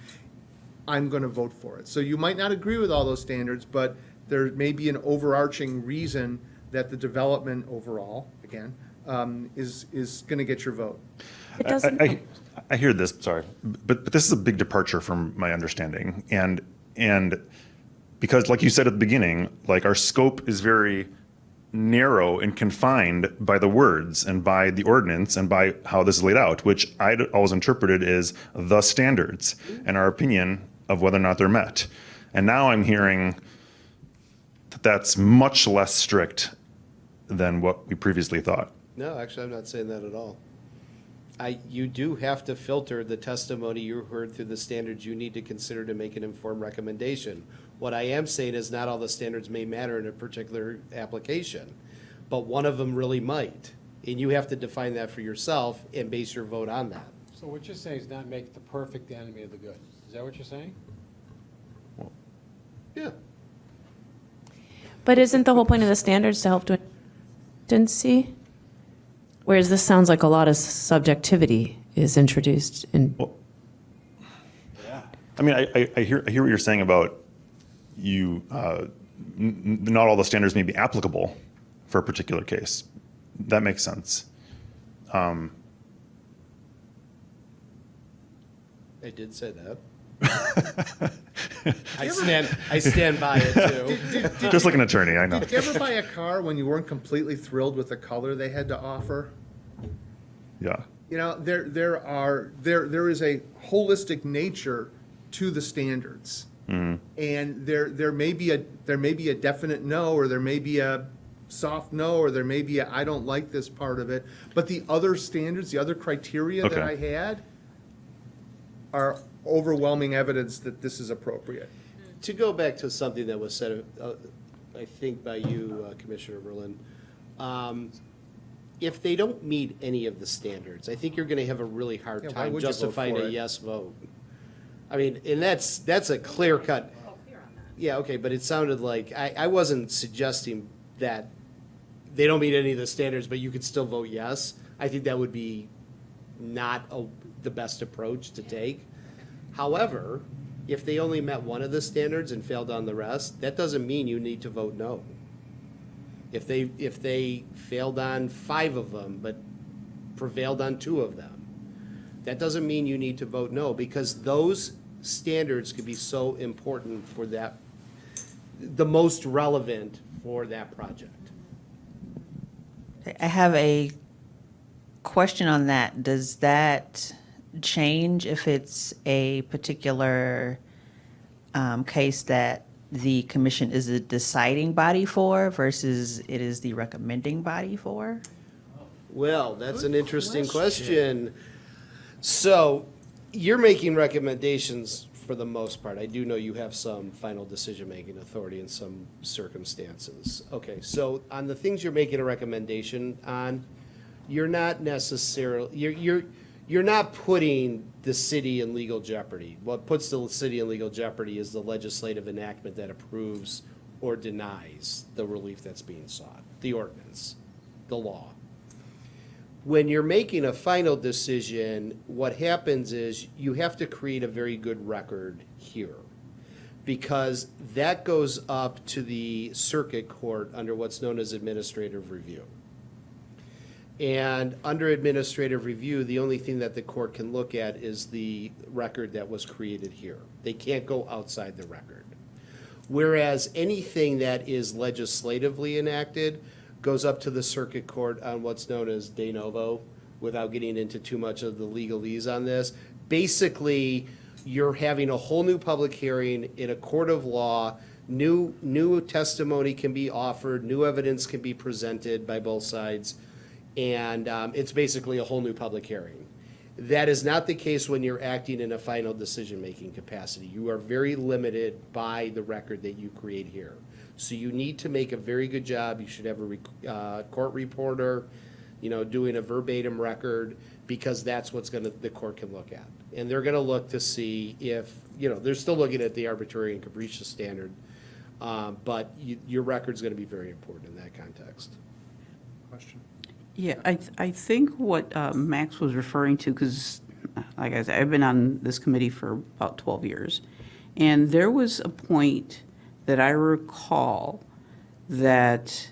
I'm gonna vote for it. So you might not agree with all those standards, but there may be an overarching reason that the development overall, again, is gonna get your vote. It doesn't. I hear this, sorry, but this is a big departure from my understanding. And because, like you said at the beginning, like, our scope is very narrow and confined by the words and by the ordinance and by how this is laid out, which I'd always interpreted as the standards and our opinion of whether or not they're met. And now I'm hearing that that's much less strict than what we previously thought. No, actually, I'm not saying that at all. You do have to filter the testimony you heard through the standards you need to consider to make an informed recommendation. What I am saying is not all the standards may matter in a particular application, but one of them really might. And you have to define that for yourself and base your vote on that. So what you're saying is not make the perfect the enemy of the good. Is that what you're saying? Yeah. But isn't the whole point of the standards to help to consistency? Whereas this sounds like a lot of subjectivity is introduced in. I mean, I hear what you're saying about you, not all the standards may be applicable for a particular case. That makes sense. I did say that. I stand by it too. Just like an attorney, I know. Did you ever buy a car when you weren't completely thrilled with the color they had to offer? Yeah. There is a holistic nature to the standards. Mhm. And there may be a definite no, or there may be a soft no, or there may be a I don't like this part of it. But the other standards, the other criteria that Okay. I had are overwhelming evidence that this is appropriate. To go back to something that was said, I think by you, Commissioner Berlin, if they don't meet any of the standards, I think you're going to have a really hard Yeah, why time would you vote justifying for a it? yes vote. I mean, and that's a clear cut. Yeah, okay, but it sounded like, I wasn't suggesting that they don't meet any of the standards, but you could still vote yes. I think that would be not the best approach to take. However, if they only met one of the standards and failed on the rest, that doesn't mean you need to vote no. If they failed on 5 of them, but prevailed on 2 of them, that doesn't mean you need to vote no, because those standards could be so important for that, the most relevant for that project. I have a question on that. Does that change if it's a particular case that the commission is a deciding body for versus it is the recommending body for? Well, that's an interesting question. So, you're making recommendations for the most part. I do know you have some final decision-making authority in some circumstances. Okay, so on the things you're making a recommendation on, you're not necessarily, you're not putting the city in legal jeopardy. What puts the city in legal jeopardy is the legislative enactment that approves or denies the relief that's being sought, the ordinance, the law. When you're making a final decision, what happens is you have to create a very good record here, because that goes up to the circuit court under what's known as administrative review. And under administrative review, the only thing that the court can look at is the record that was created here. They can't go outside the record. Whereas anything that is legislatively enacted goes up to the circuit court on what's known as de novo, without getting into too much of the legalese on this. Basically, you're having a whole new public hearing in a court of law. New testimony can be offered, new evidence can be presented by both sides, and it's basically a whole new public hearing. That is not the case when you're acting in a final decision-making capacity. You are very limited by the record that you create here. So you need to make a very good job. You should have a court reporter, doing a verbatim record, because that's what's the court can look at. And they're gonna look to see if, they're still looking at the arbitrary and capricious standard, but your record's gonna be very important in that context. Question? Yeah, I think what Max was referring to, because like I said, I've been on this committee for about 12 years, and there was a point that I recall that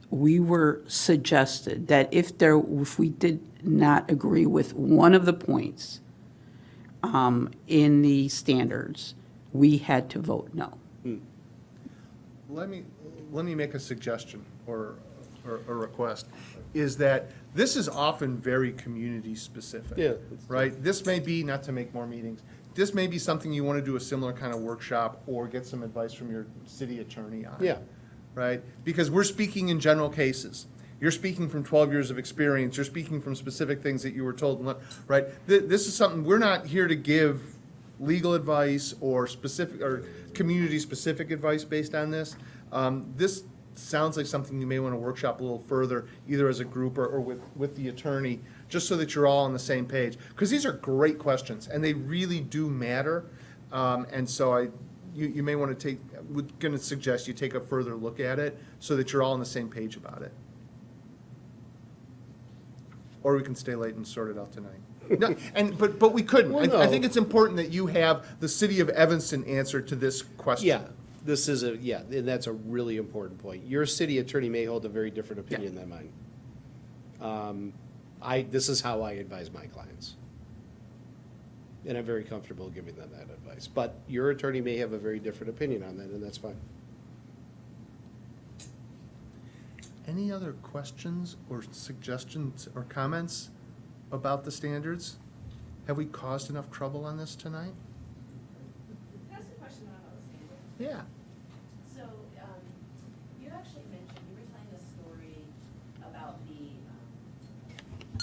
we were suggested that if we did not agree with one of the points in the standards, we had to vote no. Let me make a suggestion or a request, is that this is often very community specific. Yeah. Right? This may be, not to make more meetings, this may be something you want to do a similar kind of workshop or get some advice from your city attorney on. Yeah. Right? Because we're speaking in general cases. You're speaking from 12 years of experience. You're speaking from specific things that you were told, right? This is something, we're not here to give legal advice or specific, or community-specific advice based on this. This sounds like something you may want to workshop a little further, either as a group or with the attorney, just so that you're all on the same page. Because these are great questions, and they really do matter. And so you may want to we're going to suggest you take a further look at it so that you're all on the same page about it. Or we can stay late and sort it out tonight. No, but we couldn't. Well, no. I think it's important that you have the city of Evanston answer to this question. Yeah, this is and that's a really important point. Your city attorney may hold a very different opinion than mine. This is how I advise my clients. And I'm very comfortable giving them that advice. But your attorney may have a very different opinion on that, and that's fine. Any other questions or suggestions or comments about the standards? Have we caused enough trouble on this tonight? Can I ask a question about the standards? Yeah. So, you actually mentioned, you were telling a story about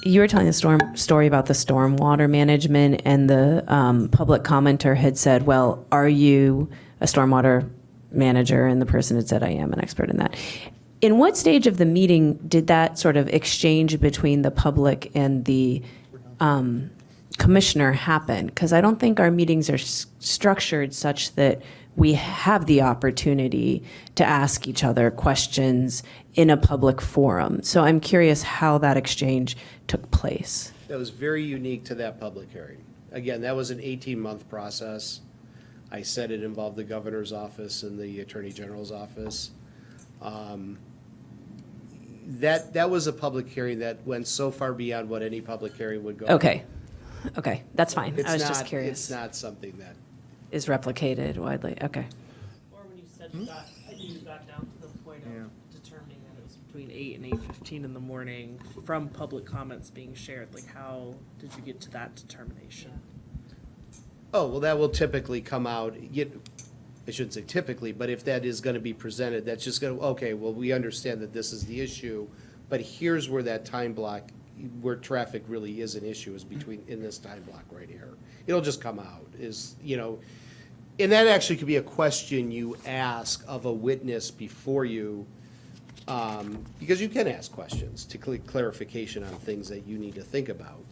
You were telling the story about the stormwater management, and the public commenter had said, well, are you a stormwater manager? And the person had said, I am an expert in that. In what stage of the meeting did that sort of exchange between the public and the commissioner happen? Because I don't think our meetings are structured such that we have the opportunity to ask each other questions in a public forum. So I'm curious how that exchange took place. That was very unique to that public hearing. Again, that was an 18-month process. I said it involved the governor's office and the attorney general's office. That was a public hearing that went so far beyond what any public hearing would go. Okay, that's fine. It's I was just not- curious. It's not something that, Is replicated widely, okay. Or when you said that, I think you got down to the point of determining that it was between 8 and 8:15 in the morning from public comments being shared. Like, how did you get to that determination? oh, well, that will typically come out, I shouldn't say typically, but if that is gonna be presented, that's just gonna, okay, well, we understand that this is the issue, but here's where that time block, where traffic really is an issue, is between, in this time block right here. It'll just come out, and that actually could be a question you ask of a witness before you, because you can ask questions to clarification on things that you need to think about.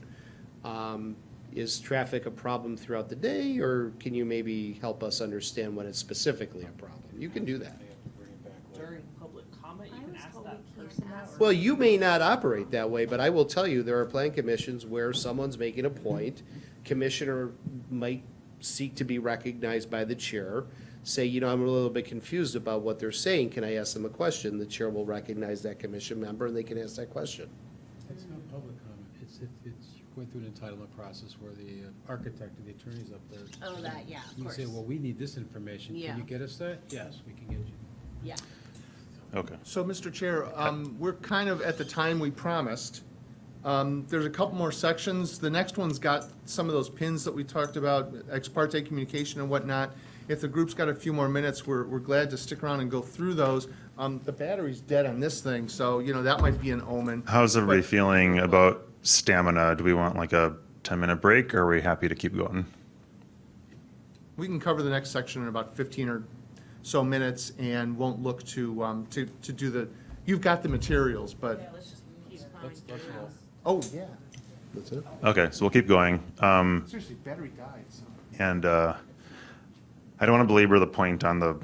Is traffic a problem throughout the day, or can you maybe help us understand when it's specifically a problem? You can do that. During public comment, you can ask that person that? or- Well, you may not operate that way, but I will tell you, there are plan commissions where someone's making a point, commissioner might seek to be recognized by the chair, say, I'm a little bit confused about what they're saying, can I ask them a question? The chair will recognize that commission member, and they can ask that question. It's not public comment. It's going through an entitlement process where the architect and the attorney's up there. Oh, that, yeah, of You course. say, well, we need this information. Yeah. Can you get us that? Yes, we can get you. Yeah. Okay. So, Mr. Chair, we're kind of at the time we promised. There's a couple more sections. The next one's got some of those pins that we talked about, ex parte communication and whatnot. If the group's got a few more minutes, we're glad to stick around and go through those. The battery's dead on this thing, so, that might be an omen. How's everybody But- feeling about stamina? Do we want like a 10-minute break, or are we happy to keep going? We can cover the next section in about 15 or so minutes and won't look to do the, you've got the materials, but, Let's just keep going through this. oh, yeah. That's it. Okay, so we'll keep going. Seriously, battery died, so. And I don't want to belabor the point on the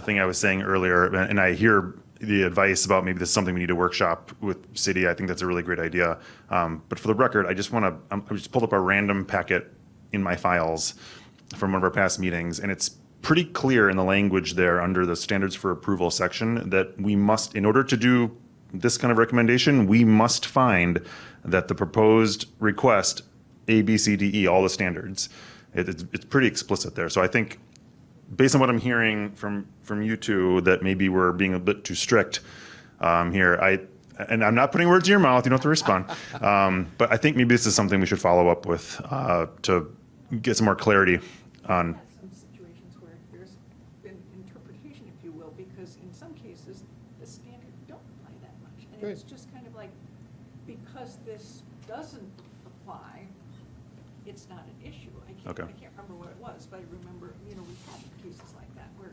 thing I was saying earlier, and I hear the advice about maybe this is something we need to workshop with city. I think that's a really great idea. But for the record, I just want to, I just pulled up a random packet in my files from one of our past meetings, and it's pretty clear in the language there under the standards for approval section that we must, in order to do this kind of recommendation, we must find that the proposed request, A, B, C, D, E, all the standards. It's pretty explicit there. So I think based on what I'm hearing from you two, that maybe we're being a bit too strict here. And I'm not putting words in your mouth. You don't have to respond. But I think maybe this is something we should follow up with to get some more clarity on. Some situations where there's been interpretation, if you will, because in some cases, the standard don't apply that much. And it's just kind of like, because this doesn't apply, it's not an issue. I Okay. can't remember what it was, but I remember, we had cases like that where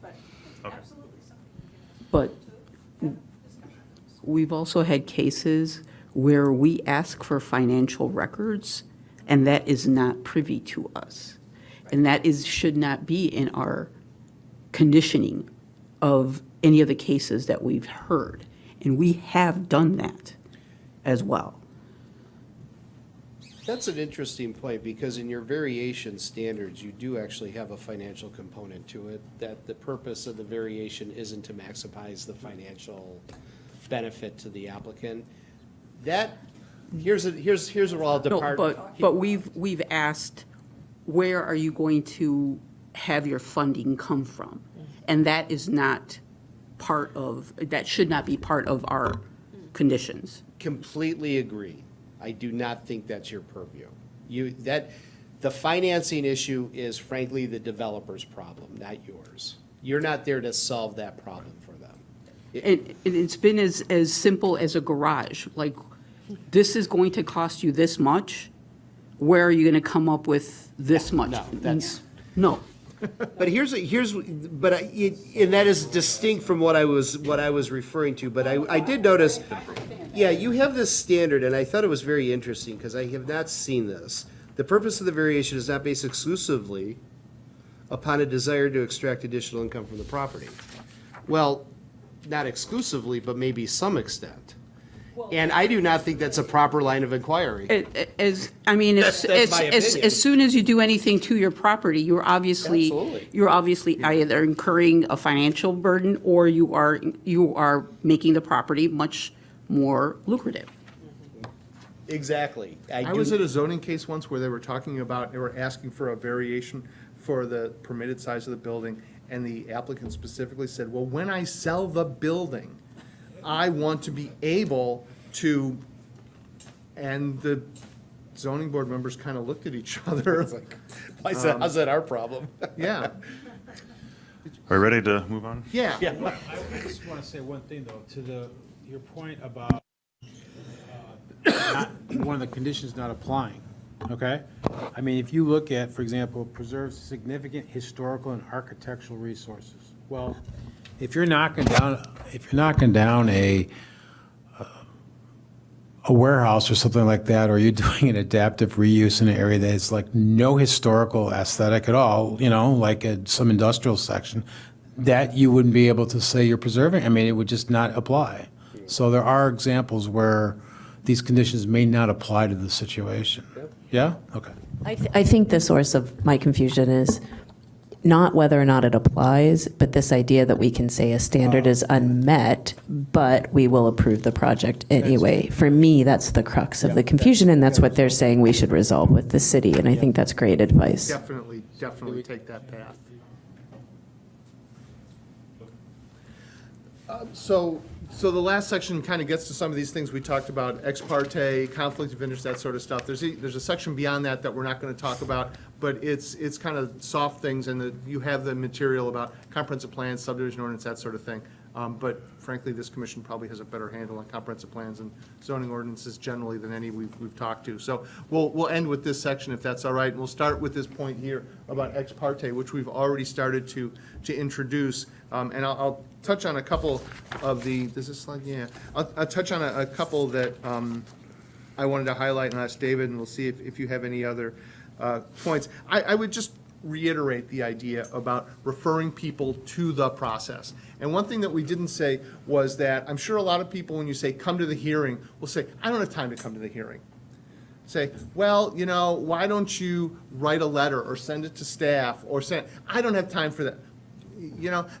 but it's Okay. absolutely something we can ask But to have discussions. we've also had cases where we ask for financial records, and that is not privy to us. And that should not be in our conditioning of any of the cases that we've heard. And we have done that as well. That's an interesting point, because in your variation standards, you do actually have a financial component to it, that the purpose of the variation isn't to maximize the financial benefit to the applicant. That, here's where I'll No, depart. but we've asked, where are you going to have your funding come from? And that is not that should not be part of our conditions. Completely agree. I do not think that's your purview. The financing issue is frankly the developer's problem, not yours. You're not there to solve that problem for them. And it's been as simple as a garage, like, this is going to cost you this much, where are you going to come up with this much? No, that's. No. But and that is distinct from what I was referring to, but I did notice, Yeah, you have this standard, and I thought it was very interesting, because I have not seen this. The purpose of the variation is not based exclusively upon a desire to extract additional income from the property. Well, not exclusively, but maybe some extent. And I do not think that's a proper line of inquiry. I mean, That's my opinion. as soon as you do anything to your property, you're obviously either incurring a financial burden or you are making the property much more lucrative. Exactly. I was at a zoning case once where they were talking about, they were asking for a variation for the permitted size of the building, and the applicant specifically said, well, when I sell the building, I want to be able to, and the zoning board members kind of looked at each other. Like, how's that our problem? Yeah. Are we ready to move on? Yeah. I just want to say one thing, though, to your point about one of the conditions not applying, okay? I mean, if you look at, for example, preserves significant historical and architectural resources. Well, if you're knocking down a warehouse or something like that, or you're doing an adaptive reuse in an area that has like no historical aesthetic at all, like some industrial section, that you wouldn't be able to say you're preserving. I mean, it would just not apply. So there are examples where these conditions may not apply to the situation. Yeah? Okay. I think the source of my confusion is not whether or not it applies, but this idea that we can say a standard is unmet, but we will approve the project anyway. For me, that's the crux of the confusion, and that's what they're saying we should resolve with the city, and I think that's great advice. Definitely take that path. So the last section kind of gets to some of these things we talked about, ex parte, conflict of interest, that sort of stuff. There's a section beyond that we're not going to talk about, but it's kind of soft things, and you have the material about comprehensive plans, subdivision ordinance, that sort of thing. But frankly, this commission probably has a better handle on comprehensive plans and zoning ordinances generally than any we've talked to. So we'll end with this section if that's all right, and we'll start with this point here about ex parte, which we've already started to introduce. And I'll touch on a couple of the, is this slide? Yeah. I'll touch on a couple that I wanted to highlight and ask David, and we'll see if you have any other points. I would just reiterate the idea about referring people to the process. And one thing that we didn't say was that I'm sure a lot of people, when you say come to the hearing, will say, I don't have time to come to the hearing. Say, well, why don't you write a letter or send it to staff or send, I don't have time for that.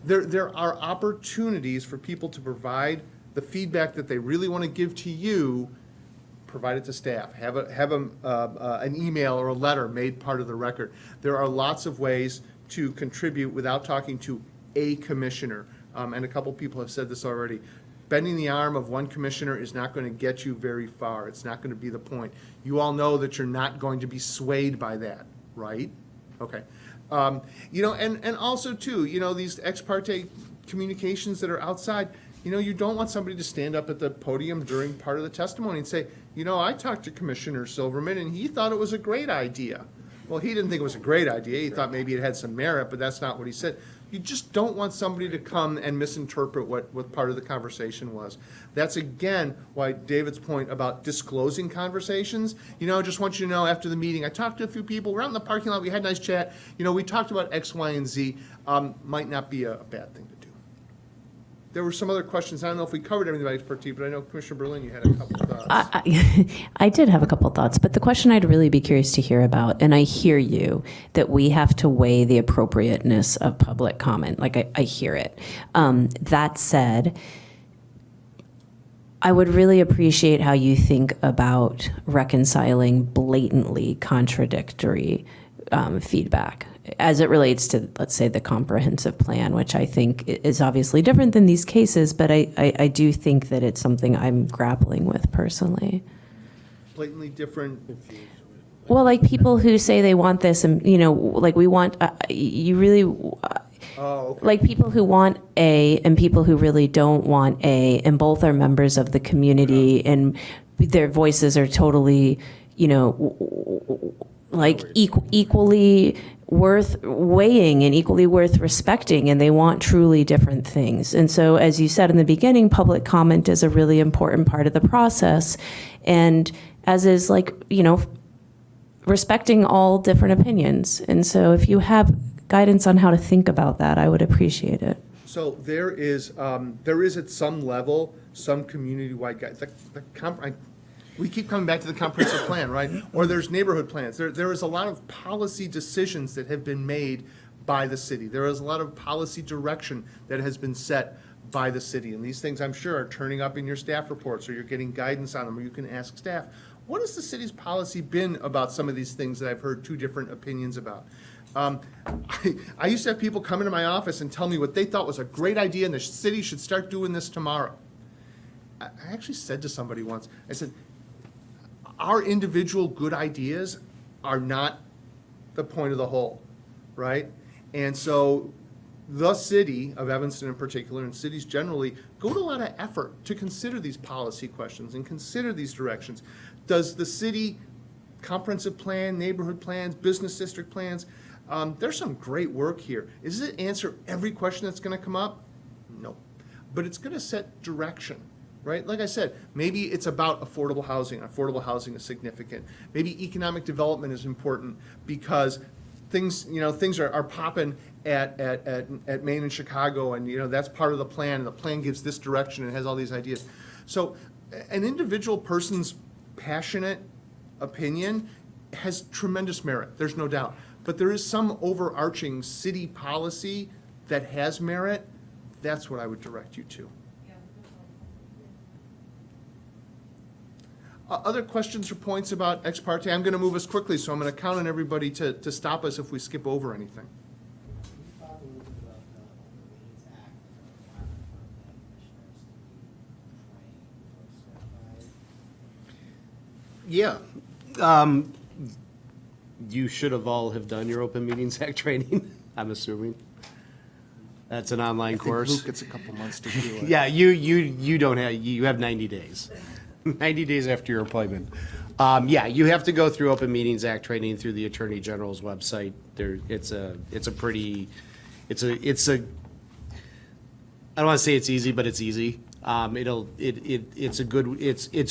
There are opportunities for people to provide the feedback that they really want to give to you, provide it to staff, have an email or a letter made part of the record. There are lots of ways to contribute without talking to a commissioner. And a couple people have said this already. Bending the arm of one commissioner is not going to get you very far. It's not going to be the point. You all know that you're not going to be swayed by that, right? Okay. And also too, these ex parte communications that are outside, you don't want somebody to stand up at the podium during part of the testimony and say, I talked to Commissioner Silverman and he thought it was a great idea. Well, he didn't think it was a great idea. He thought maybe it had some merit, but that's not what he said. You just don't want somebody to come and misinterpret what part of the conversation was. That's, again, why David's point about disclosing conversations, just want you to know after the meeting, I talked to a few people, we're out in the parking lot, we had a nice chat, we talked about X, Y, and Z, might not be a bad thing to do. There were some other questions. I don't know if we covered everything about expertise, but I know Commissioner Berlin, you had a couple of thoughts. I did have a couple thoughts, but the question I'd really be curious to hear about, and I hear you, that we have to weigh the appropriateness of public comment. Like, I hear it. That said, I would really appreciate how you think about reconciling blatantly contradictory feedback as it relates to, let's say, the comprehensive plan, which I think is obviously different than these cases, but I do think that it's something I'm grappling with personally. Blatantly different. Well, like people who say they want this, and like we want, you really, like people who want A and people who really don't want A, and both are members of the community, and their voices are totally, like equally worth weighing and equally worth respecting, and they want truly different things. And so, as you said in the beginning, public comment is a really important part of the process, and as is, like, respecting all different opinions. And so if you have guidance on how to think about that, I would appreciate it. So there is at some level, some community-wide guide. We keep coming back to the comprehensive plan, right? Or there's neighborhood plans. There is a lot of policy decisions that have been made by the city. There is a lot of policy direction that has been set by the city. And these things, I'm sure, are turning up in your staff reports, or you're getting guidance on them, or you can ask staff, what has the city's policy been about some of these things that I've heard two different opinions about? I used to have people come into my office and tell me what they thought was a great idea and the city should start doing this tomorrow. I actually said to somebody once, I said, our individual good ideas are not the point of the whole, right? And so the city of Evanston in particular, and cities generally, go to a lot of effort to consider these policy questions and consider these directions. Does the city comprehensive plan, neighborhood plans, business district plans, there's some great work here. Does it answer every question that's going to come up? No. But it's going to set direction, right? Like I said, maybe it's about affordable housing. Affordable housing is significant. Maybe economic development is important because things are popping at Maine and Chicago, and that's part of the plan, and the plan gives this direction and has all these ideas. So an individual person's passionate opinion has tremendous merit, there's no doubt. But there is some overarching city policy that has merit. That's what I would direct you to. Other questions or points about ex parte? I'm going to move us quickly, so I'm going to count on everybody to stop us if we skip over anything. Yeah. You should have all have done your Open Meetings Act training, I'm assuming. That's an online course. Luke gets a couple months to do it. Yeah, you don't have, you have 90 days. 90 days after your appointment. Yeah, you have to go through Open Meetings Act training through the Attorney General's website. It's a I don't want to say it's easy, but it's easy. It's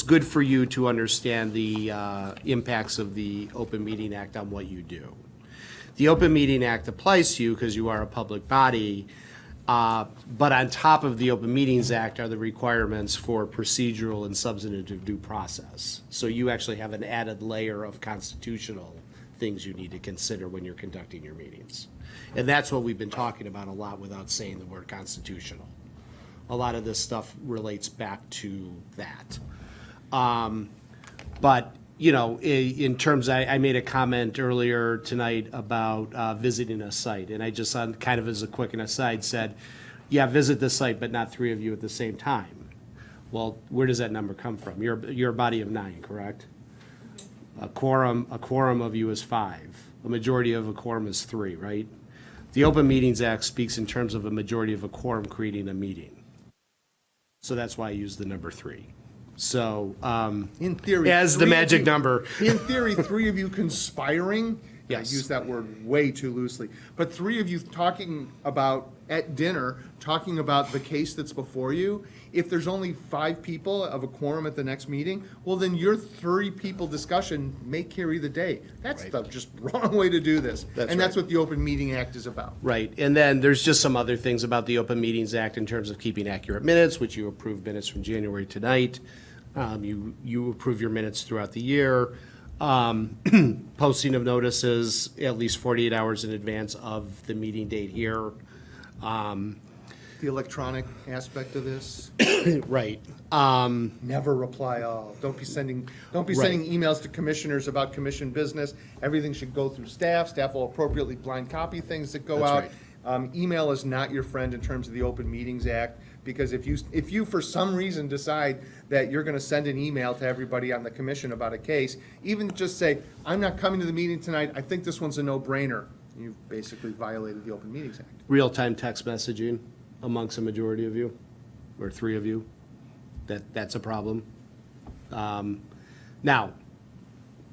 good for you to understand the impacts of the Open Meeting Act on what you do. The Open Meeting Act applies to you because you are a public body, but on top of the Open Meetings Act are the requirements for procedural and substantive due process. So you actually have an added layer of constitutional things you need to consider when you're conducting your meetings. And that's what we've been talking about a lot without saying the word constitutional. A lot of this stuff relates back to that. But, in terms, I made a comment earlier tonight about visiting a site, and I just, kind of as a quick aside, said, yeah, visit the site, but not three of you at the same time. Well, where does that number come from? You're a body of 9, correct? A quorum of you is 5. A majority of a quorum is 3, right? The Open Meetings Act speaks in terms of a majority of a quorum creating a meeting. So that's why I use the number 3. So, in theory, as the magic number. In theory, 3 of you conspiring, Yes. I use that word way too loosely, but 3 of you talking about, at dinner, talking about the case that's before you, if there's only 5 people of a quorum at the next meeting, well, then your 3 people discussion may carry the day. That's the just wrong way to do this. That's That's right. what the Open Meeting Act is about. Right, and then there's just some other things about the Open Meetings Act in terms of keeping accurate minutes, which you approved minutes from January tonight. You approve your minutes throughout the year. Posting of notices at least 48 hours in advance of the meeting date here. The electronic aspect of this, Right. never reply all. Don't be sending emails to commissioners about commission business. Everything should go through staff. Staff will appropriately blind copy things that go out. That's Email is not your friend in terms of the Open Meetings Act, because if you for some reason decide that you're gonna send an email to everybody on the commission about a case, even just say, I'm not coming to the meeting tonight, I think this one's a no-brainer, you've basically violated the Open Meetings Act. Real-time text messaging amongst a majority of you, or 3 of you, that's a problem. Now,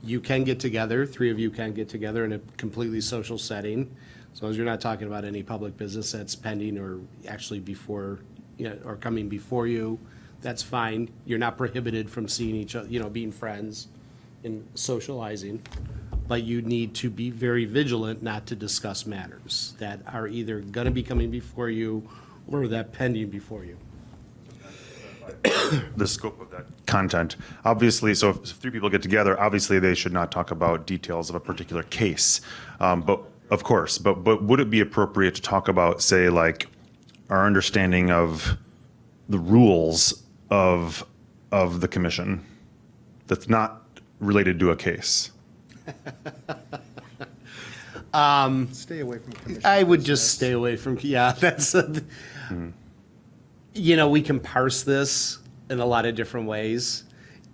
You can get together, three of you can get together in a completely social setting, as long as you're not talking about any public business that's pending or actually before, or coming before you, that's fine. You're not prohibited from seeing each other, being friends and socializing. But you need to be very vigilant not to discuss matters that are either gonna be coming before you or that pending before you. The scope of that content. Obviously, so if three people get together, obviously they should not talk about details of a particular case. But of course, but would it be appropriate to talk about, say, like our understanding of the rules of the commission that's not related to a case? Stay away from commission. I would just stay away from, that's, we can parse this in a lot of different ways.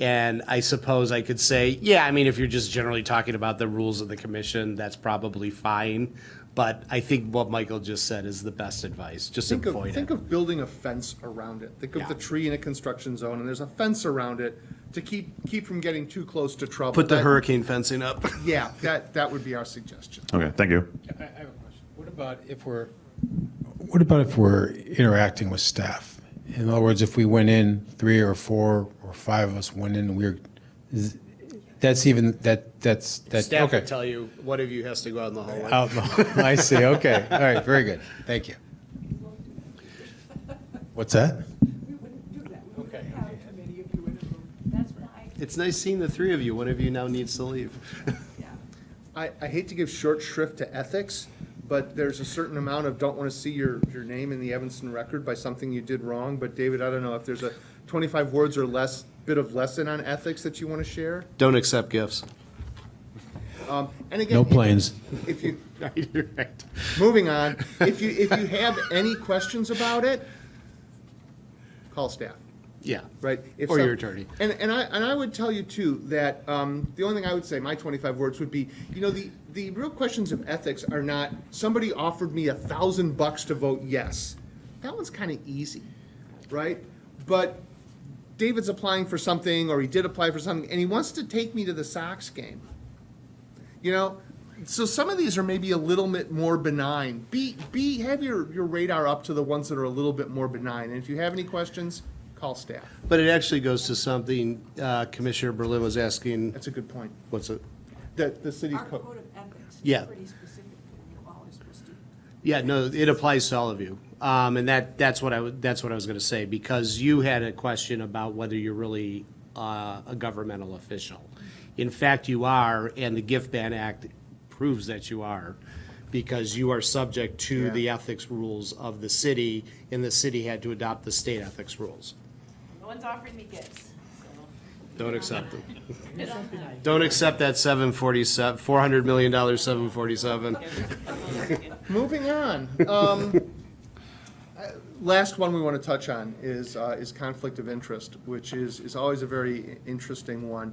And I suppose I could say, if you're just generally talking about the rules of the commission, that's probably fine. But I think what Michael just said is the best advice, just avoid Think it. of building a fence around it. Think of the tree in a construction zone, and there's a fence around it to keep from getting too close to trouble. Put the hurricane fencing up. Yeah, that would be our suggestion. Okay, thank you. I have a question. What about if we're interacting with staff? In other words, if we went in, 3 or 4 or 5 of us went in, that's Staff okay. will tell you, one of you has to go out in the hallway. I see, okay, all right, very good, thank you. What's that? Okay. Have committee if you were in the room. That's why. It's nice seeing the three of you. One of you now needs to leave. I hate to give short shrift to ethics, but there's a certain amount of don't want to see your name in the Evanston record by something you did wrong. But David, I don't know if there's a 25 words or less bit of lesson on ethics that you want to share. Don't accept gifts. And again, No planes. If you You're right. moving on, if you have any questions about it, call staff. Yeah. Right? Or your attorney. And I would tell you too, that the only thing I would say, my 25 words would be, the real questions of ethics are not, somebody offered me $1,000 to vote yes. That one's kind of easy, right? But David's applying for something, or he did apply for something, and he wants to take me to the Sox game. So some of these are maybe a little bit more benign. Have your radar up to the ones that are a little bit more benign. And if you have any questions, call staff. But it actually goes to something Commissioner Berlin was asking. That's a good point. What's it? The city's Our code. code of ethics Yeah. is pretty specific, and you're always supposed to. Yeah, no, it applies to all of you. And that's what I was going to say, because you had a question about whether you're really a governmental official. In fact, you are, and the Gift Ban Act proves that you are, because you are subject to the ethics rules of the city, and the city had to adopt the state ethics rules. No one's offered me gifts, Don't accept them. Don't accept that $400 million 747. Moving on. Last one we want to touch on is conflict of interest, which is always a very interesting one.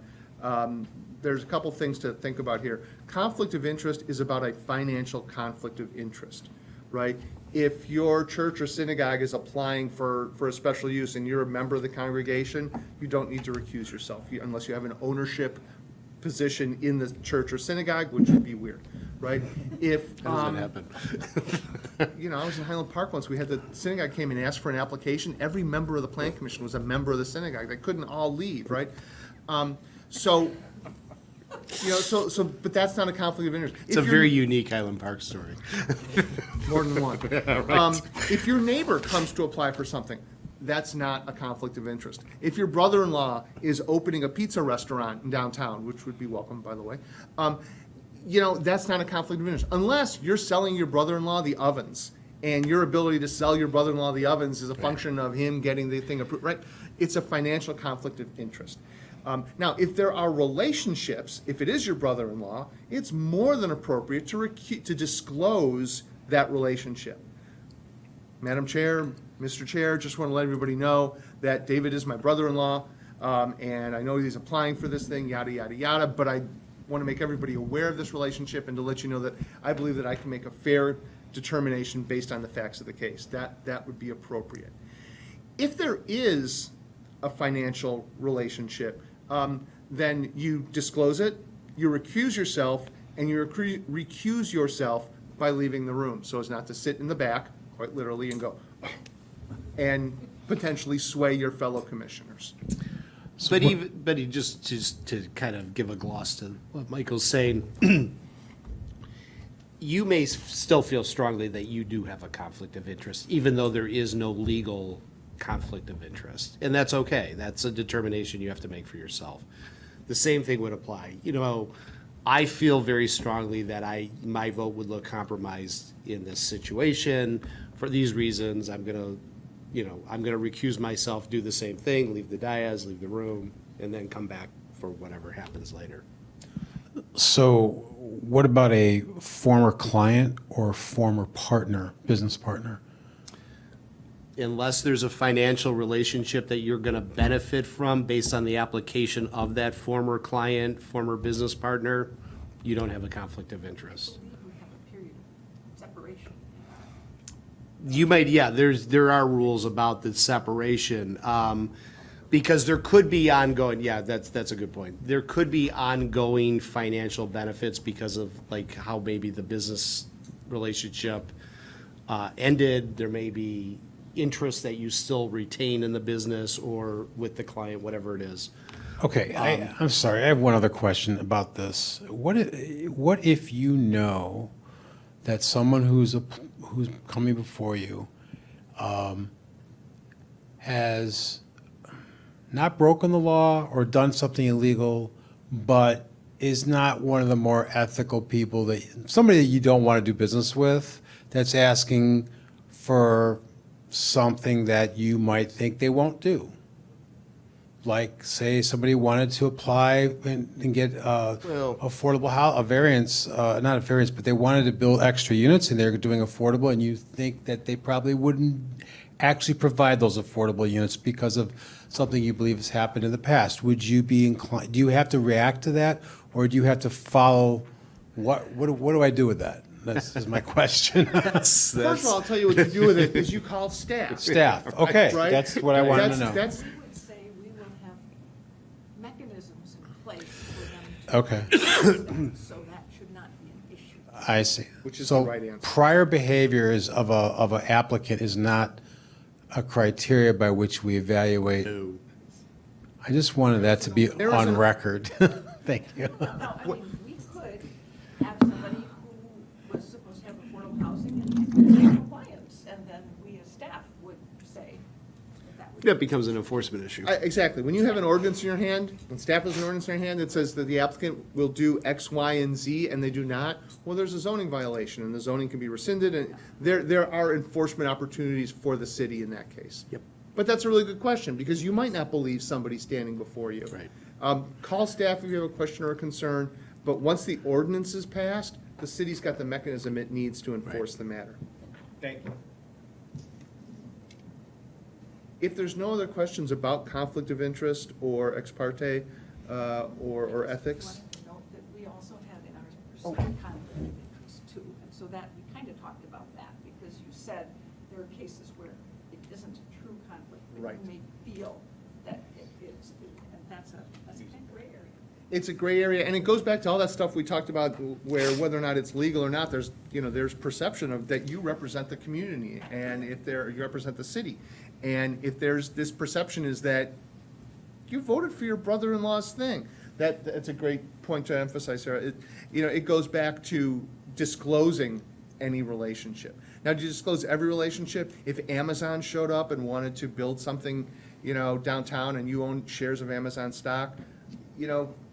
There's a couple things to think about here. Conflict of interest is about a financial conflict of interest, right? If your church or synagogue is applying for a special use and you're a member of the congregation, you don't need to recuse yourself unless you have an ownership position in the church or synagogue, which would be weird, right? If How does that happen? I was in Highland Park once. We had the synagogue came and asked for an application. Every member of the plan commission was a member of the synagogue. They couldn't all leave, right? But that's not a conflict of interest. It's a very unique Highland Park story. More than one. Right. If your neighbor comes to apply for something, that's not a conflict of interest. If your brother-in-law is opening a pizza restaurant in downtown, which would be welcome, by the way, that's not a conflict of interest. Unless you're selling your brother-in-law the ovens, and your ability to sell your brother-in-law the ovens is a function of him getting the thing approved, right? It's a financial conflict of interest. Now, if there are relationships, if it is your brother-in-law, it's more than appropriate to disclose that relationship. Madam Chair, Mr. Chair, just want to let everybody know that David is my brother-in-law, and I know he's applying for this thing, yada, yada, yada, but I want to make everybody aware of this relationship and to let you know that I believe that I can make a fair determination based on the facts of the case. That would be appropriate. If there is a financial relationship, then you disclose it, you recuse yourself, and you recuse yourself by leaving the room, so as not to sit in the back, quite literally, and go, and potentially sway your fellow commissioners. But just to kind of give a gloss to what Michael's saying, you may still feel strongly that you do have a conflict of interest, even though there is no legal conflict of interest. And that's okay. That's a determination you have to make for yourself. The same thing would apply. You know, I feel very strongly that my vote would look compromised in this situation. For these reasons, I'm gonna recuse myself, do the same thing, leave the dais, leave the room, and then come back for whatever happens later. So what about a former client or former partner, business partner? Unless there's a financial relationship that you're going to benefit from based on the application of that former client, former business partner, you don't have a conflict of interest. We have a period of separation. You might, yeah, there are rules about the separation, because there could be ongoing, yeah, that's a good point. There could be ongoing financial benefits because of like how maybe the business relationship ended. There may be interest that you still retain in the business or with the client, whatever it is. Okay, I'm sorry, I have one other question about this. What if you know that someone who's coming before you has not broken the law or done something illegal, but is not one of the more ethical people, somebody that you don't want to do business with, that's asking for something that you might think they won't do? Like, say, somebody wanted to apply and get affordable a variance, not a variance, but they wanted to build extra units and they're doing affordable, and you think that they probably wouldn't actually provide those affordable units because of something you believe has happened in the past. Would you be inclined, do you have to react to that, or do you have to follow, what do I do with that? That's my question. First of all, I'll tell you what you do with it, is you call staff. Staff, okay, Right? that's what I wanted to know. That's, We would say we will have mechanisms in place for them Okay. so that should not be an issue. I see. Which is So the right answer. prior behavior of an applicant is not a criteria by which we evaluate. I just wanted that to be There is on an- record. Thank you. No, I mean, we could have somebody who was supposed to have affordable housing and in compliance, and then we as staff would say that would. That becomes an enforcement issue. Exactly. When you have an ordinance in your hand, when staff has an ordinance in their hand that says that the applicant will do X, Y, and Z, and they do not, well, there's a zoning violation, and the zoning can be rescinded, and there are enforcement opportunities for the city in that case. Yep. But that's a really good question, because you might not believe somebody standing before you. Right. Call staff if you have a question or a concern, but once the ordinance is passed, the city's got the mechanism it needs to enforce the matter. Thank you. If there's no other questions about conflict of interest or ex parte or ethics, Wanted to note that we also had in our pursuit conflict of interest too, and so that, we kind of talked about that, because you said there are cases where it isn't a true conflict, but Right. you may feel that it is, and that's a kind of gray area. it's a gray area, and it goes back to all that stuff we talked about, where whether or not it's legal or not, there's perception of that you represent the community, and if you represent the city, and if there's this perception is that you voted for your brother-in-law's thing. That's a great point to emphasize, Sarah. It goes back to disclosing any relationship. Now, do you disclose every relationship? If Amazon showed up and wanted to build something, downtown, and you own shares of Amazon stock,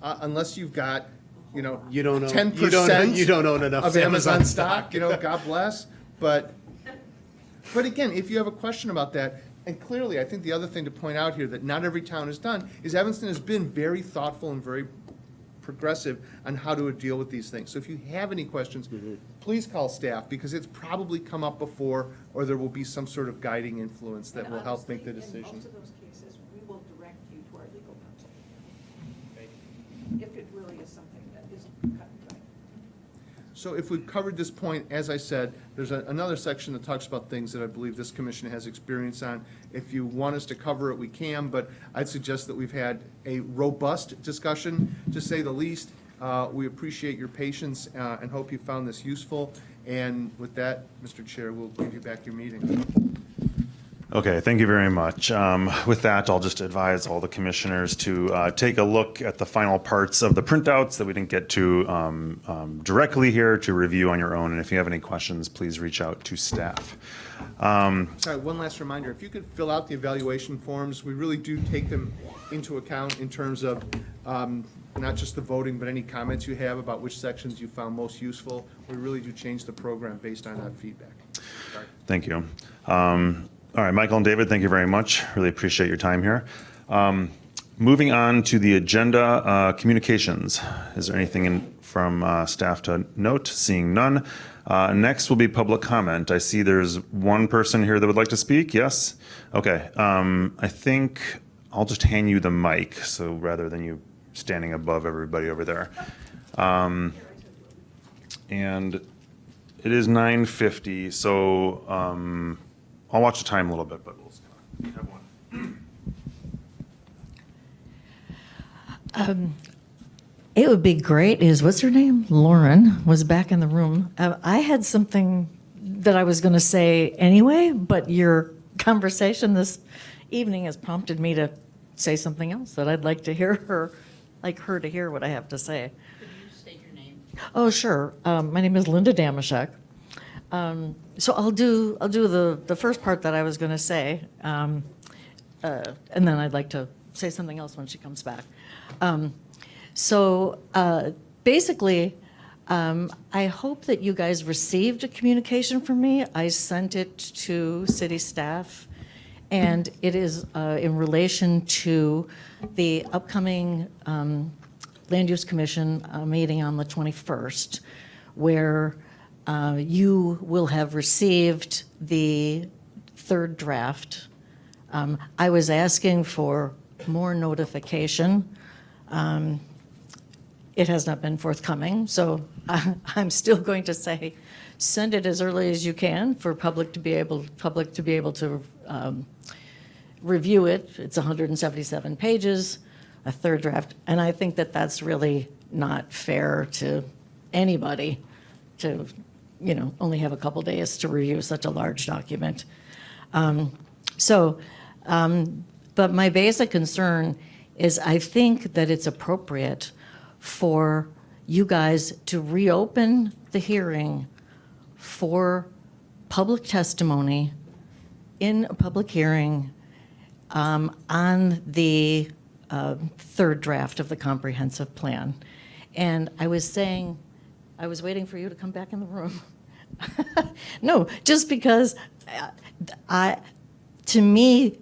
unless you've got, You don't own- 10% you don't own enough of Amazon Amazon stock, stock. God bless. But again, if you have a question about that, and clearly, I think the other thing to point out here that not every town has done is Evanston has been very thoughtful and very progressive on how to deal with these things. So if you have any questions, please call staff, because it's probably come up before, or there will be some sort of guiding influence that And will help make the honestly, decision. in most of those cases, we will direct you to our legal counsel. If it really is something that isn't cut and dry. So if we've covered this point, as I said, there's another section that talks about things that I believe this commission has experience on. If you want us to cover it, we can, but I'd suggest that we've had a robust discussion, to say the least. We appreciate your patience and hope you found this useful. And with that, Mr. Chair, we'll give you back your meeting. Okay, thank you very much. With that, I'll just advise all the commissioners to take a look at the final parts of the printouts that we didn't get to directly here to review on your own. And if you have any questions, please reach out to staff. Sorry, one last reminder, if you could fill out the evaluation forms, we really do take them into account in terms of not just the voting, but any comments you have about which sections you found most useful. We really do change the program based on that feedback. Sorry. Thank you. All right, Michael and David, thank you very much. Really appreciate your time here. Moving on to the agenda, communications. Is there anything from staff to note? Seeing none. Next will be public comment. I see there's one person here that would like to speak. Yes? Okay. I think I'll just hand you the mic, so rather than you standing above everybody over there. And it is 9:50, so I'll watch the time a little bit, but we'll have one. It would be great what's her name? Lauren was back in the room. I had something that I was going to say anyway, but your conversation this evening has prompted me to say something else that I'd like to hear her to hear what I have to say. Could you state your name? Oh, sure. My name is Linda Damashek. So I'll do the first part that I was going to say, and then I'd like to say something else when she comes back. Basically, I hope that you guys received a communication from me. I sent it to city staff, and it is in relation to the upcoming Land Use Commission meeting on the 21st, where you will have received the third draft. I was asking for more notification. It has not been forthcoming, so I'm still going to say, send it as early as you can for public to be able to review it. It's 177 pages, a third draft, and I think that that's really not fair to anybody to, only have a couple days to review such a large document. But my basic concern is I think that it's appropriate for you guys to reopen the hearing for public testimony in a public hearing on the third draft of the comprehensive plan. And I was waiting for you to come back in the room. No, just because to me,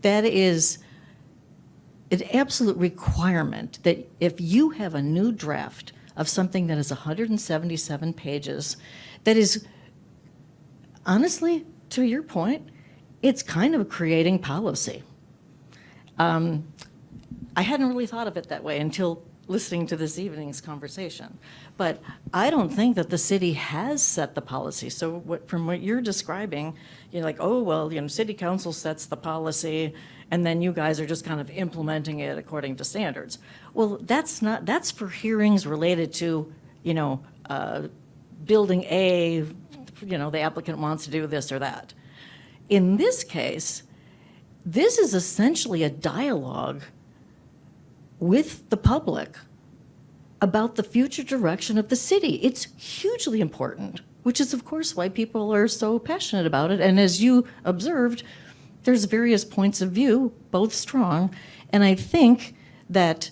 that is an absolute requirement that if you have a new draft of something that is 177 pages, that is, honestly, to your point, it's kind of creating policy. I hadn't really thought of it that way until listening to this evening's conversation. But I don't think that the city has set the policy. So from what you're describing, you're like, oh, well, city council sets the policy, and then you guys are just kind of implementing it according to standards. Well, that's for hearings related to, building A, the applicant wants to do this or that. In this case, this is essentially a dialogue with the public about the future direction of the city. It's hugely important, which is, of course, why people are so passionate about it. And as you observed, there's various points of view, both strong. And I think that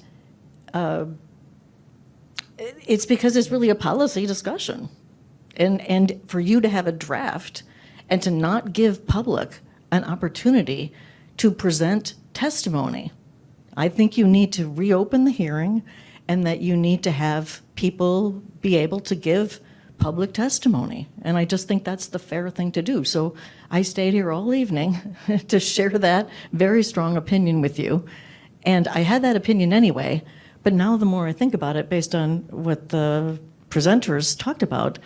it's because it's really a policy discussion. And for you to have a draft and to not give public an opportunity to present testimony, I think you need to reopen the hearing and that you need to have people be able to give public testimony. And I just think that's the fair thing to do. So I stayed here all evening to share that very strong opinion with you. And I had that opinion anyway, but now the more I think about it, based on what the presenters talked about,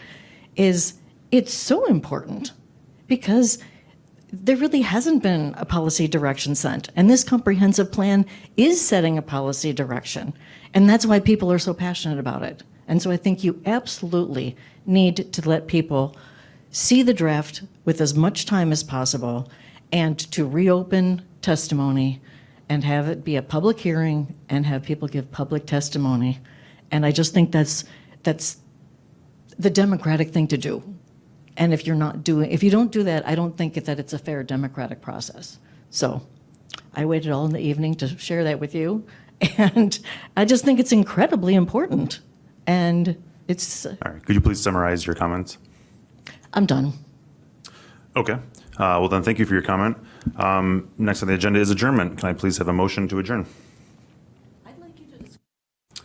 is it's so important because there really hasn't been a policy direction sent. And this comprehensive plan is setting a policy direction. And that's why people are so passionate about it. And so I think you absolutely need to let people see the draft with as much time as possible and to reopen testimony and have it be a public hearing and have people give public testimony. And I just think that's the democratic thing to do. And if you don't do that, I don't think that it's a fair democratic process. So I waited all in the evening to share that with you. And I just think it's incredibly important. And it's, All right, could you please summarize your comments? I'm done. Okay, well then, thank you for your comment. Next on the agenda is adjournment. Can I please have a motion to adjourn? I'd like you to.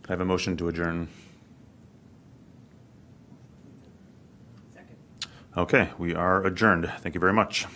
I have a motion to adjourn. Okay, we are adjourned. Thank you very much.